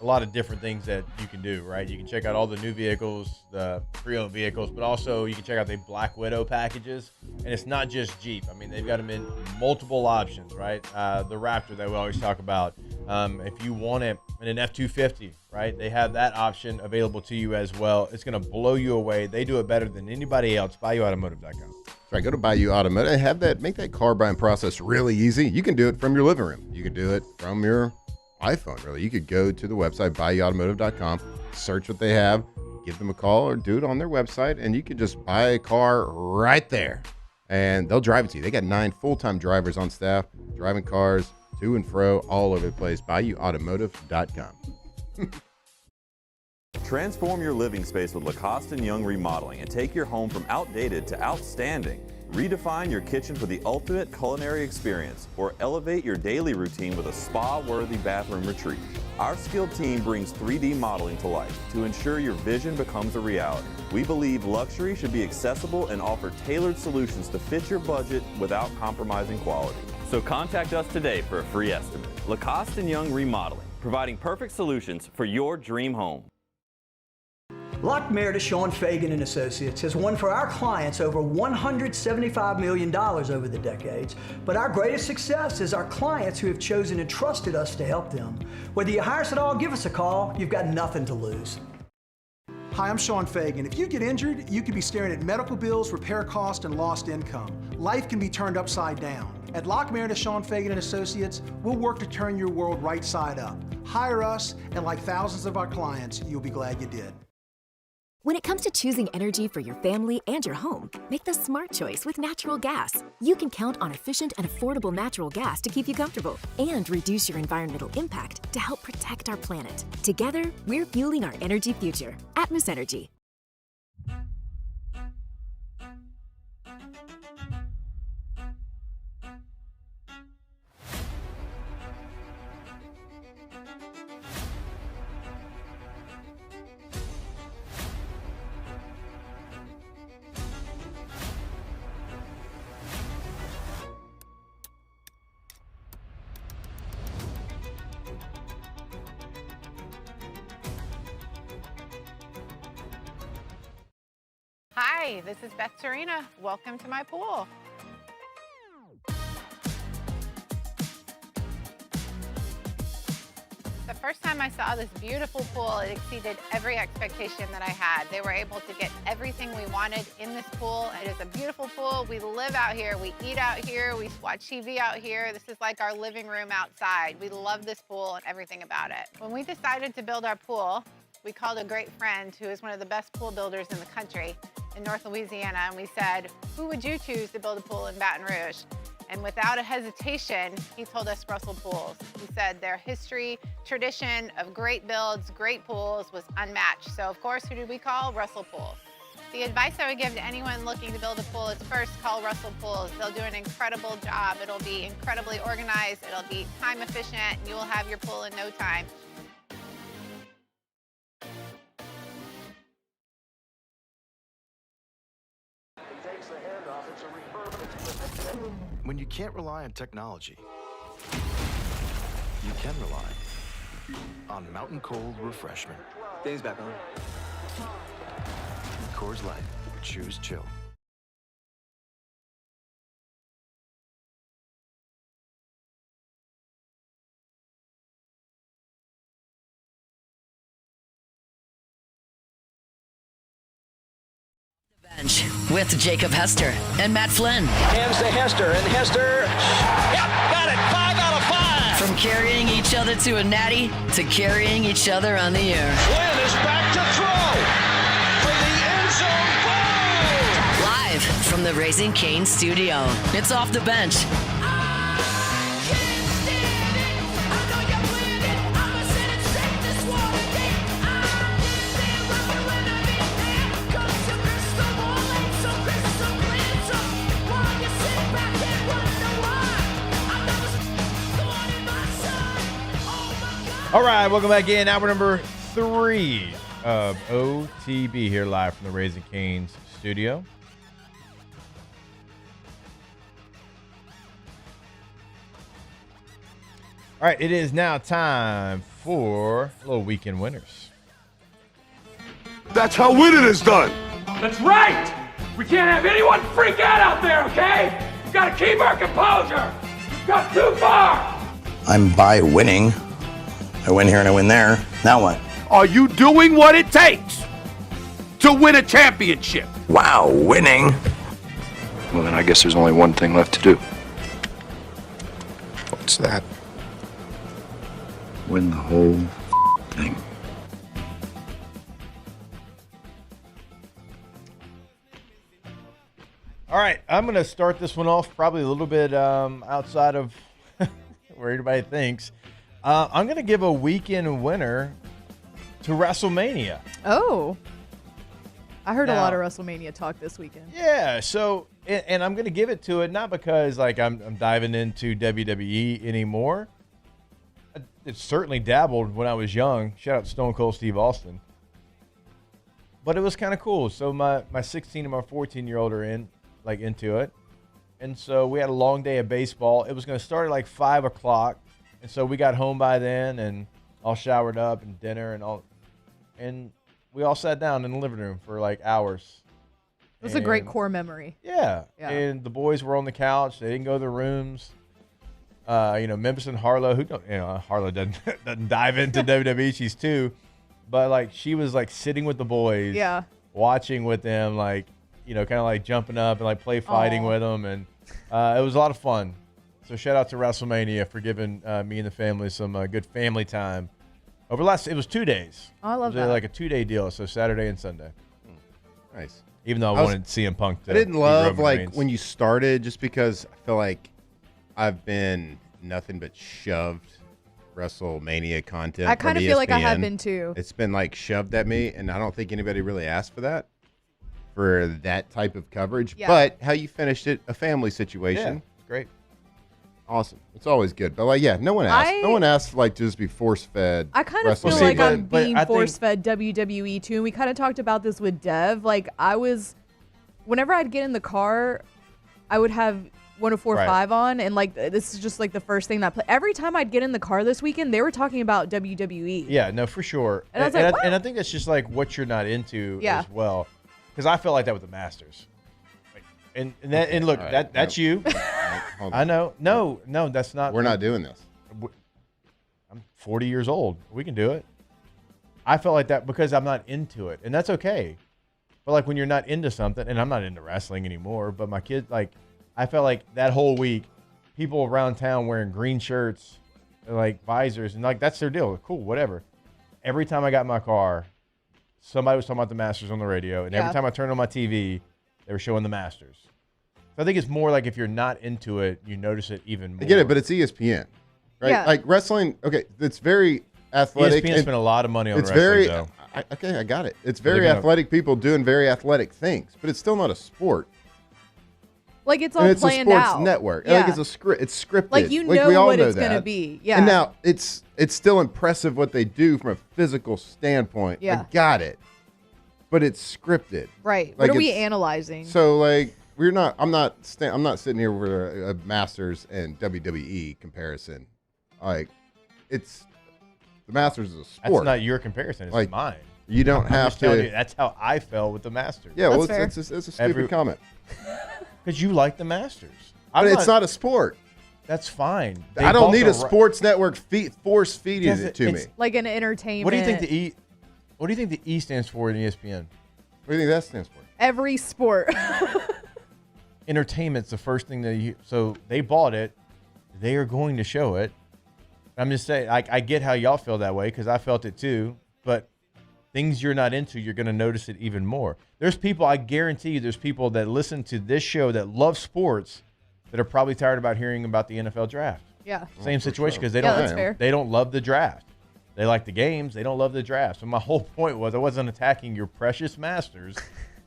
a lot of different things that you can do, right? You can check out all the new vehicles, the pre-owned vehicles, but also you can check out the Black Widow packages. And it's not just Jeep. I mean, they've got them in multiple options, right? The Raptor that we always talk about. If you want it in an F-250, right? They have that option available to you as well. It's going to blow you away. They do it better than anybody else. BayouAutomotive.com. That's right. Go to Bayou Automotive. Make that car buying process really easy. You can do it from your living room. You can do it from your iPhone, really. You could go to the website, BayouAutomotive.com, search what they have, give them a call, or do it on their website, and you can just buy a car right there. And they'll drive it to you. They got 9 full-time drivers on staff, driving cars to and fro all over the place. BayouAutomotive.com. Transform your living space with Lacoste & Young Remodeling and take your home from outdated to outstanding. Redefine your kitchen for the ultimate culinary experience, or elevate your daily routine with a spa-worthy bathroom retreat. Our skilled team brings 3D modeling to life to ensure your vision becomes a reality. We believe luxury should be accessible and offer tailored solutions to fit your budget without compromising quality. So contact us today for a free estimate. Lacoste & Young Remodeling, providing perfect solutions for your dream home. Lockmere, Sean Fagan and Associates has won for our clients over $175 million over the decades, but our greatest success is our clients who have chosen and trusted us to help them. Whether you hire us at all, give us a call. You've got nothing to lose. Hi, I'm Sean Fagan. If you get injured, you could be staring at medical bills, repair costs, and lost income. Life can be turned upside down. At Lockmere, Sean Fagan and Associates, we'll work to turn your world right side up. Hire us, and like thousands of our clients, you'll be glad you did. When it comes to choosing energy for your family and your home, make the smart choice with natural gas. You can count on efficient and affordable natural gas to keep you comfortable and reduce your environmental impact to help protect our planet. Together, we're fueling our energy future. Atmos Energy. Hi, this is Beth Serena. Welcome to my pool. The first time I saw this beautiful pool, it exceeded every expectation that I had. They were able to get everything we wanted in this pool. It is a beautiful pool. We live out here, we eat out here, we watch TV out here. This is like our living room outside. We love this pool and everything about it. When we decided to build our pool, we called a great friend who is one of the best pool builders in the country in North Louisiana, and we said, who would you choose to build a pool in Baton Rouge? And without a hesitation, he told us Russell pools. He said their history, tradition of great builds, great pools was unmatched. So of course, who did we call? Russell Pools. The advice I would give to anyone looking to build a pool is first call Russell Pools. They'll do an incredible job. It'll be incredibly organized. It'll be time efficient. And you will have your pool in no time. When you can't rely on technology, you can rely on Mountain Cold Refreshment. Dave's back on. Coors Light. Choose chill. Bench with Jacob Hester and Matt Flynn. Hands to Hester, and Hester, yep, got it, 5 out of 5. From carrying each other to a natty to carrying each other on the air. Flynn is back to throw for the end zone. Boom! Live from the Raising Cane studio. It's Off the Bench. All right, welcome back in. Hour number 3 of OTB here live from the Raising Cane's studio. All right, it is now time for a little weekend winners. That's how winning is done. That's right! We can't have anyone freak out there, okay? We've got to keep our composure. We've got too far. I'm by winning. I win here and I win there. Now what? Are you doing what it takes to win a championship? Wow, winning. Well, then I guess there's only one thing left to do. What's that? Win the whole thing. All right, I'm going to start this one off probably a little bit outside of where everybody thinks. I'm going to give a weekend winner to WrestleMania. Oh. I heard a lot of WrestleMania talk this weekend. Yeah, so, and I'm going to give it to it not because like I'm diving into WWE anymore. It certainly dabbled when I was young. Shout out to Stone Cold Steve Austin. But it was kind of cool. So my 16 and my 14-year-old are into it. And so we had a long day of baseball. It was going to start at like 5 o'clock. And so we got home by then and all showered up and dinner and all. And we all sat down in the living room for like hours. It was a great core memory. Yeah. And the boys were on the couch. They didn't go to their rooms. Memphis and Harlow, Harlow doesn't dive into WWE. She's 2. But like she was like sitting with the boys. Yeah. Watching with them, like, kind of like jumping up and like play fighting with them. And it was a lot of fun. So shout out to WrestleMania for giving me and the family some good family time. It was 2 days. Oh, I love it was that. like a 2-day deal, so Saturday and Sunday. Nice. Even though I wanted CM Punk to I didn't be love Roman like Reigns. when you started, just because I feel like I've been nothing but shoved WrestleMania content. I kind from of feel like I ESPN. have been too. It's been like shoved at me, and I don't think anybody really asked for that type of coverage. Yeah. But how you finished it, a family situation. Yeah, it's great. Awesome. It's always good. But like, yeah, no one asked. No one asked like just be force fed. I kind of feel like I'm being force-fed WWE too. And we kind of talked about this with Dev. Like whenever I'd get in the car, I would have 104.5 on, and like this is just like the first thing that I play. Every time I'd get in the car this weekend, they were talking about WWE. Yeah, no, for sure. And I was like, and I think that's just like what you're not into Yeah. as well. Because I felt like that with the Masters. And look, all right. that's you. Hold on. I know. No, that's not. We're not doing this. I'm 40 years old. We can do it. I felt like that because I'm not into it, and that's okay. But like when you're not into something, and I'm not into wrestling anymore, but my kids, like, I felt like that whole week, people around town wearing green shirts, and like visors, and like that's their deal. Cool, whatever. Every time I got in my car, somebody was talking about the Masters on the radio, and every time I turned on my TV, they were showing the Masters. So I think it's more like if you're not into it, you notice it even more. I get it, but it's ESPN, right? Yeah. Like wrestling. Okay, it's very athletic. ESPN spent a lot of money on wrestling, very, though. I got it. It's very athletic people doing very athletic things, but it's still not a sport. Like it's all And it's planned a sports out. network. Yeah. Like it's a script. It's scripted. Like you we know all what know it's that. gonna be. Yeah. And now it's still impressive what they do from a physical standpoint. Yeah. I got it. But it's scripted. Right. Like What are we it's- analyzing? So like we're not. I'm not sitting here with a Masters and WWE comparison. Like it's the Masters is a sport. That's not your comparison. It's Like, mine. You don't I'm have just telling to. you, that's how I felt with the Masters. Yeah, well, That's it's a stupid comment. Because you like the Masters. But it's not a sport. That's fine. They I don't bought need the a sports network force feeding Because it to me. it's- like an entertainment. What do you think the E? What do you think the E stands for in ESPN? What do you think that stands for? Every sport. Entertainment's the first thing that you. So they bought it. They are going to show it. I'm just saying. I get how y'all feel that way because I felt it too. But things you're not into, you're going to notice it even more. There's people. I guarantee you, there's people that listen to this show that love sports that are probably tired about hearing about the NFL draft. Yeah. Same situation because they Yeah, don't. that's fair. They don't love the draft. They like the games. They don't love the draft. So my whole point was I wasn't attacking your precious Masters.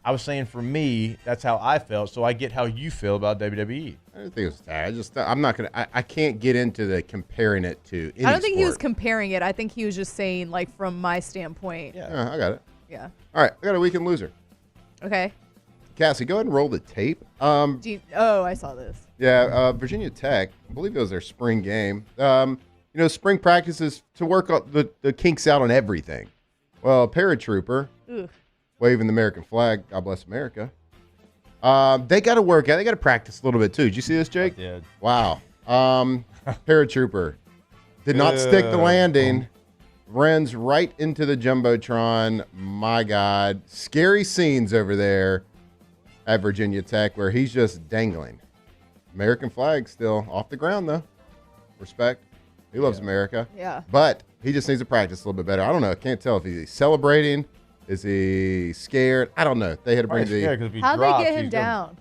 I was saying for me, that's how I felt. So I get how you feel about WWE. I don't think it was that. I'm not gonna. I can't get into the comparing it to. Any I don't think he was sport. comparing it. I think he was just saying, like, from my standpoint. Yeah, I got it. Yeah. All right, I got a weekend loser. Okay. Cassie, go ahead and roll the tape. Oh, I saw this. Yeah, Virginia Tech. I believe it was their spring game. Spring practices to work out the kinks out on everything. Well, a paratrooper Ugh. waving the American flag. God bless America. They got to work out. They got to practice a little bit too. Did you see this, Jake? I did. Wow. Paratrooper did not stick the landing. Runs right into the jumbotron. My God, scary scenes over there at Virginia Tech where he's just dangling. American flag still off the ground though. Respect. He loves America. Yeah. But he just needs to practice a little bit better. I don't know. I can't tell if he's celebrating. Is he scared? I don't know. They had to bring How'd they get him down?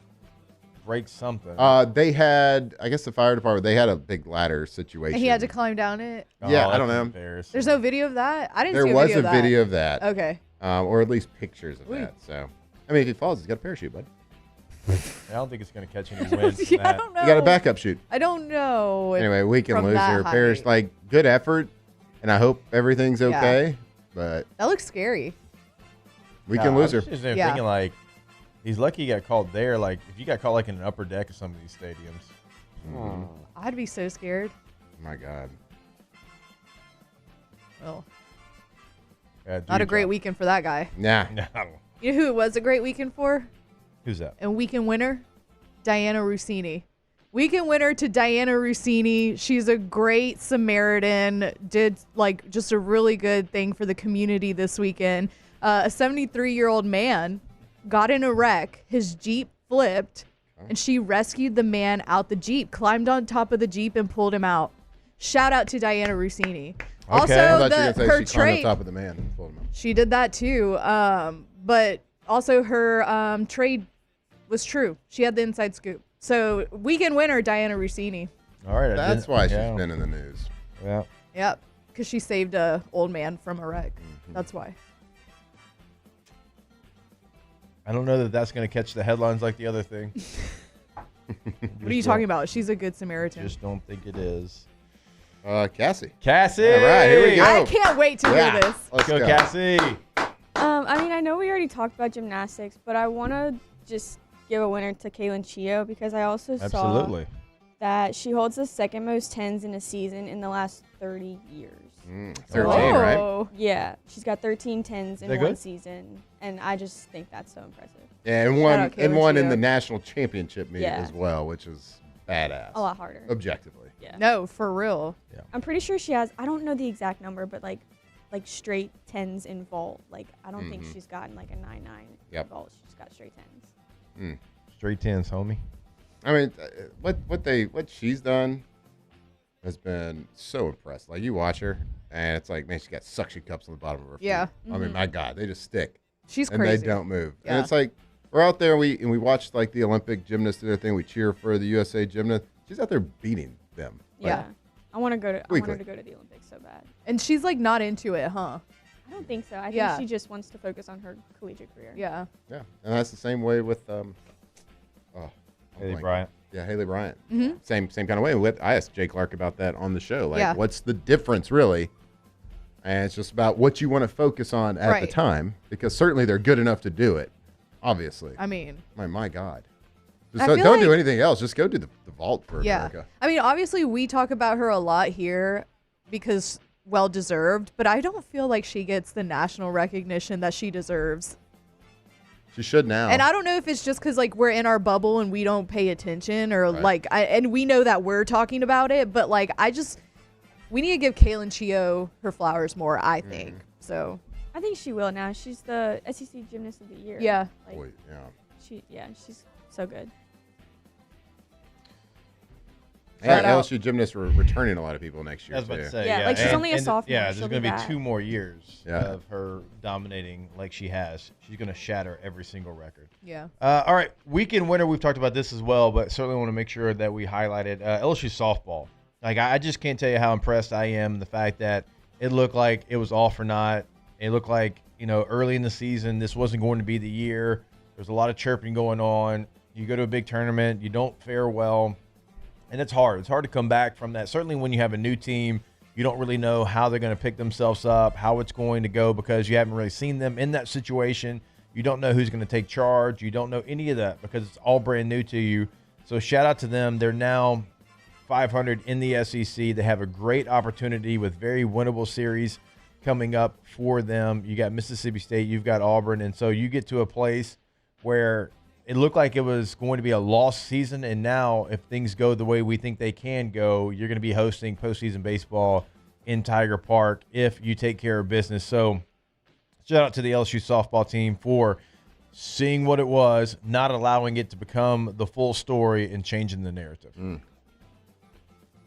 Break something. They had, I guess the fire department, they had a big ladder situation. And he had to climb down it? Yeah, I don't know. There's no video of that? I didn't There see a was video a of that. video of that. Okay. Or at least pictures of Ooh. that. So, I mean, if he falls, he's got a parachute, bud. I don't think it's going to catch any wind from Yeah, I that. don't know. You got a backup shoot. I don't know. if Anyway, weekend from that loser. height. Parrish, like, good effort, and I hope everything's Yeah. okay. But That looks scary. weekend loser. I was just Yeah. thinking, like, he's lucky he got called there. Like, if you got called, like, in an upper deck of some of these stadiums. I'd be so scared. My God. Well, Yeah, not a dude, great weekend for that guy. Nah. No. You know who it was a great weekend for? Who's that? And weekend winner? Diana Rossini. Weekend winner to Diana Rossini. She's a great Samaritan. Did like just a really good thing for the community this weekend. A 73-year-old man got in a wreck. His Jeep flipped, and she rescued the man out the Jeep, climbed on top of the Jeep, and pulled him out. Shout out to Diana Rossini. I Also, thought you were gonna say her she climbed on trait. top of the man and pulled him out. She did that too. But also her trade was true. She had the inside scoop. So weekend winner, Diana Rossini. All right. That's why she's been in the news. Yeah. Yep. Because she saved a old man from a wreck. That's why. I don't know that that's going to catch the headlines like the other thing. What are you talking about? She's a good Samaritan. Just don't think it is. Cassie. Cassie. All right, here we go. I can't wait to Yeah. hear this. Let's go, Cassie. I mean, I know we already talked about gymnastics, but I want to just give a winner to Kaylin Chio because I also saw that she holds the second most 10s in a season in the last 30 years. 13, right? Yeah, she's got 13 10s in They're one good? season, and I just think that's so impressive. Yeah, and Shout one out and Kaylin one in Chio. the national championship meet Yeah. as well, which is badass. A lot harder. Objectively. Yeah. No, for real. Yeah. I'm pretty sure she has, I don't know the exact number, but like straight 10s in vault. Like, I don't think she's gotten like a 9-9 Yep. in vault. She's got straight 10s. Straight tens, homie. I mean, what she's done has been so impressive. Like you watch her, and it's like, man, she's got suction cups on the bottom of her feet. Yeah. I mean, my God, they just stick. She's and crazy. they don't move. Yeah. And it's like, we're out there. We watched like the Olympic gymnasts do their thing. We cheer for the USA gymnast. She's out there beating them. Yeah. I want her to go to the Olympics so bad. And she's like not into it, huh? I don't think so. I think she just wants to focus on her collegiate career. Yeah. Yeah, and that's the same way with Haley Bryant. Yeah, Haley Bryant. Mhm. Same kind of way. I asked Jay Clark about that on the show. Like, what's the difference really? And it's just about what you want to focus on at the time, because certainly they're good enough to do it. Obviously. I mean, my God. Just don't do anything else. Just go do the vault for America. I mean, obviously we talk about her a lot here because well deserved, but I don't feel like she gets the national recognition that she deserves. She should now. And I don't know if it's just because like we're in our bubble and we don't pay attention, or and we know that we're talking about it, but like we need to give Kaylin Chio her flowers more, I think. So I think she will now. She's the SEC Gymnast of the Year. Yeah. Like, Boy, yeah. She's so good. And LSU gymnasts were returning a lot of people next year. I was about to say, yeah. Like she's only a sophomore. Yeah, there's She'll going to be back. 2 more years of her dominating like she has. She's going to shatter every single record. Yeah. All right, weekend winner. We've talked about this as well, but certainly want to make sure that we highlight it. LSU softball. Like I just can't tell you how impressed I am. The fact that it looked like it was all for naught. It looked like early in the season this wasn't going to be the year. There's a lot of chirping going on. You go to a big tournament, you don't fare well. And it's hard. It's hard to come back from that. Certainly when you have a new team, you don't really know how they're going to pick themselves up, how it's going to go, because you haven't really seen them in that situation. You don't know who's going to take charge. You don't know any of that because it's all brand new to you. So shout out to them. They're now 500 in the SEC. They have a great opportunity with very winnable series coming up for them. You got Mississippi State, you've got Auburn, and so you get to a place where it looked like it was going to be a lost season, and now if things go the way we think they can go, you're going to be hosting postseason baseball in Tiger Park if you take care of business. So shout out to the LSU softball team for seeing what it was, not allowing it to become the full story, and changing the narrative.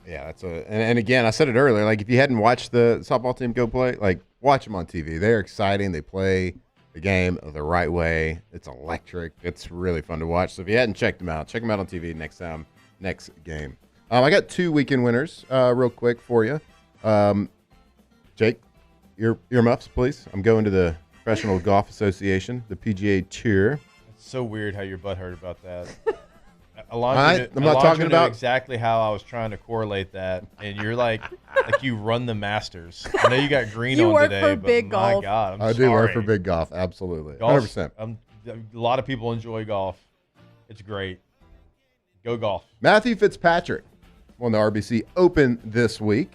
Yeah, that's and again, I said it earlier, like if you hadn't watched the softball team go play, like watch them on TV. They're exciting. They play the game the right way. It's electric. It's really fun to watch. So if you hadn't checked them out, check them out on TV next game. I got 2 weekend winners real quick for you. Jake, your earmuffs, please. I'm going to the Professional Golf Association, the PGA Tour. It's so weird how your butt hurt about that. I'm not talking about exactly how I was trying to correlate that, and you're like you run the Masters. I know you got green on today, for but Big my Golf. God, I do work for Big Golf, absolutely, 100%. A lot of people enjoy golf. It's great. Go golf. Matthew Fitzpatrick won the RBC Open this week.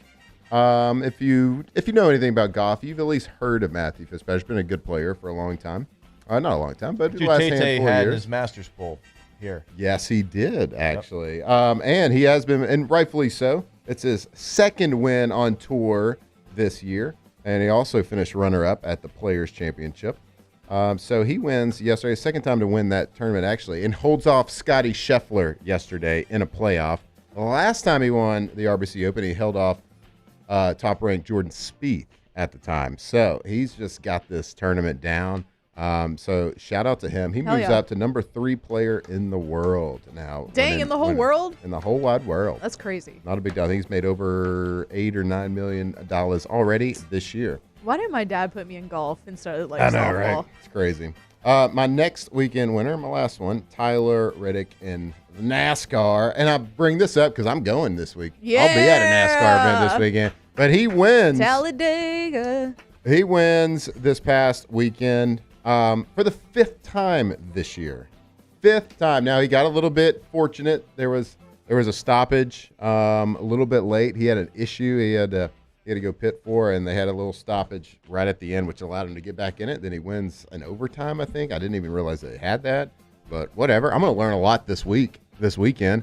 If you know anything about golf, you've at least heard of Matthew Fitzpatrick. He's been a good player for a long time. Not a long time, but the last handful of years. His Masters pull here. Yes, he did, actually. And he has been, and rightfully so. It's his 2nd win on tour this year, and he also finished runner-up at the Players' Championship. So he wins yesterday, 2nd time to win that tournament, actually, and holds off Scotty Scheffler yesterday in a playoff. The last time he won the RBC Open, he held off top-ranked Jordan Spieth at the time. So he's just got this tournament down. So shout out to him. He moves up to number 3 player in the world now. Dang, in the whole world? In the whole wide world. That's crazy. Not a big deal. I think he's made over $8 or $9 million already this year. Why didn't my dad put me in golf instead of I know, softball? right? It's crazy. My next weekend winner, my last one, Tyler Reddick in NASCAR. And I bring this up because I'm going this week. Yeah. I'll be at a NASCAR event this weekend. But he wins. Talladega. He wins this past weekend. For the 5th time this year. 5th time. Now, he got a little bit fortunate. There was a stoppage a little bit late. He had an issue he had to go pit for, and they had a little stoppage right at the end, which allowed him to get back in it. Then he wins an overtime, I think. I didn't even realize they had that, but whatever. I'm going to learn a lot this weekend.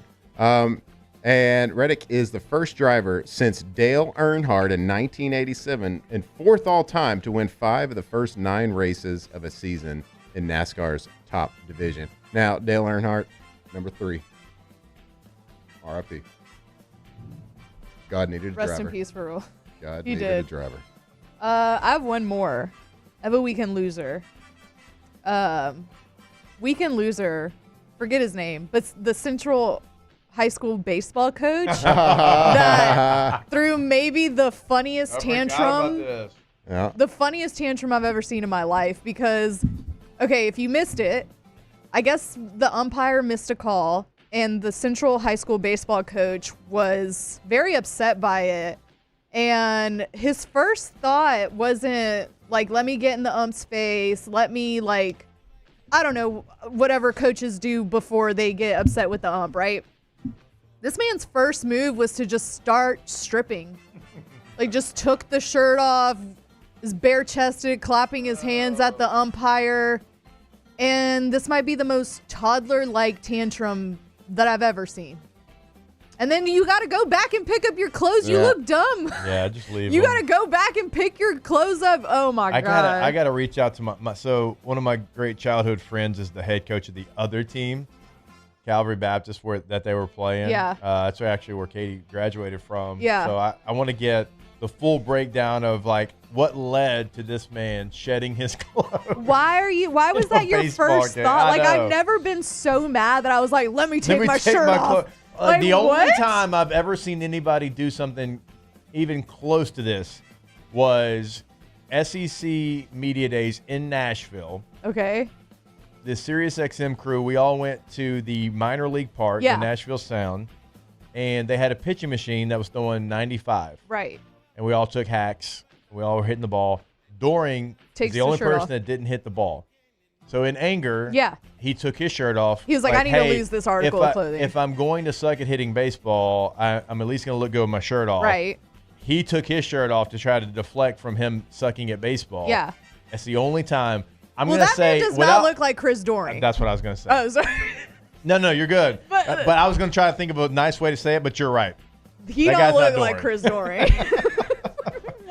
And Reddick is the first driver since Dale Earnhardt in 1987 and 4th all-time to win 5 of the first 9 races of a season in NASCAR's top division. Now, Dale Earnhardt, number 3. R.I.P. God needed a driver. Rest in peace for real. God You needed did. a driver. I have one more. I have a weekend loser. Weekend Loser, forget his name, but the Central High School baseball coach that threw maybe the funniest tantrum. Yeah. The funniest tantrum I've ever seen in my life because, okay, if you missed it, I guess the umpire missed a call and the Central High School baseball coach was very upset by it. And his first thought wasn't like, let me get in the ump's face. Let me like, I don't know, whatever coaches do before they get upset with the ump, right? This man's first move was to just start stripping. Like just took the shirt off, is bare-chested, clapping his hands at the umpire. And this might be the most toddler-like tantrum that I've ever seen. And then you got to go back and pick up your clothes. You look dumb. Yeah, just leave You them. got to go back and pick your clothes up. Oh, my God. I gotta reach out to my so one of my great childhood friends is the head coach of the other team, Calvary Baptist, that they were playing. Yeah. That's actually where Katie graduated from. Yeah. So I want to get the full breakdown of like what led to this man shedding his clothes. Why was that your first game. thought? I Like, know. I've never been so mad that I was like, let me take my shirt off. Like, The only what? time I've ever seen anybody do something even close to this was SEC Media Days in Nashville. Okay. The SiriusXM crew, we all went to the minor league park, Yeah. the Nashville Sound, and they had a pitching machine that was throwing 95. Right. And we all took hacks. We all were hitting the ball. Doring Takes was the the only shirt person off. that didn't hit the ball. So in anger, Yeah. he took his shirt off. He was like, I need to "Hey, lose this article if of clothing." If I'm going to suck at hitting baseball, I'm at least going to look good with my shirt off. Right. He took his shirt off to try to deflect from him sucking at baseball. Yeah. That's the only time. I'm Well, going to that say man does without, not look like Chris Doring. That's what I was going to say. Oh, sorry. No, you're good. But- But I was going to try to think of a nice way to say it, but you're right. He That don't guy's not look like Doring. Chris Doring.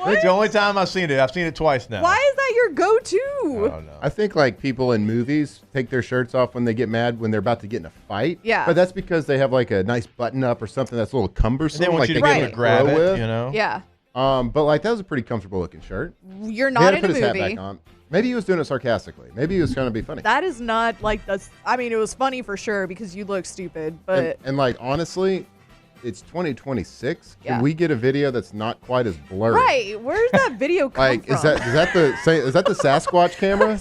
It's the only time I've seen it. I've seen it twice now. Why is that your go-to? I think like people in movies take their shirts off when they get mad when they're about to get in a fight. Yeah. But that's because they have like a nice button up or something that's a little cumbersome. And they want like you to they be able can't to grab throw it, with. you know? Yeah. But like that was a pretty comfortable looking shirt. You're He not had to in put a his hat movie. back on. Maybe he was doing it sarcastically. Maybe he was trying to be funny. That is not like the. I mean, it was funny for sure because you look stupid, but and like honestly, it's 2026. Can Yeah. we get a video that's not quite as blurry? right. Where's that video come Like from? is that the Sasquatch camera?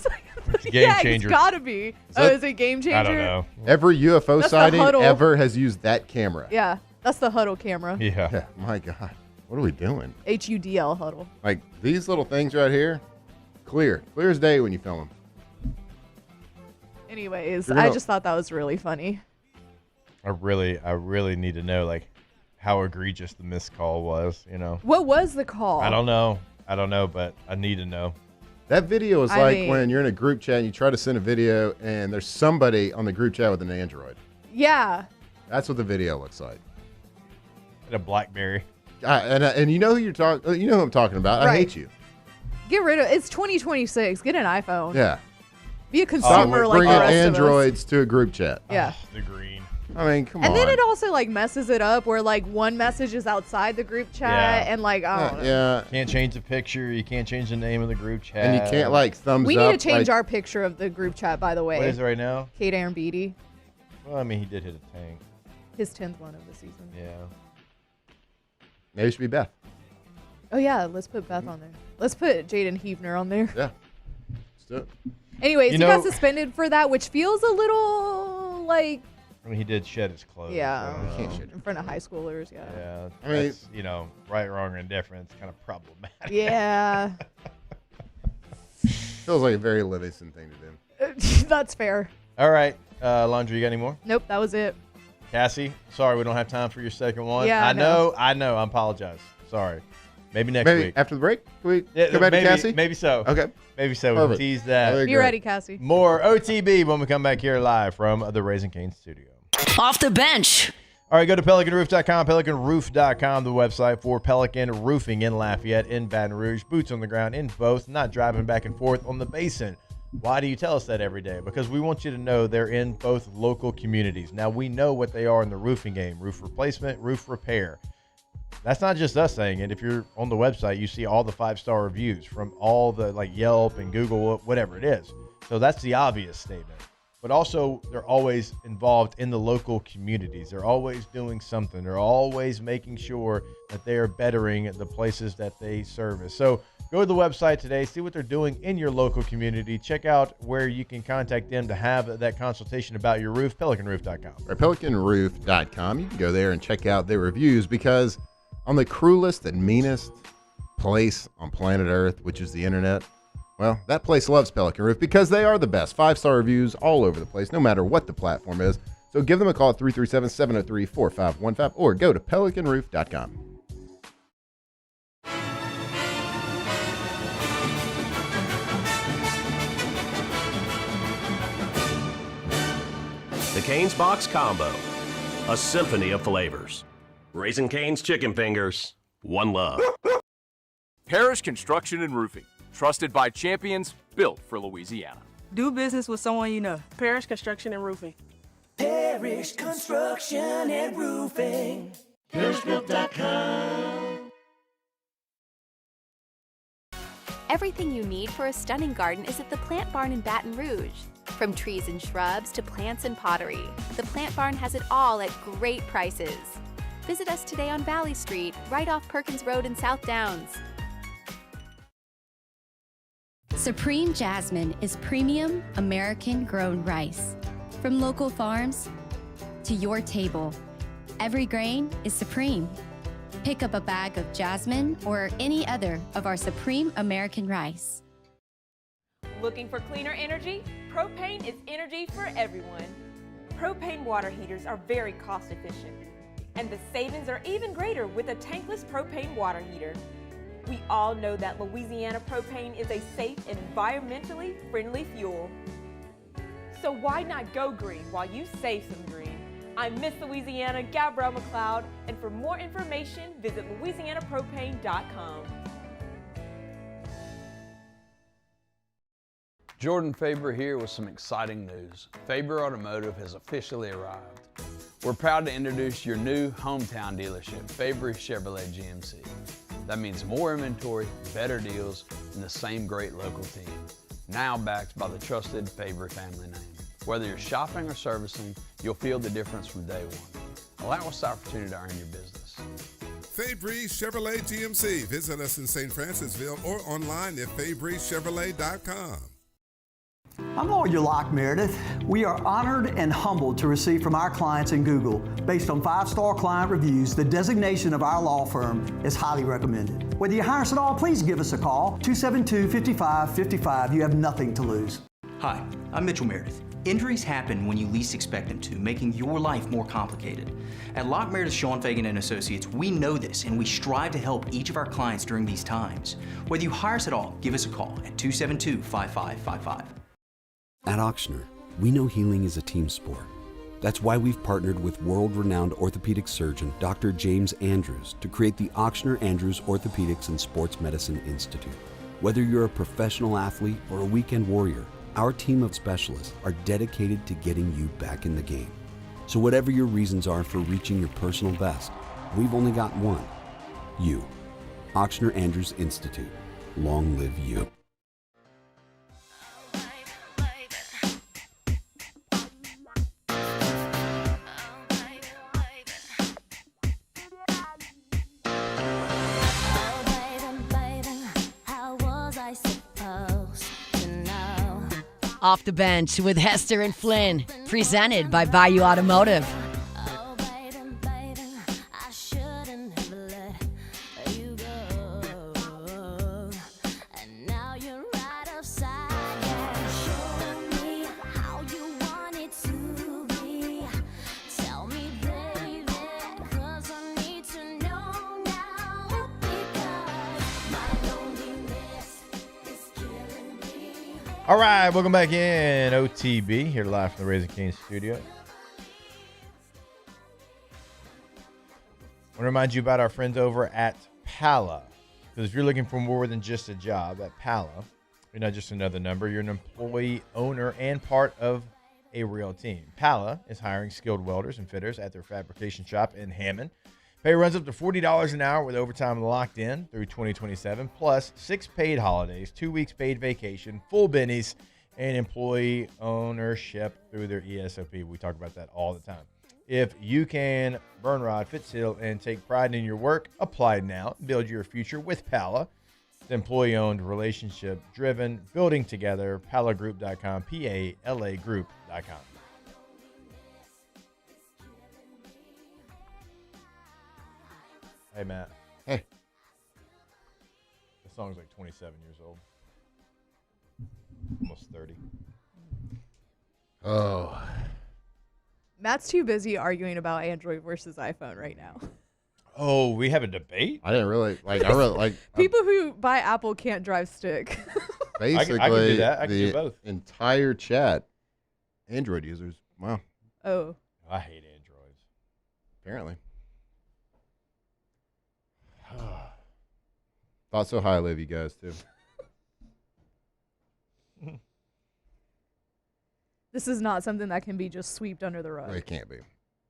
Game yeah, changer. it's gotta be. that- Is it Game Changer? I don't know. Every UFO That's the sighting huddle. ever has used that camera. Yeah, that's the huddle camera. Yeah. My God, what are we doing? HUDL huddle. Like these little things right here, clear as day when you film them. Anyways, You're gonna- I just thought that was really funny. I really need to know like how egregious the missed call was, you know. What was the call? I don't know, but I need to know. That video is I like mean- when you're in a group chat and you try to send a video and there's somebody on the group chat with an Android. Yeah. That's what the video looks like. And a BlackBerry. And you know who you know who I'm talking about. I Right. hate you. Get rid of it. It's 2026. Get an iPhone. Yeah. Be a Stop consumer like the bringing rest androids to a group chat. of us. Yeah. The green. I mean, come And on. then it also like messes it up where like one message is outside the group chat Yeah. and like I don't know. Yeah. Can't change the picture. You can't change the name of the group chat. And you can't like thumbs We up. need to change like, our picture of the group chat, by the way. What is it right now? Kate Aaron Beatty. Well, I mean, he did hit a tank. His 10th one of the season. Yeah. Maybe it should be Beth. Oh yeah, let's put Beth on there. Let's put Jaden Heavner on there. Yeah. Let's do it. Anyways, You he know- got suspended for that, which feels a little like I mean, he did shed his clothes. yeah, so, can't shed in front of high schoolers. Yeah. Yeah. I mean- that's, you know, right, wrong, or indifferent. It's kind of problematic. Yeah. Feels like a very Livingston thing to do. That's fair. All right. Laundry, you got any more? Nope, that was it. Cassie, sorry we don't have time for your second one. Yeah, I I know. know. I apologize. Sorry. Maybe next Maybe week. after the break, can we Yeah, go back maybe, to Cassie? Maybe so. Okay. Maybe so. We'll Perfect. tease that. That'd Be great. ready, Cassie. More OTB when we come back here live from the Raising Cane's studio. Off the bench. All right, go to PelicanRoof.com, PelicanRoof.com, the website for Pelican Roofing in Lafayette, in Baton Rouge, boots on the ground in both, not driving back and forth on the basin. Why do you tell us that every day? Because we want you to know they're in both local communities. Now, we know what they are in the roofing game, roof replacement, roof repair. That's not just us saying it. If you're on the website, you see all the 5-star reviews from all the like Yelp and Google, whatever it is. So that's the obvious statement. but also they're always involved in the local communities. They're always doing something. They're always making sure that they are bettering the places that they service. So go to the website today, see what they're doing in your local community. Check out where you can contact them to have that consultation about your roof, pelicanroof.com. Right, pelicanroof.com. You can go there and check out their reviews, because on the cruelest and meanest place on planet Earth, which is the internet, well, that place loves Pelican Roof because they are the best. 5-star reviews all over the place, no matter what the platform is. So give them a call at 337-703-4515 or go to pelicanroof.com. The Cane's Box Combo, a symphony of flavors. Raising Cane's Chicken Fingers, one love. Parrish Construction and Roofing, trusted by champions, built for Louisiana. Do business with someone you know. Parrish Construction and Roofing. Parrish Construction and Roofing. ParrishRoof.com. Everything you need for a stunning garden is at the Plant Barn in Baton Rouge. From trees and shrubs to plants and pottery, the Plant Barn has it all at great prices. Visit us today on Valley Street, right off Perkins Road in South Downs. Supreme Jasmine is premium American-grown rice. From local farms to your table, every grain is supreme. Pick up a bag of Jasmine or any other of our Supreme American rice. Looking for cleaner energy? Propane is energy for everyone. Propane water heaters are very cost efficient, and the savings are even greater with a tankless propane water heater. We all know that Louisiana propane is a safe and environmentally friendly fuel. So why not go green while you save some green? I'm Miss Louisiana, Gabrielle McLeod, and for more information, visit louisianapropane.com. Jordan Faber here with some exciting news. Faber Automotive has officially arrived. We're proud to introduce your new hometown dealership, Faber Chevrolet GMC. That means more inventory, better deals, and the same great local team. Now backed by the trusted Faber family name. Whether you're shopping or servicing, you'll feel the difference from day one. Allow us the opportunity to earn your business. Fabry Chevrolet GMC. Visit us in St. Francisville or online at FabryChevrolet.com. I'm Lawyer Locke Meredith. We are honored and humbled to receive from our clients in Google, based on 5-star client reviews, the designation of our law firm is highly recommended. Whether you hire us at all, please give us a call, 272-5555. You have nothing to lose. Hi, I'm Mitchell Meredith. Injuries happen when you least expect them to, making your life more complicated. At Locke Meredith, Sean Fagan and Associates, we know this, and we strive to help each of our clients during these times. Whether you hire us at all, give us a call at 272-5555. At Ochsner, we know healing is a team sport. That's why we've partnered with world-renowned orthopedic surgeon Dr. James Andrews to create the Ochsner Andrews Orthopedics and Sports Medicine Institute. Whether you're a professional athlete or a weekend warrior, our team of specialists are dedicated to getting you back in the game. So whatever your reasons are for reaching your personal best, we've only got one: you. Ochsner Andrews Institute. Long live you. Off the Bench with Hester and Flynn, presented by Bayou Automotive. All right, welcome back in OTB, here live from the Raising Cane's studio. I want to remind you about our friends over at Pala, because if you're looking for more than just a job at Pala, you're not just another number, you're an employee, owner, and part of a real team. Pala is hiring skilled welders and fitters at their fabrication shop in Hammond. Pay runs up to $40 an hour with overtime locked in through 2027, plus 6 paid holidays, 2 weeks paid vacation, full bennies, and employee ownership through their ESOP. We talk about that all the time. If you can burn rod, fit seal, and take pride in your work, apply now. Build your future with Pala. It's employee-owned, relationship-driven, building together. PalaGroup.com, P-A-L-A Group.com. Hey, Matt. Hey. The song's like 27 years old. Almost 30. Oh. Matt's too busy arguing about Android versus iPhone right now. Oh, we have a debate? I didn't really like. I really like People who buy Apple can't drive stick. basically I can do that. I can do the both. entire chat. Android users. Wow. Oh. I hate Androids. Apparently. Thought so highly of you guys too. This is not something that can be just swept under the rug. It can't be,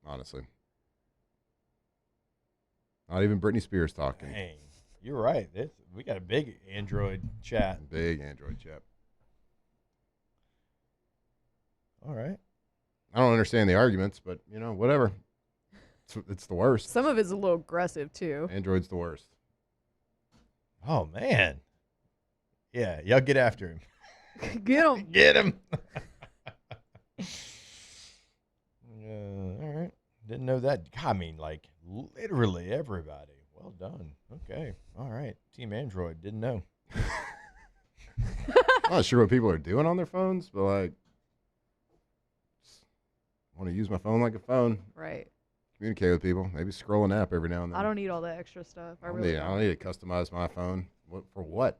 honestly. Not even Britney Spears talking. Dang, you're right. We got a big Android chat. Big Android chat. All right. I don't understand the arguments, but, whatever. It's the worst. Some of it's a little aggressive, too. Android's the worst. Oh, man. Yeah, y'all get after him. Get him. Get him. All right. Didn't know that. I mean, like, literally everybody. Well done. Okay. All right. Team Android. Didn't know. I'm not sure what people are doing on their phones, but, like, want to use my phone like a phone. Right. Communicate with people. Maybe scroll an app every now and then. I don't need all that extra stuff. I don't really need to customize my phone. For what?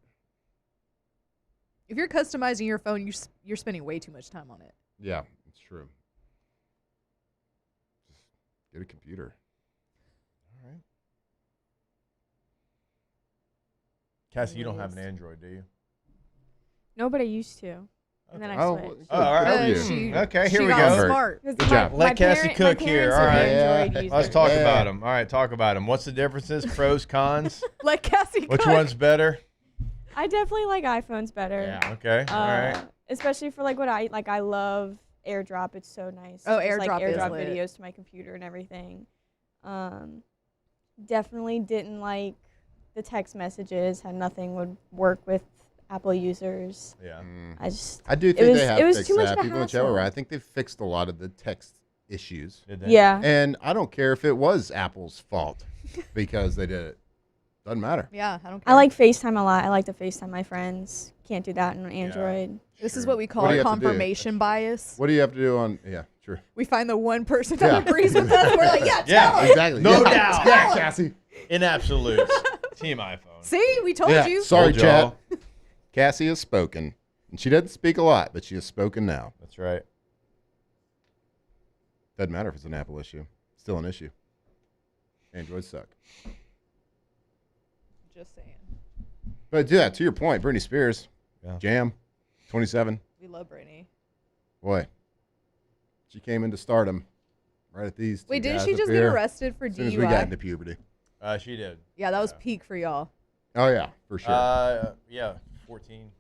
If you're customizing your phone, you're spending way too much time on it. Yeah, it's true. Just get a computer. All right. Cassie, you don't have an Android, do you? No, but I used to. And then I switched. Oh, all right. Okay, here we go. Smart. Good job. Let Cassie cook here. All right. Let's talk Yeah. about them. All right, talk about them. What's the differences? Pros, cons? Let Cassie cook. Which one's better? I definitely like iPhones better. Yeah. Okay. All right. Especially for what I like. I love AirDrop. It's so nice. Oh, Just, AirDrop is AirDrop lit. videos to my computer and everything. Definitely didn't like the text messages. Had nothing would work with Apple users. Yeah. I do think they have it was fixed too much that. of a People in chat were hassle. right. I think they've fixed a lot of the text issues. Did they? Yeah. And I don't care if it was Apple's fault because they did it. Doesn't matter. Yeah, I don't care. I like FaceTime a lot. I like to FaceTime my friends. Can't do that on Android. This is what we call What do you have to do? confirmation bias. What do you have to do on? Yeah, true. We find the one person that agrees with us. We're like, yeah, Yeah, tell him. Exactly. No Yeah. doubt. Yeah, Cassie. In absolutes. Team iPhone. See, we told Yeah. you. Sorry, Told y'all. chat. Cassie has spoken. And she doesn't speak a lot, but she has spoken now. That's right. Doesn't matter if it's an Apple issue. Still an issue. Androids suck. Just saying. But yeah, to your point, Britney Spears, Yeah. Jam, 27. We love Brittany. Boy, she came into stardom right at these. Wait, two didn't guys she up just get here arrested for as soon as we got DUI? into puberty. She did. Yeah, that was peak for y'all. Oh yeah, for sure. Yeah, 14.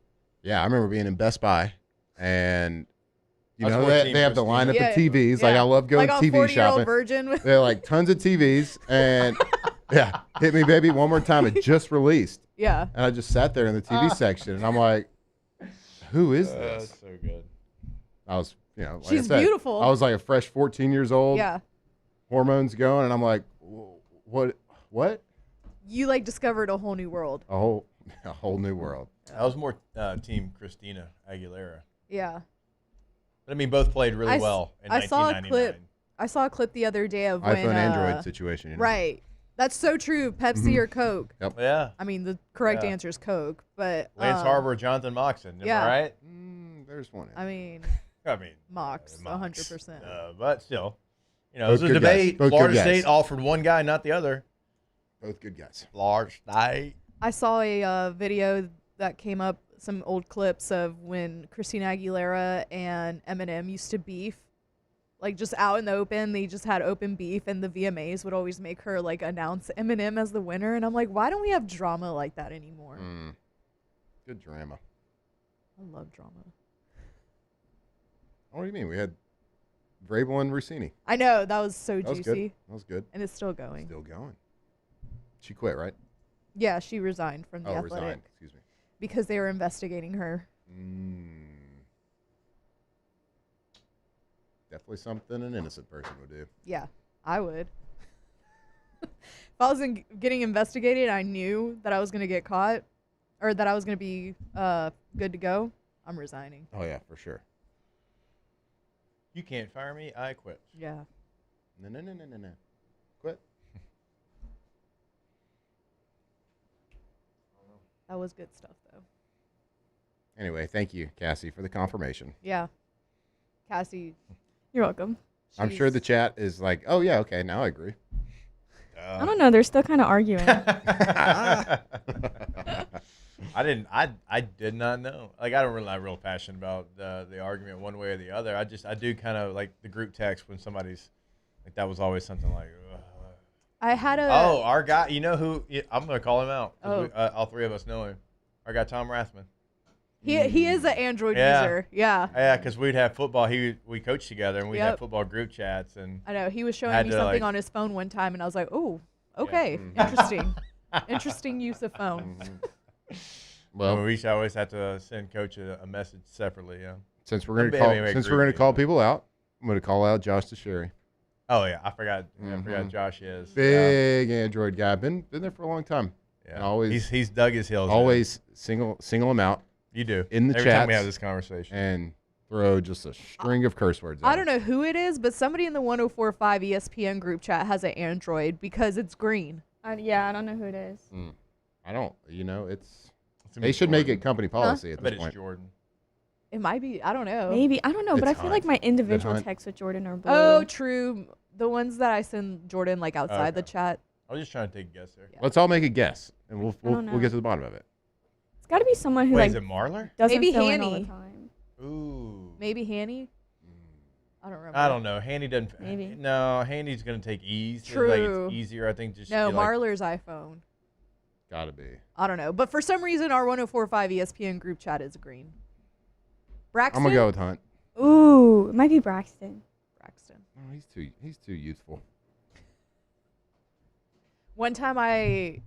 Yeah, I remember being in Best Buy, and I was 14, they have the line at the Yeah, TVs. Like I love going like on TV 40-year-old shopping. Virgin. With They're like tons of TVs, and yeah, Hit Me Baby One More Time. It just released, yeah. and I just sat there in the TV section, and I'm like, who is this? That's so good. I was, like She's I said, beautiful. I was like a fresh 14 years old. Yeah. Hormones going, and I'm like, what? You discovered a whole new world. A whole new world. I was more Team Christina Aguilera. Yeah. But I mean, both played really well in I saw a 1999. I saw a clip the other day of when iPhone Android situation. Right. That's so true. Pepsi or Coke. Yep. Yeah. I mean, the correct answer is Coke, but Lance Harbor, Jonathan Moxon. Am yeah. I right? There's one. I mean, Mox. 100%. But still, it was a good debate. guys. Both Florida good guys. State offered one guy, not the other. Both good guys. Florida State. I saw a video that came up, some old clips of when Christina Aguilera and Eminem used to beef. Just out in the open, they just had open beef, and the VMAs would always make her announce Eminem as the winner. And I'm like, why don't we have drama like that anymore? Good drama. I love drama. What do you mean? We had Vrabel and Rossini. I know. That was so That was juicy. good. That was good. And it's still going. Still going. She quit, right? Yeah, she resigned from the Athletic. Resigned. Excuse me. Because they were investigating her. Definitely something an innocent person would do. Yeah, I would. If I was getting investigated, I knew that I was going to get caught or that I was going to be good to go, I'm resigning. Oh, yeah, for sure. You can't fire me. I quit. Yeah. No. Quit. That was good stuff, though. Anyway, thank you, Cassie, for the confirmation. Yeah. Cassie. You're welcome. I'm sure the chat is like, oh, yeah, okay, now I agree. I don't know. They're still kind of arguing. I did not know. Like, I don't really have real passion about the argument one way or the other. I do kind of like the group text when somebody's like, that was always something like, I had a. Oh, our guy, you know who? I'm going to call him out. Oh. All three of us know him. Our guy, Tom Rathman. He is an Android user. Yeah. Yeah, because we'd have football. We coached together, and we'd Yep. have football group chats. And I know. He was showing me something on his phone one time, and I was like, oh, okay. Yeah. Interesting. Interesting use of phone. Well, we always have to send Coach a message separately. Yeah. Since we're going to call people out, I'm going to call out Josh Teixeira. Oh yeah, I forgot. I forgot Josh is big Android guy. Been there for a long time. Yeah. And always he's dug his heels. Always single him out. You do in the every chat. time we have this conversation and throw just a string of curse words. I don't know who it is, but somebody in the 104.5 ESPN group chat has an Android because it's green. Yeah, I don't know who it is. I don't. You know, they should make it company policy at I bet this point. it's Jordan. It might be. I don't know. Maybe. I don't know, but I It's feel like Hunt. my individual Hunt. texts with Jordan are blue. Oh, true. The ones that I send Jordan like outside the chat. I was just trying to take a guess there. Let's all make a guess, and we'll don't know. get to the bottom of it. It's got to be someone who Wait, like is it Marler? doesn't Maybe fill in all the Hanny. time. Ooh. Maybe Hanny. I don't remember. I don't know. Handy doesn't. Maybe. No, Handy's gonna take ease. True. Like it's easier, I think. Just No, be like, Marler's iPhone. Gotta be. I don't know, but for some reason our 104.5 ESPN group chat is green. Braxton. I'm gonna go with Hunt. Ooh, it might be Braxton. Braxton. Oh, he's too youthful. One time I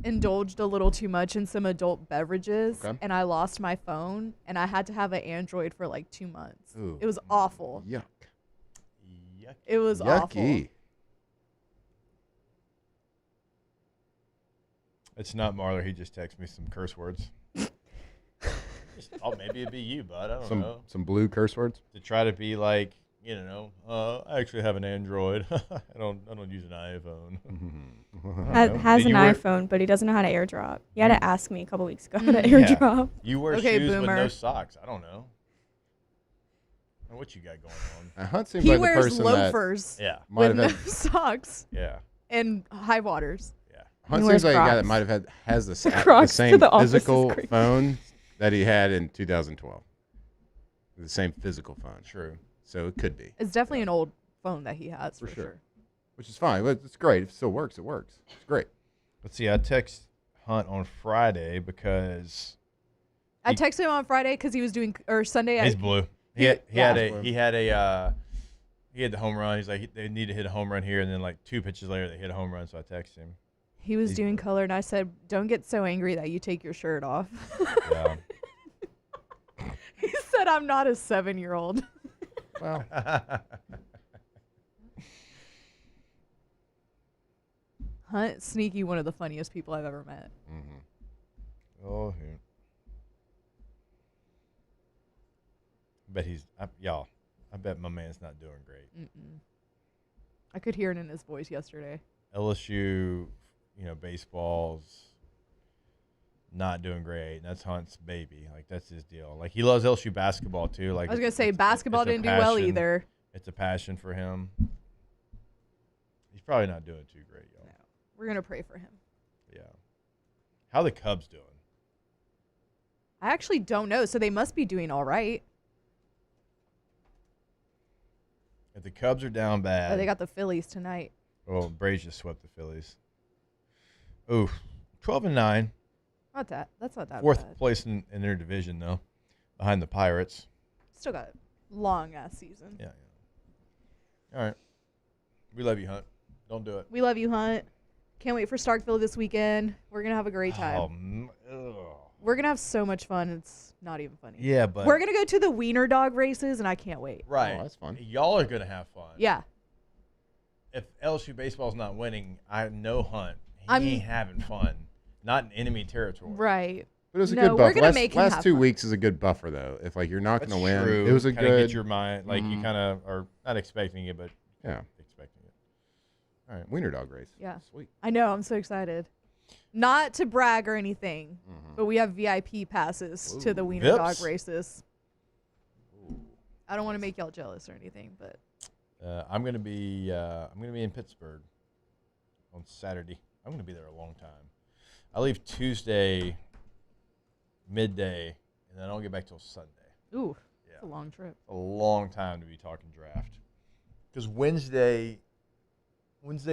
indulged a little too much in some adult beverages, Okay. and I lost my phone, and I had to have an Android for like 2 months. Ooh. It was awful. Yuck. It was awful. Yucky. It's not Marler. He just texted me some curse words. Just thought maybe it'd be you, bud. I don't know. Some blue curse words. To try to be like, I actually have an Android. I don't use an iPhone. Has Did an you wear- iPhone, but he doesn't know how to AirDrop. He had to ask me a couple weeks ago how to AirDrop. You wear Okay, shoes with boomer. no socks. I don't know. What you got going on? Hunt seems He like the wears person loafers Yeah. might with have no had. socks Yeah. and high waters. Hunt He wears seems like a guy that Crocs. might have has the Crocs to same the office is physical crazy. phone that he had in 2012. The same physical phone. True. So it could be. It's definitely an old phone that he has for, sure. Which is fine. But it's great. If it still works, it works. It's great. Let's see. I text Hunt on Friday because I texted him on Friday because he was doing, or Sunday. he's blue. He Yeah. had the home run. He's like, they need to hit a home run here, and then like 2 pitches later, they hit a home run. So I texted him. He was doing color, and I said, "Don't get so angry that you take your shirt off." Yeah. He said, "I'm not a 7-year-old." Well, Hunt, sneaky, one of the funniest people I've ever met. Oh, yeah. Bet I bet my man's not doing great. I could hear it in his voice yesterday. LSU, baseball's not doing great. And that's Hunt's baby. Like, that's his deal. Like, he loves LSU basketball, too. Like, I was going to say, basketball it's a didn't do well passion. either. It's a passion for him. He's probably not doing too great, y'all. No. We're going to pray for him. Yeah. How the Cubs doing? I actually don't know, so they must be doing all right. If the Cubs are down bad. Oh, they got the Phillies tonight. Oh, Braves just swept the Phillies. Oof. 12-9. That's not that Fourth bad. place in their division, though, behind the Pirates. Still got long-ass season. Yeah. All right. We love you, Hunt. Don't do it. We love you, Hunt. Can't wait for Starkville this weekend. We're going to have a great time. We're going to have so much fun. It's not even funny. Yeah, but we're going to go to the wiener dog races, and I can't wait. Right. Oh, that's fun. Y'all are going to have fun. Yeah. If LSU baseball's not winning, I know Hunt. He ain't having fun. Not in enemy territory. Right. But it was a good buffer. We're gonna make him last have 2 fun. weeks is a good buffer, though. If like you're not going to win, True. it was a kinda good. Get your mind like you kind of are not expecting it, but expecting it. All right, wiener dog race. Yeah. Sweet. I know. I'm so excited. Not to brag or anything, but we have VIP passes to the wiener Vips? dog races. I don't want to make y'all jealous or anything, but I'm gonna be in Pittsburgh on Saturday. I'm gonna be there a long time. I leave Tuesday midday, and then I don't get back till Sunday. ooh, it's a long trip. A long time to be talking draft. Because Wednesday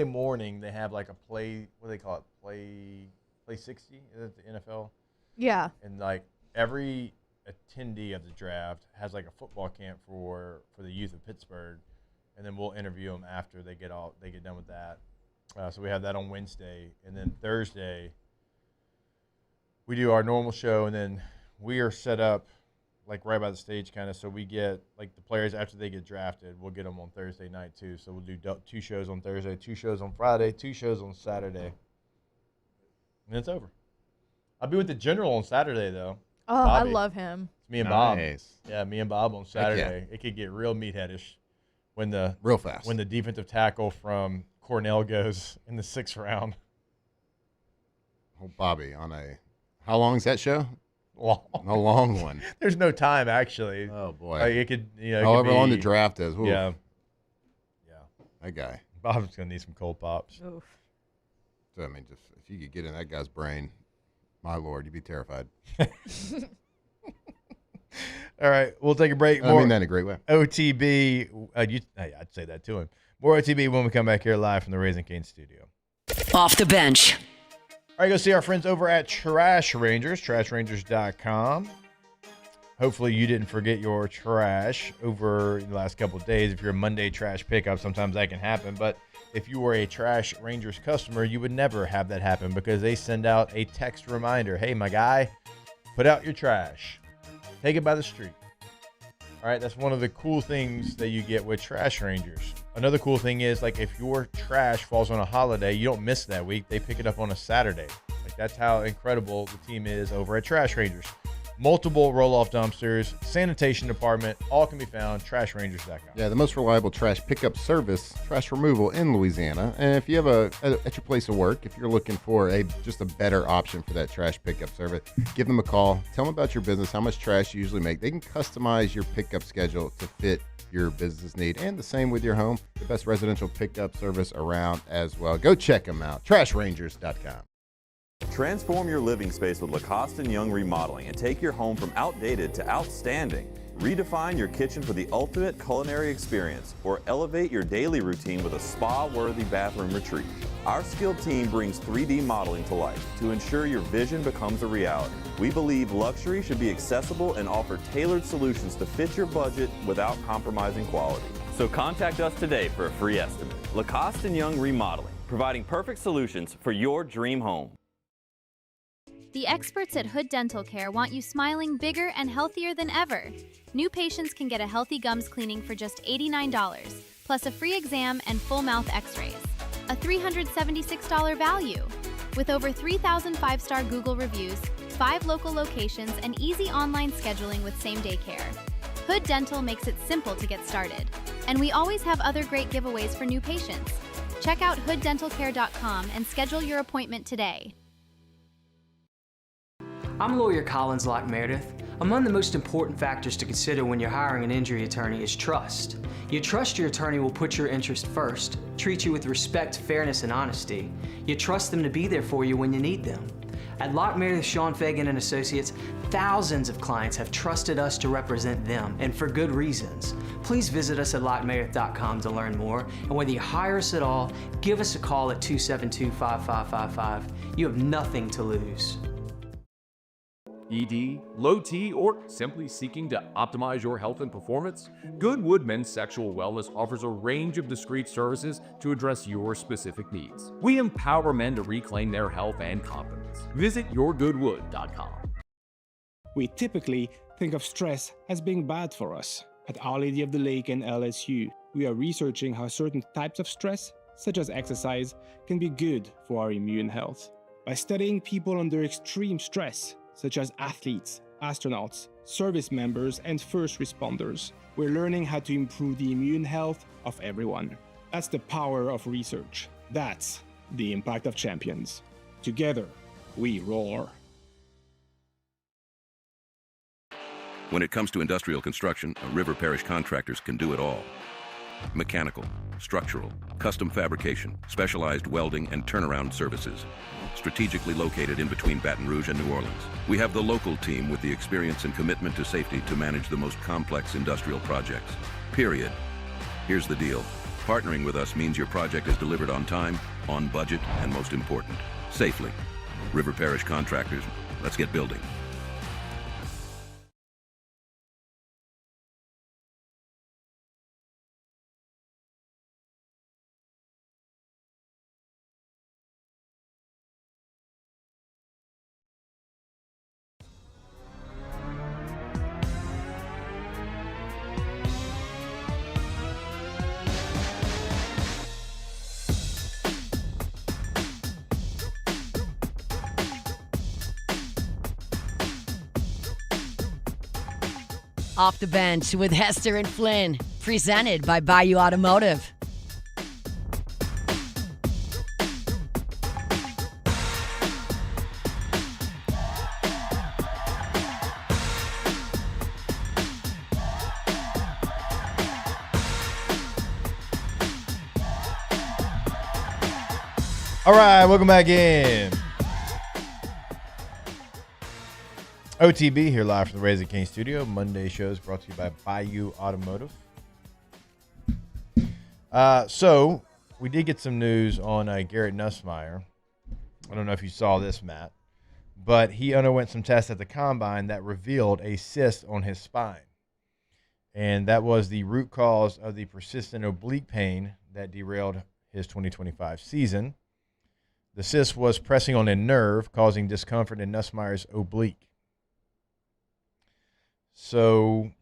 morning they have like a play. What do they call it? Play 60 at the NFL. Yeah. And like every attendee of the draft has like a football camp for the youth of Pittsburgh, and then we'll interview them after they get done with that. So we have that on Wednesday, and then Thursday we do our normal show, and then we are set up like right by the stage kind of, so we get like the players after they get drafted, we'll get them on Thursday night too. So we'll do 2 shows on Thursday, 2 shows on Friday, 2 shows on Saturday, and it's over. I'll be with the General on Saturday though. Oh, Bobby. I love him. It's me and Bob. Yeah, me and Bob on Saturday. It could get real meatheadish real fast when the defensive tackle from Cornell goes in the 6th round. Oh, Bobby on how long is that show? Long. A long one. There's no time actually. Oh boy. Like it could, however long the draft is. Oof. Yeah. That guy. Bob's gonna need some cold pops. Oof. So I mean, just if you could get in that guy's brain, my lord, you'd be terrified. All right, we'll take a break. I mean that in a great way. OTB, I'd say that to him. More OTB when we come back here live from the Raising Cane studio. Off the bench. All right, go see our friends over at Trash Rangers, trashrangers.com. Hopefully you didn't forget your trash over the last couple of days. If you're a Monday trash pickup, sometimes that can happen. But if you were a Trash Rangers customer, you would never have that happen because they send out a text reminder. Hey, my guy, put out your trash. Take it by the street. All right, that's one of the cool things that you get with Trash Rangers. Another cool thing is, like, if your trash falls on a holiday, you don't miss that week. They pick it up on a Saturday. Like, that's how incredible the team is over at Trash Rangers. Multiple roll-off dumpsters, sanitation department, all can be found trashrangers.com. Yeah, the most reliable trash pickup service, trash removal in Louisiana. And if you have at your place of work, if you're looking for just a better option for that trash pickup service, give them a call. Tell them about your business, how much trash you usually make. They can customize your pickup schedule to fit your business need. And the same with your home. The best residential pickup service around as well. Go check them out. Trashrangers.com. Transform your living space with Lacoste & Young Remodeling and take your home from outdated to outstanding. Redefine your kitchen for the ultimate culinary experience or elevate your daily routine with a spa-worthy bathroom retreat. Our skilled team brings 3D modeling to life to ensure your vision becomes a reality. We believe luxury should be accessible and offer tailored solutions to fit your budget without compromising quality. So contact us today for a free estimate. Lacoste & Young Remodeling, providing perfect solutions for your dream home. The experts at Hood Dental Care want you smiling bigger and healthier than ever. New patients can get a healthy gums cleaning for just $89, plus a free exam and full mouth x-rays. A $376 value. With over 3,000 5-star Google reviews, 5 local locations, and easy online scheduling with same-day care. Hood Dental makes it simple to get started. And we always have other great giveaways for new patients. Check out hooddentalcare.com and schedule your appointment today. I'm lawyer Collins Locke Meredith. Among the most important factors to consider when you're hiring an injury attorney is trust. You trust your attorney will put your interest first, treat you with respect, fairness, and honesty. You trust them to be there for you when you need them. At Locke Meredith, Sean Fagan and Associates, thousands of clients have trusted us to represent them, and for good reasons. Please visit us at LockeMeredith.com to learn more, and whether you hire us at all, give us a call at 272-5555. You have nothing to lose. ED, low T, or simply seeking to optimize your health and performance? Goodwood Men's Sexual Wellness offers a range of discreet services to address your specific needs. We empower men to reclaim their health and confidence. Visit yourgoodwood.com. We typically think of stress as being bad for us. At Our Lady of the Lake and LSU, we are researching how certain types of stress, such as exercise, can be good for our immune health. By studying people under extreme stress, such as athletes, astronauts, service members, and first responders, we're learning how to improve the immune health of everyone. That's the power of research. That's the impact of champions. Together, we roar. When it comes to industrial construction, River Parish Contractors can do it all. Mechanical, structural, custom fabrication, specialized welding, and turnaround services. Strategically located in between Baton Rouge and New Orleans, we have the local team with the experience and commitment to safety to manage the most complex industrial projects. Period. Here's the deal. Partnering with us means your project is delivered on time, on budget, and most important, safely. River Parish Contractors, let's get building. Off the Bench with Hester and Flynn, presented by Bayou Automotive. All right, welcome back in. OTB here live from the Raising Cane studio. Monday shows brought to you by Bayou Automotive. So we did get some news on Garrett Nusmeier. I don't know if you saw this, Matt, but he underwent some tests at the combine that revealed a cyst on his spine. And that was the root cause of the persistent oblique pain that derailed his 2025 season. The cyst was pressing on a nerve, causing discomfort in Nusmeier's oblique. So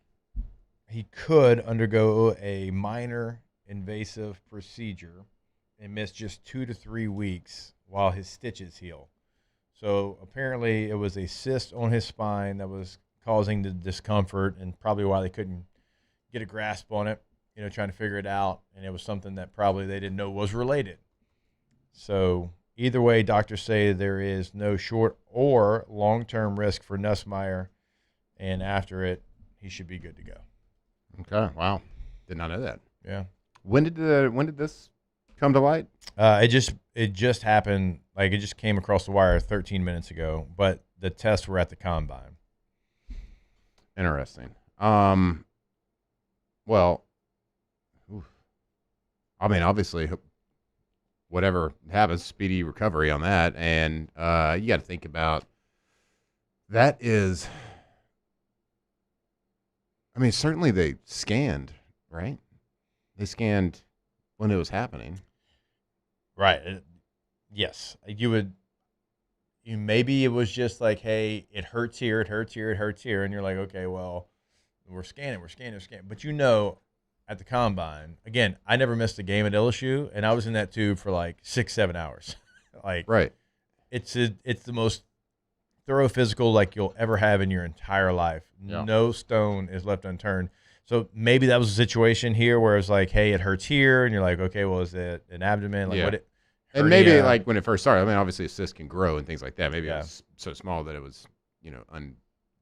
he could undergo a minor invasive procedure and miss just 2 to 3 weeks while his stitches heal. So apparently it was a cyst on his spine that was causing the discomfort and probably why they couldn't get a grasp on it, trying to figure it out. And it was something that probably they didn't know was related. So either way, doctors say there is no short or long-term risk for Nusmeier. And after it, he should be good to go. Okay. Wow. Did not know that. Yeah. When did this come to light? It just happened. Like, it just came across the wire 13 minutes ago. But the tests were at the combine. Interesting. Well, I mean, obviously, whatever happens, speedy recovery on that, and you got to think about that is. I mean, certainly they scanned, right? They scanned when it was happening. Right. Yes. Maybe it was just like, hey, it hurts here, it hurts here, it hurts here. And you're like, okay, well, we're scanning. But at the combine, again, I never missed a game at LSU, and I was in that tube for like 6-7 hours. Right. It's the most thorough physical like you'll ever have in your entire life. Yeah. No stone is left unturned. So maybe that was a situation here where it's like, hey, it hurts here, and you're like, okay, well, is it an abdomen? Like, what? And maybe like when it first started, I mean, obviously a cyst can grow and things like that. Maybe it was so small that it was,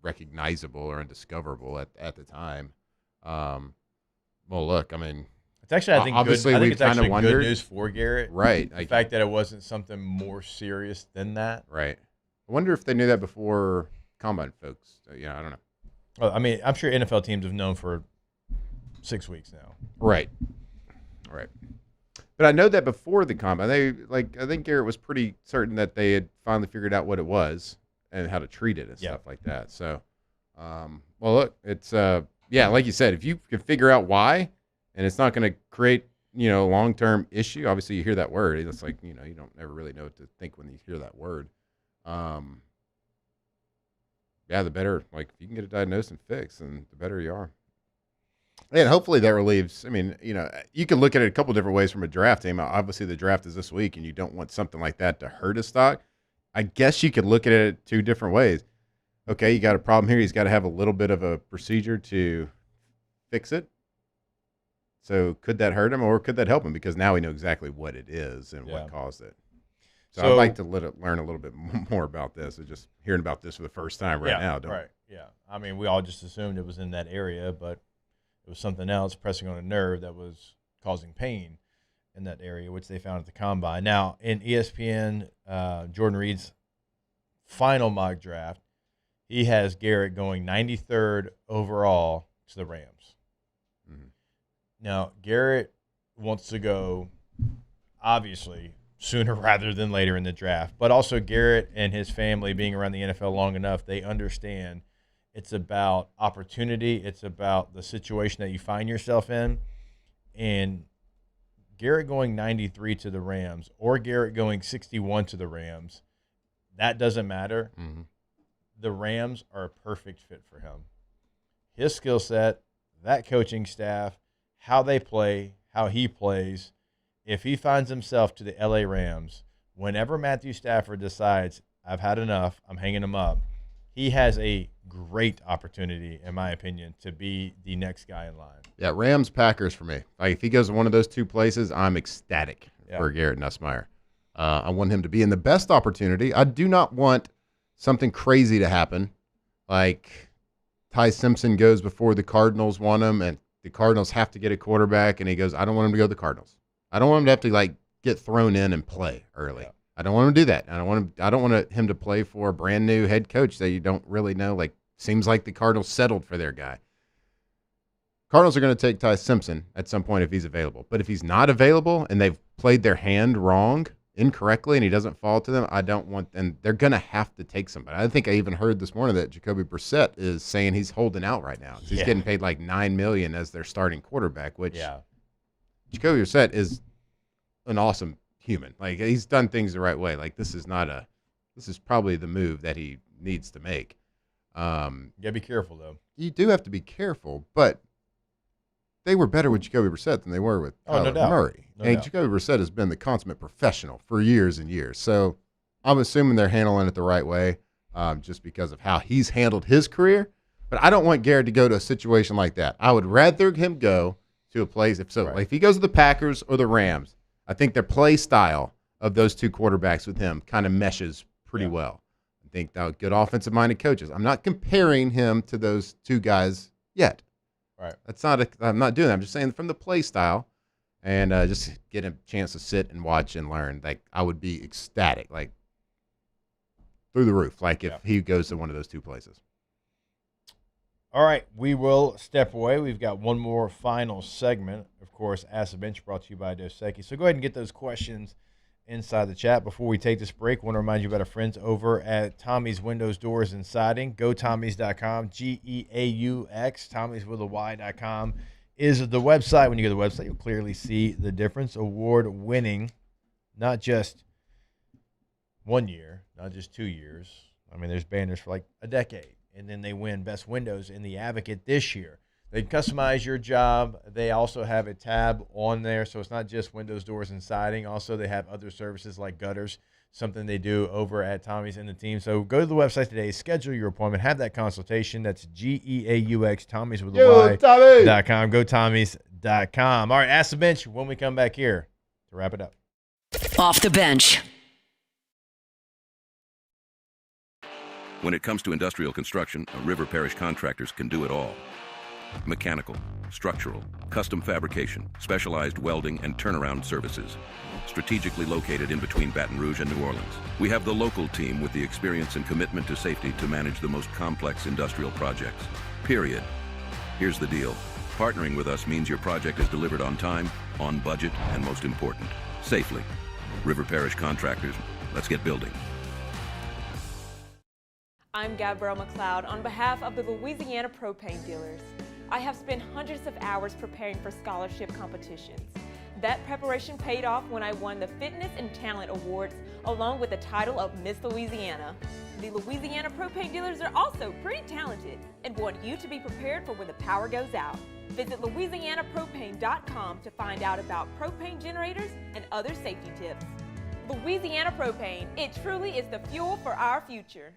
unrecognizable or undiscoverable at the time. Well, look, I mean, it's actually, I think, obviously good. I think we've it's actually wondered. Good news for Garrett, right? The fact that it wasn't something more serious than that, right? I wonder if they knew that before combine folks. I don't know. Well, I mean, I'm sure NFL teams have known for 6 weeks now. Right. But I know that before the combine, I think Garrett was pretty certain that they had finally figured out what it was. and how to treat it and stuff like that. So, well, look, it's like you said, if you can figure out why, and it's not going to create a long-term issue. Obviously, you hear that word, it's like you don't ever really know what to think when you hear that word. The better, like, if you can get it diagnosed and fixed, then the better you are. And hopefully that relieves. I mean, you can look at it a couple different ways from a draft team. Obviously, the draft is this week, and you don't want something like that to hurt a stock. I guess you could look at it 2 different ways. Okay, you got a problem here. He's got to have a little bit of a procedure to fix it. So could that hurt him, or could that help him? Because now we know exactly what it is and what caused it. So I'd like to learn a little bit more about this. And just hearing about this for the first time now. Yeah. I mean, we all just assumed it was in that area, but it was something else pressing on a nerve that was causing pain in that area, which they found at the combine. Now, in ESPN, Jordan Reed's final mock draft, he has Garrett going 93rd overall to the Rams. Mm-hmm. Now, Garrett wants to go, obviously, sooner rather than later in the draft. But also Garrett and his family being around the NFL long enough, they understand it's about opportunity. It's about the situation that you find yourself in. And Garrett going 93 to the Rams or Garrett going 61 to the Rams, that doesn't matter. Mm-hmm. The Rams are a perfect fit for him. His skill set, that coaching staff, how they play, how he plays. If he finds himself to the LA Rams, whenever Matthew Stafford decides, I've had enough, I'm hanging him up, he has a great opportunity, in my opinion, to be the next guy in line. Yeah, Rams, Packers for me. Like, if he goes to one of those 2 places, I'm ecstatic for Garrett Nusmeier. I want him to be in the best opportunity. I do not want something crazy to happen, like Ty Simpson goes before the Cardinals want him, and the Cardinals have to get a quarterback, and he goes, I don't want him to go to the Cardinals. I don't want him to have to, like, get thrown in and play early. Yeah. I don't want him to do that. I don't want him to play for a brand new head coach that you don't really know. Like, seems like the Cardinals settled for their guy. Cardinals are going to take Ty Simpson at some point if he's available. But if he's not available and they've played their hand wrong, incorrectly, and he doesn't fall to them, I don't want, and they're going to have to take somebody. I think I even heard this morning that Jacoby Brissett is saying he's holding out right now. He's getting paid like $9 million as their starting quarterback, which Jacoby Brissett is an awesome human. Like, he's done things the right way. Like, this is probably the move that he needs to make. You gotta be careful, though. You do have to be careful, but they were better with Jacoby Brissett than they were with Kyler Murray. Jacoby Brissett has been the consummate professional for years and years. So I'm assuming they're handling it the right way, just because of how he's handled his career. But I don't want Garrett to go to a situation like that. I would rather him go to a place. Like if he goes to the Packers or the Rams, I think their play style of those 2 quarterbacks with him kind of meshes pretty well. I think they're good offensive-minded coaches. I'm not comparing him to those 2 guys yet. Right. I'm not doing that. I'm just saying from the play style, and just get a chance to sit and watch and learn. Like, I would be ecstatic, like through the roof. Like if he goes to one of those 2 places. All right, we will step away. We've got one more final segment. Of course, Ask the Bench brought to you by Dos Equis. So go ahead and get those questions inside the chat. Before we take this break, I want to remind you about our friends over at Tommy's Windows, Doors, and Siding. Go Tommy's.com, G-E-A-U-X. Tommy's with a Y.com is the website. When you go to the website, you'll clearly see the difference. Award-winning, not just 1 year, not just 2 years. I mean, there's banners for like a decade. And then they win Best Windows in the Advocate this year. They customize your job. They also have a tab on there, so it's not just windows, doors, and siding. Also, they have other services like gutters, something they do over at Tommy's and the team. So go to the website today, schedule your appointment, have that consultation. That's G-E-A-U-X, Tommy's with a Y.com. Go Tommy's.com. All right, Ask the Bench when we come back here to wrap it up. Off the bench. When it comes to industrial construction, River Parish Contractors can do it all. Mechanical, structural, custom fabrication, specialized welding, and turnaround services. Strategically located in between Baton Rouge and New Orleans, we have the local team with the experience and commitment to safety to manage the most complex industrial projects. Period. Here's the deal. Partnering with us means your project is delivered on time, on budget, and most important, safely. River Parish Contractors, let's get building. I'm Gabrielle McLeod on behalf of the Louisiana Propane Dealers. I have spent hundreds of hours preparing for scholarship competitions. That preparation paid off when I won the Fitness and Talent Awards along with the title of Miss Louisiana. The Louisiana Propane Dealers are also pretty talented and want you to be prepared for when the power goes out. Visit LouisianaPropane.com to find out about propane generators and other safety tips. Louisiana Propane, it truly is the fuel for our future.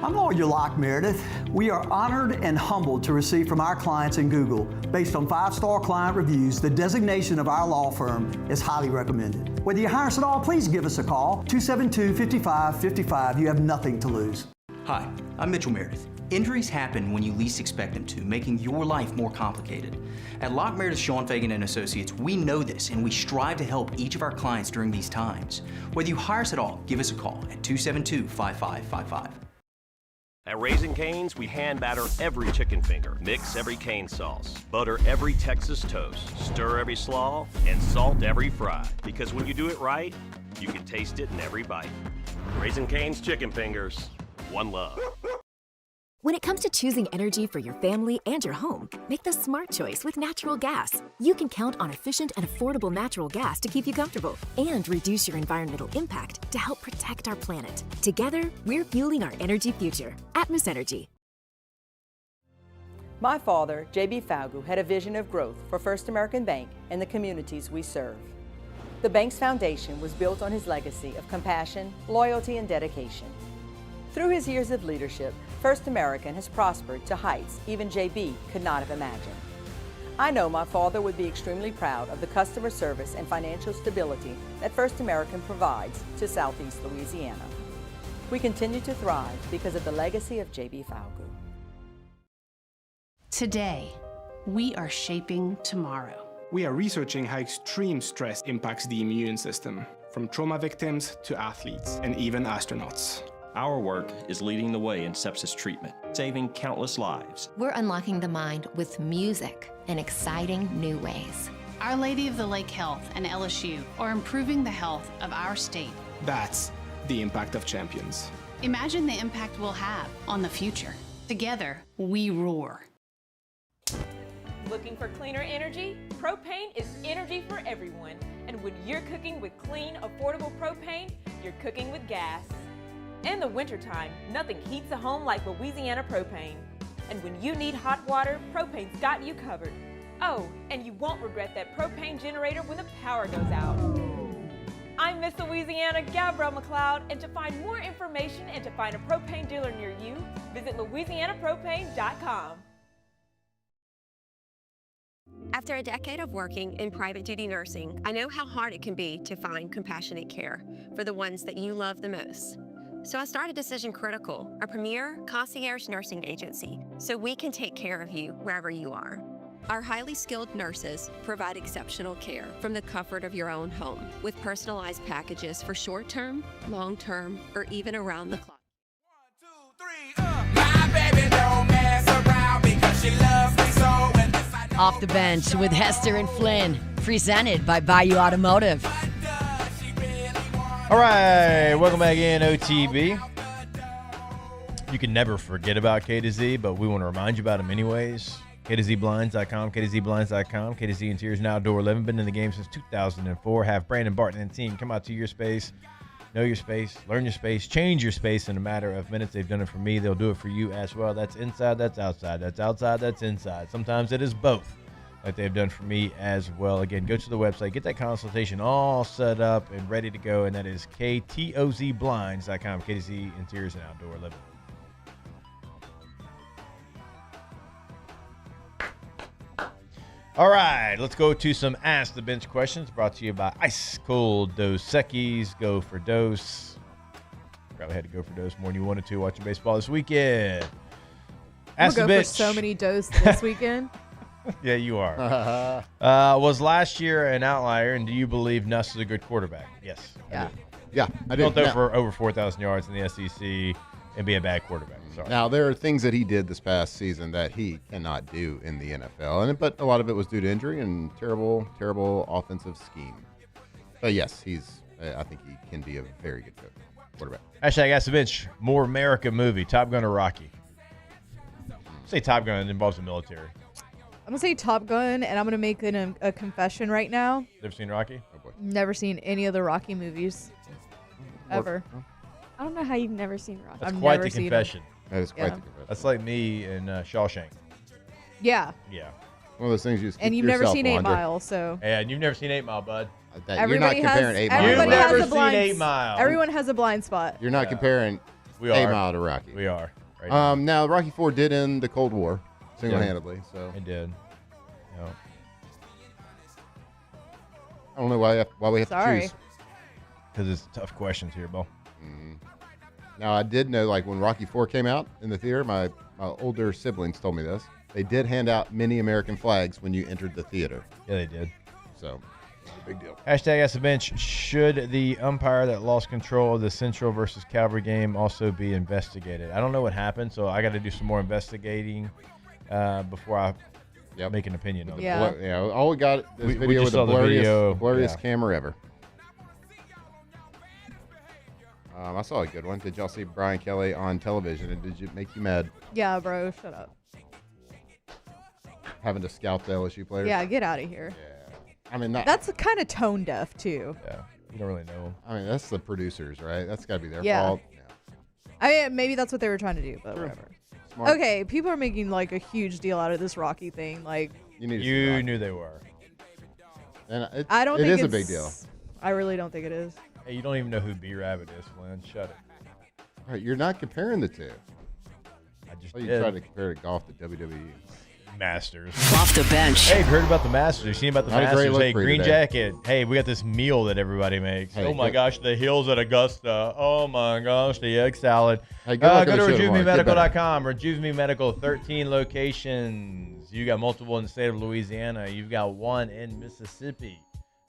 I'm Lawyer Locke Meredith. We are honored and humbled to receive from our clients in Google, based on 5-star client reviews, the designation of our law firm is highly recommended. Whether you hire us at all, please give us a call, 272-5555. You have nothing to lose. Hi, I'm Mitchell Meredith. Injuries happen when you least expect them to, making your life more complicated. At Locke Meredith Sean Fagan and Associates, we know this and we strive to help each of our clients during these times. Whether you hire us at all, give us a call at 272-5555. At Raising Cane's, we hand batter every chicken finger, mix every cane sauce, butter every Texas toast, stir every slaw, and salt every fry. Because when you do it right, you can taste it in every bite. Raising Cane's chicken fingers, one love. When it comes to choosing energy for your family and your home, make the smart choice with natural gas. You can count on efficient and affordable natural gas to keep you comfortable and reduce your environmental impact to help protect our planet. Together, we're fueling our energy future. Atmos Energy. My father, J.B. Falgu, had a vision of growth for First American Bank and the communities we serve. The bank's foundation was built on his legacy of compassion, loyalty, and dedication. Through his years of leadership, First American has prospered to heights even JB could not have imagined. I know my father would be extremely proud of the customer service and financial stability that First American provides to Southeast Louisiana. We continue to thrive because of the legacy of JB Falgu. Today, we are shaping tomorrow. We are researching how extreme stress impacts the immune system, from trauma victims to athletes and even astronauts. Our work is leading the way in sepsis treatment, saving countless lives. We're unlocking the mind with music in exciting new ways. Our Lady of the Lake Health and LSU are improving the health of our state. That's the impact of champions. Imagine the impact we'll have on the future. Together, we roar. Looking for cleaner energy? Propane is energy for everyone. And when you're cooking with clean, affordable propane, you're cooking with gas. In the wintertime, nothing heats a home like Louisiana Propane. And when you need hot water, Propane's got you covered. Oh, and you won't regret that propane generator when the power goes out. I'm Miss Louisiana, Gabrielle McLeod, and to find more information and to find a propane dealer near you, visit LouisianaPropane.com. After a decade of working in private duty nursing, I know how hard it can be to find compassionate care for the ones that you love the most. So I started Decision Critical, a premier concierge nursing agency, so we can take care of you wherever you are. Our highly skilled nurses provide exceptional care from the comfort of your own home, with personalized packages for short-term, long-term, or even around the clock. My baby don't mess around because she loves me so. Off the Bench with Hester and Flynn, presented by Bayou Automotive. All right, welcome back in, OTB. You can never forget about K to Z, but we want to remind you about them anyways. KTZBlinds.com, KTZBlinds.com, KTZ Interiors and Outdoor Living. Been in the game since 2004. Have Brandon Barton and team come out to your space, know your space, learn your space, change your space in a matter of minutes. They've done it for me. They'll do it for you as well. That's inside, that's outside. That's outside, that's inside. Sometimes it is both, like they've done for me as well. Again, go to the website, get that consultation all set up and ready to go, and that is KTOZBlinds.com, KTZ Interiors and Outdoor Living. All right, let's go to some Ask the Bench questions brought to you by Ice Cold Dos Equis. Go for Dos. Probably had to go for Dos more than you wanted to watching baseball this weekend. Ask the Bench. For so many Dos this weekend. Yeah, you are. Was last year an outlier, and do you believe Nuss is a good quarterback? Yes. Yeah. I do. Don't throw for over 4,000 yards in the SEC and be a bad quarterback. Sorry. Now, there are things that he did this past season that he cannot do in the NFL, but a lot of it was due to injury and terrible offensive scheme. But yes, I think he can be a very good coach. Quarterback. Hashtag Ask the Bench. More America movie. Top Gun or Rocky? Say Top Gun involves the military. I'm going to say Top Gun, and I'm going to make a confession right now. Never seen Rocky? Oh, boy. Never seen any of the Rocky movies. Ever. I don't know how you've never seen Rocky. That's I've quite never the seen confession. That is quite the confession. That's like me in Shawshank. Yeah. Yeah. One of those things you just keep And to you've never yourself, seen 8 Wanda. Mile, so. Yeah, and you've never seen 8 Mile, bud. You're not comparing 8 Mile. You've to never Rocky. seen 8 Mile. Everyone has a blind spot. You're not comparing We 8 are. Mile to Rocky. We are. Right now, Rocky 4 did end the Cold War single-handedly. So It did. No. I don't know why we have to choose. Because it's tough questions here, Bo. Now, I did know, like, when Rocky 4 came out in the theater, my older siblings told me this. They did hand out many American flags when you entered the theater. Yeah, they did. So, it's a big deal. Hashtag Ask the Bench. Should the umpire that lost control of the Central versus Calvary game also be investigated? I don't know what happened, so I got to do some more investigating before I make an opinion on it. Yeah, all we got is We video just with the saw the video. blurriest Yeah. camera ever. I saw a good one. Did y'all see Brian Kelly on television, and did it make you mad Yeah, bro, shut up. having to scout the LSU players? Yeah, get out of here. I mean, That's kind of tone deaf, too. Yeah, you don't really know. I mean, that's the producers, right? That's got to be their Yeah. fault. I mean, maybe that's what they were trying to do, but whatever. Smart. Okay, people are making like a huge deal out of this Rocky thing. Like, You need to see You Rocky. knew they were. And I don't it think is a it's big deal. I really don't think it is. Hey, you don't even know who B-Rabbit is, Flynn. Shut it. All right, you're not comparing the two. I just you did. tried to compare to golf to WWE. Masters. Off the bench. Hey, you've heard about the Masters. You've seen about the Not a great Masters. look Hey, for you Green today. Jacket. Hey, we got this meal that everybody makes. Hey, oh my good. gosh, the hills at Augusta. Oh my gosh, the egg salad. Hey, good luck go on to the show tomorrow. Get better. RejuveMeMedical.com. Rejuve Me Medical, 13 locations. You got multiple in the state of Louisiana. You've got one in Mississippi.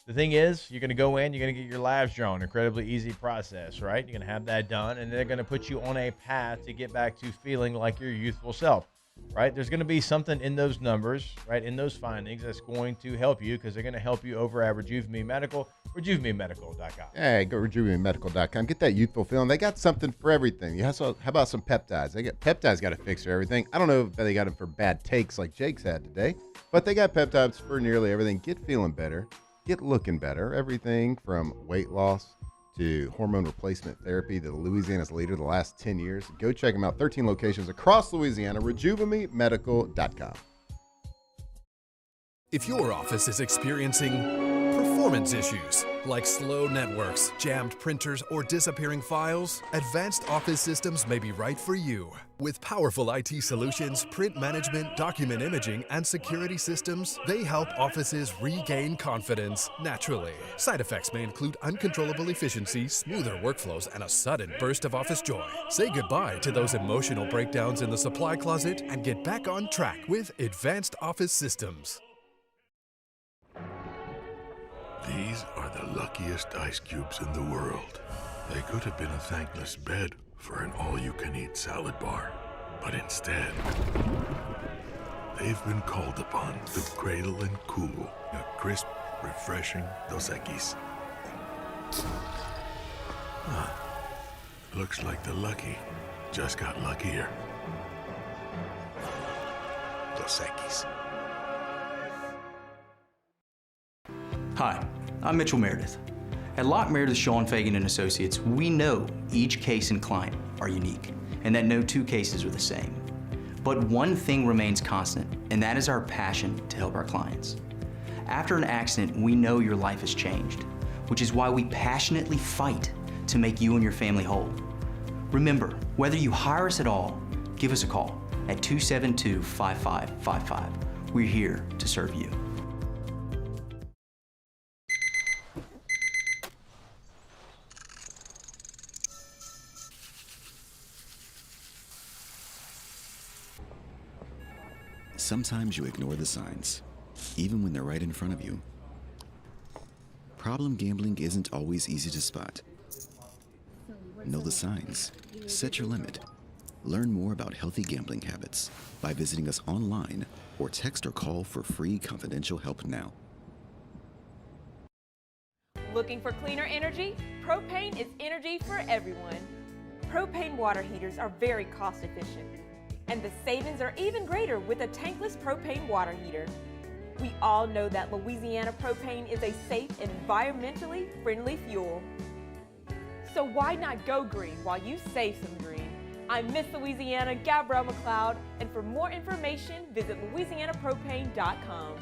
The thing is, you're going to go in, you're going to get your labs drawn. Incredibly easy process, right? You're going to have that done, and they're going to put you on a path to get back to feeling like your youthful self, right? There's going to be something in those numbers, right, in those findings that's going to help you because they're going to help you over at Rejuve Me Medical, RejuveMeMedical.com. Hey, go to RejuveMeMedical.com. Get that youthful feeling. They got something for everything. How about some peptides? They got peptides got to fix for everything. I don't know if they got them for bad takes like Jake's had today, but they got peptides for nearly everything. Get feeling better. Get looking better. Everything from weight loss to hormone replacement therapy. The Louisiana's leader the last 10 years. Go check them out. 13 locations across Louisiana. RejuveMeMedical.com. If your office is experiencing performance issues like slow networks, jammed printers, or disappearing files, Advanced Office Systems may be right for you. With powerful IT solutions, print management, document imaging, and security systems, they help offices regain confidence naturally. Side effects may include uncontrollable efficiency, smoother workflows, and a sudden burst of office joy. Say goodbye to those emotional breakdowns in the supply closet and get back on track with Advanced Office Systems. These are the luckiest ice cubes in the world. They could have been a thankless bed for an all-you-can-eat salad bar. But instead, they've been called upon to cradle and cool a crisp, refreshing Dos Equis. Looks like the lucky just got luckier. Dos Equis. Hi, I'm Mitchell Meredith. At Locke Meredith, Sean Fagan and Associates, we know each case and client are unique, and that no two cases are the same. But one thing remains constant, and that is our passion to help our clients. After an accident, we know your life has changed, which is why we passionately fight to make you and your family whole. Remember, whether you hire us at all, give us a call at 272-5555. We're here to serve you. Sometimes you ignore the signs, even when they're right in front of you. Problem gambling isn't always easy to spot. Know the signs. Set your limit. Learn more about healthy gambling habits by visiting us online or text or call for free confidential help now. Looking for cleaner energy? Propane is energy for everyone. Propane water heaters are very cost efficient, and the savings are even greater with a tankless propane water heater. We all know that Louisiana propane is a safe and environmentally friendly fuel. So why not go green while you save some green? I'm Miss Louisiana, Gabrielle McLeod, and for more information, visit louisianapropane.com.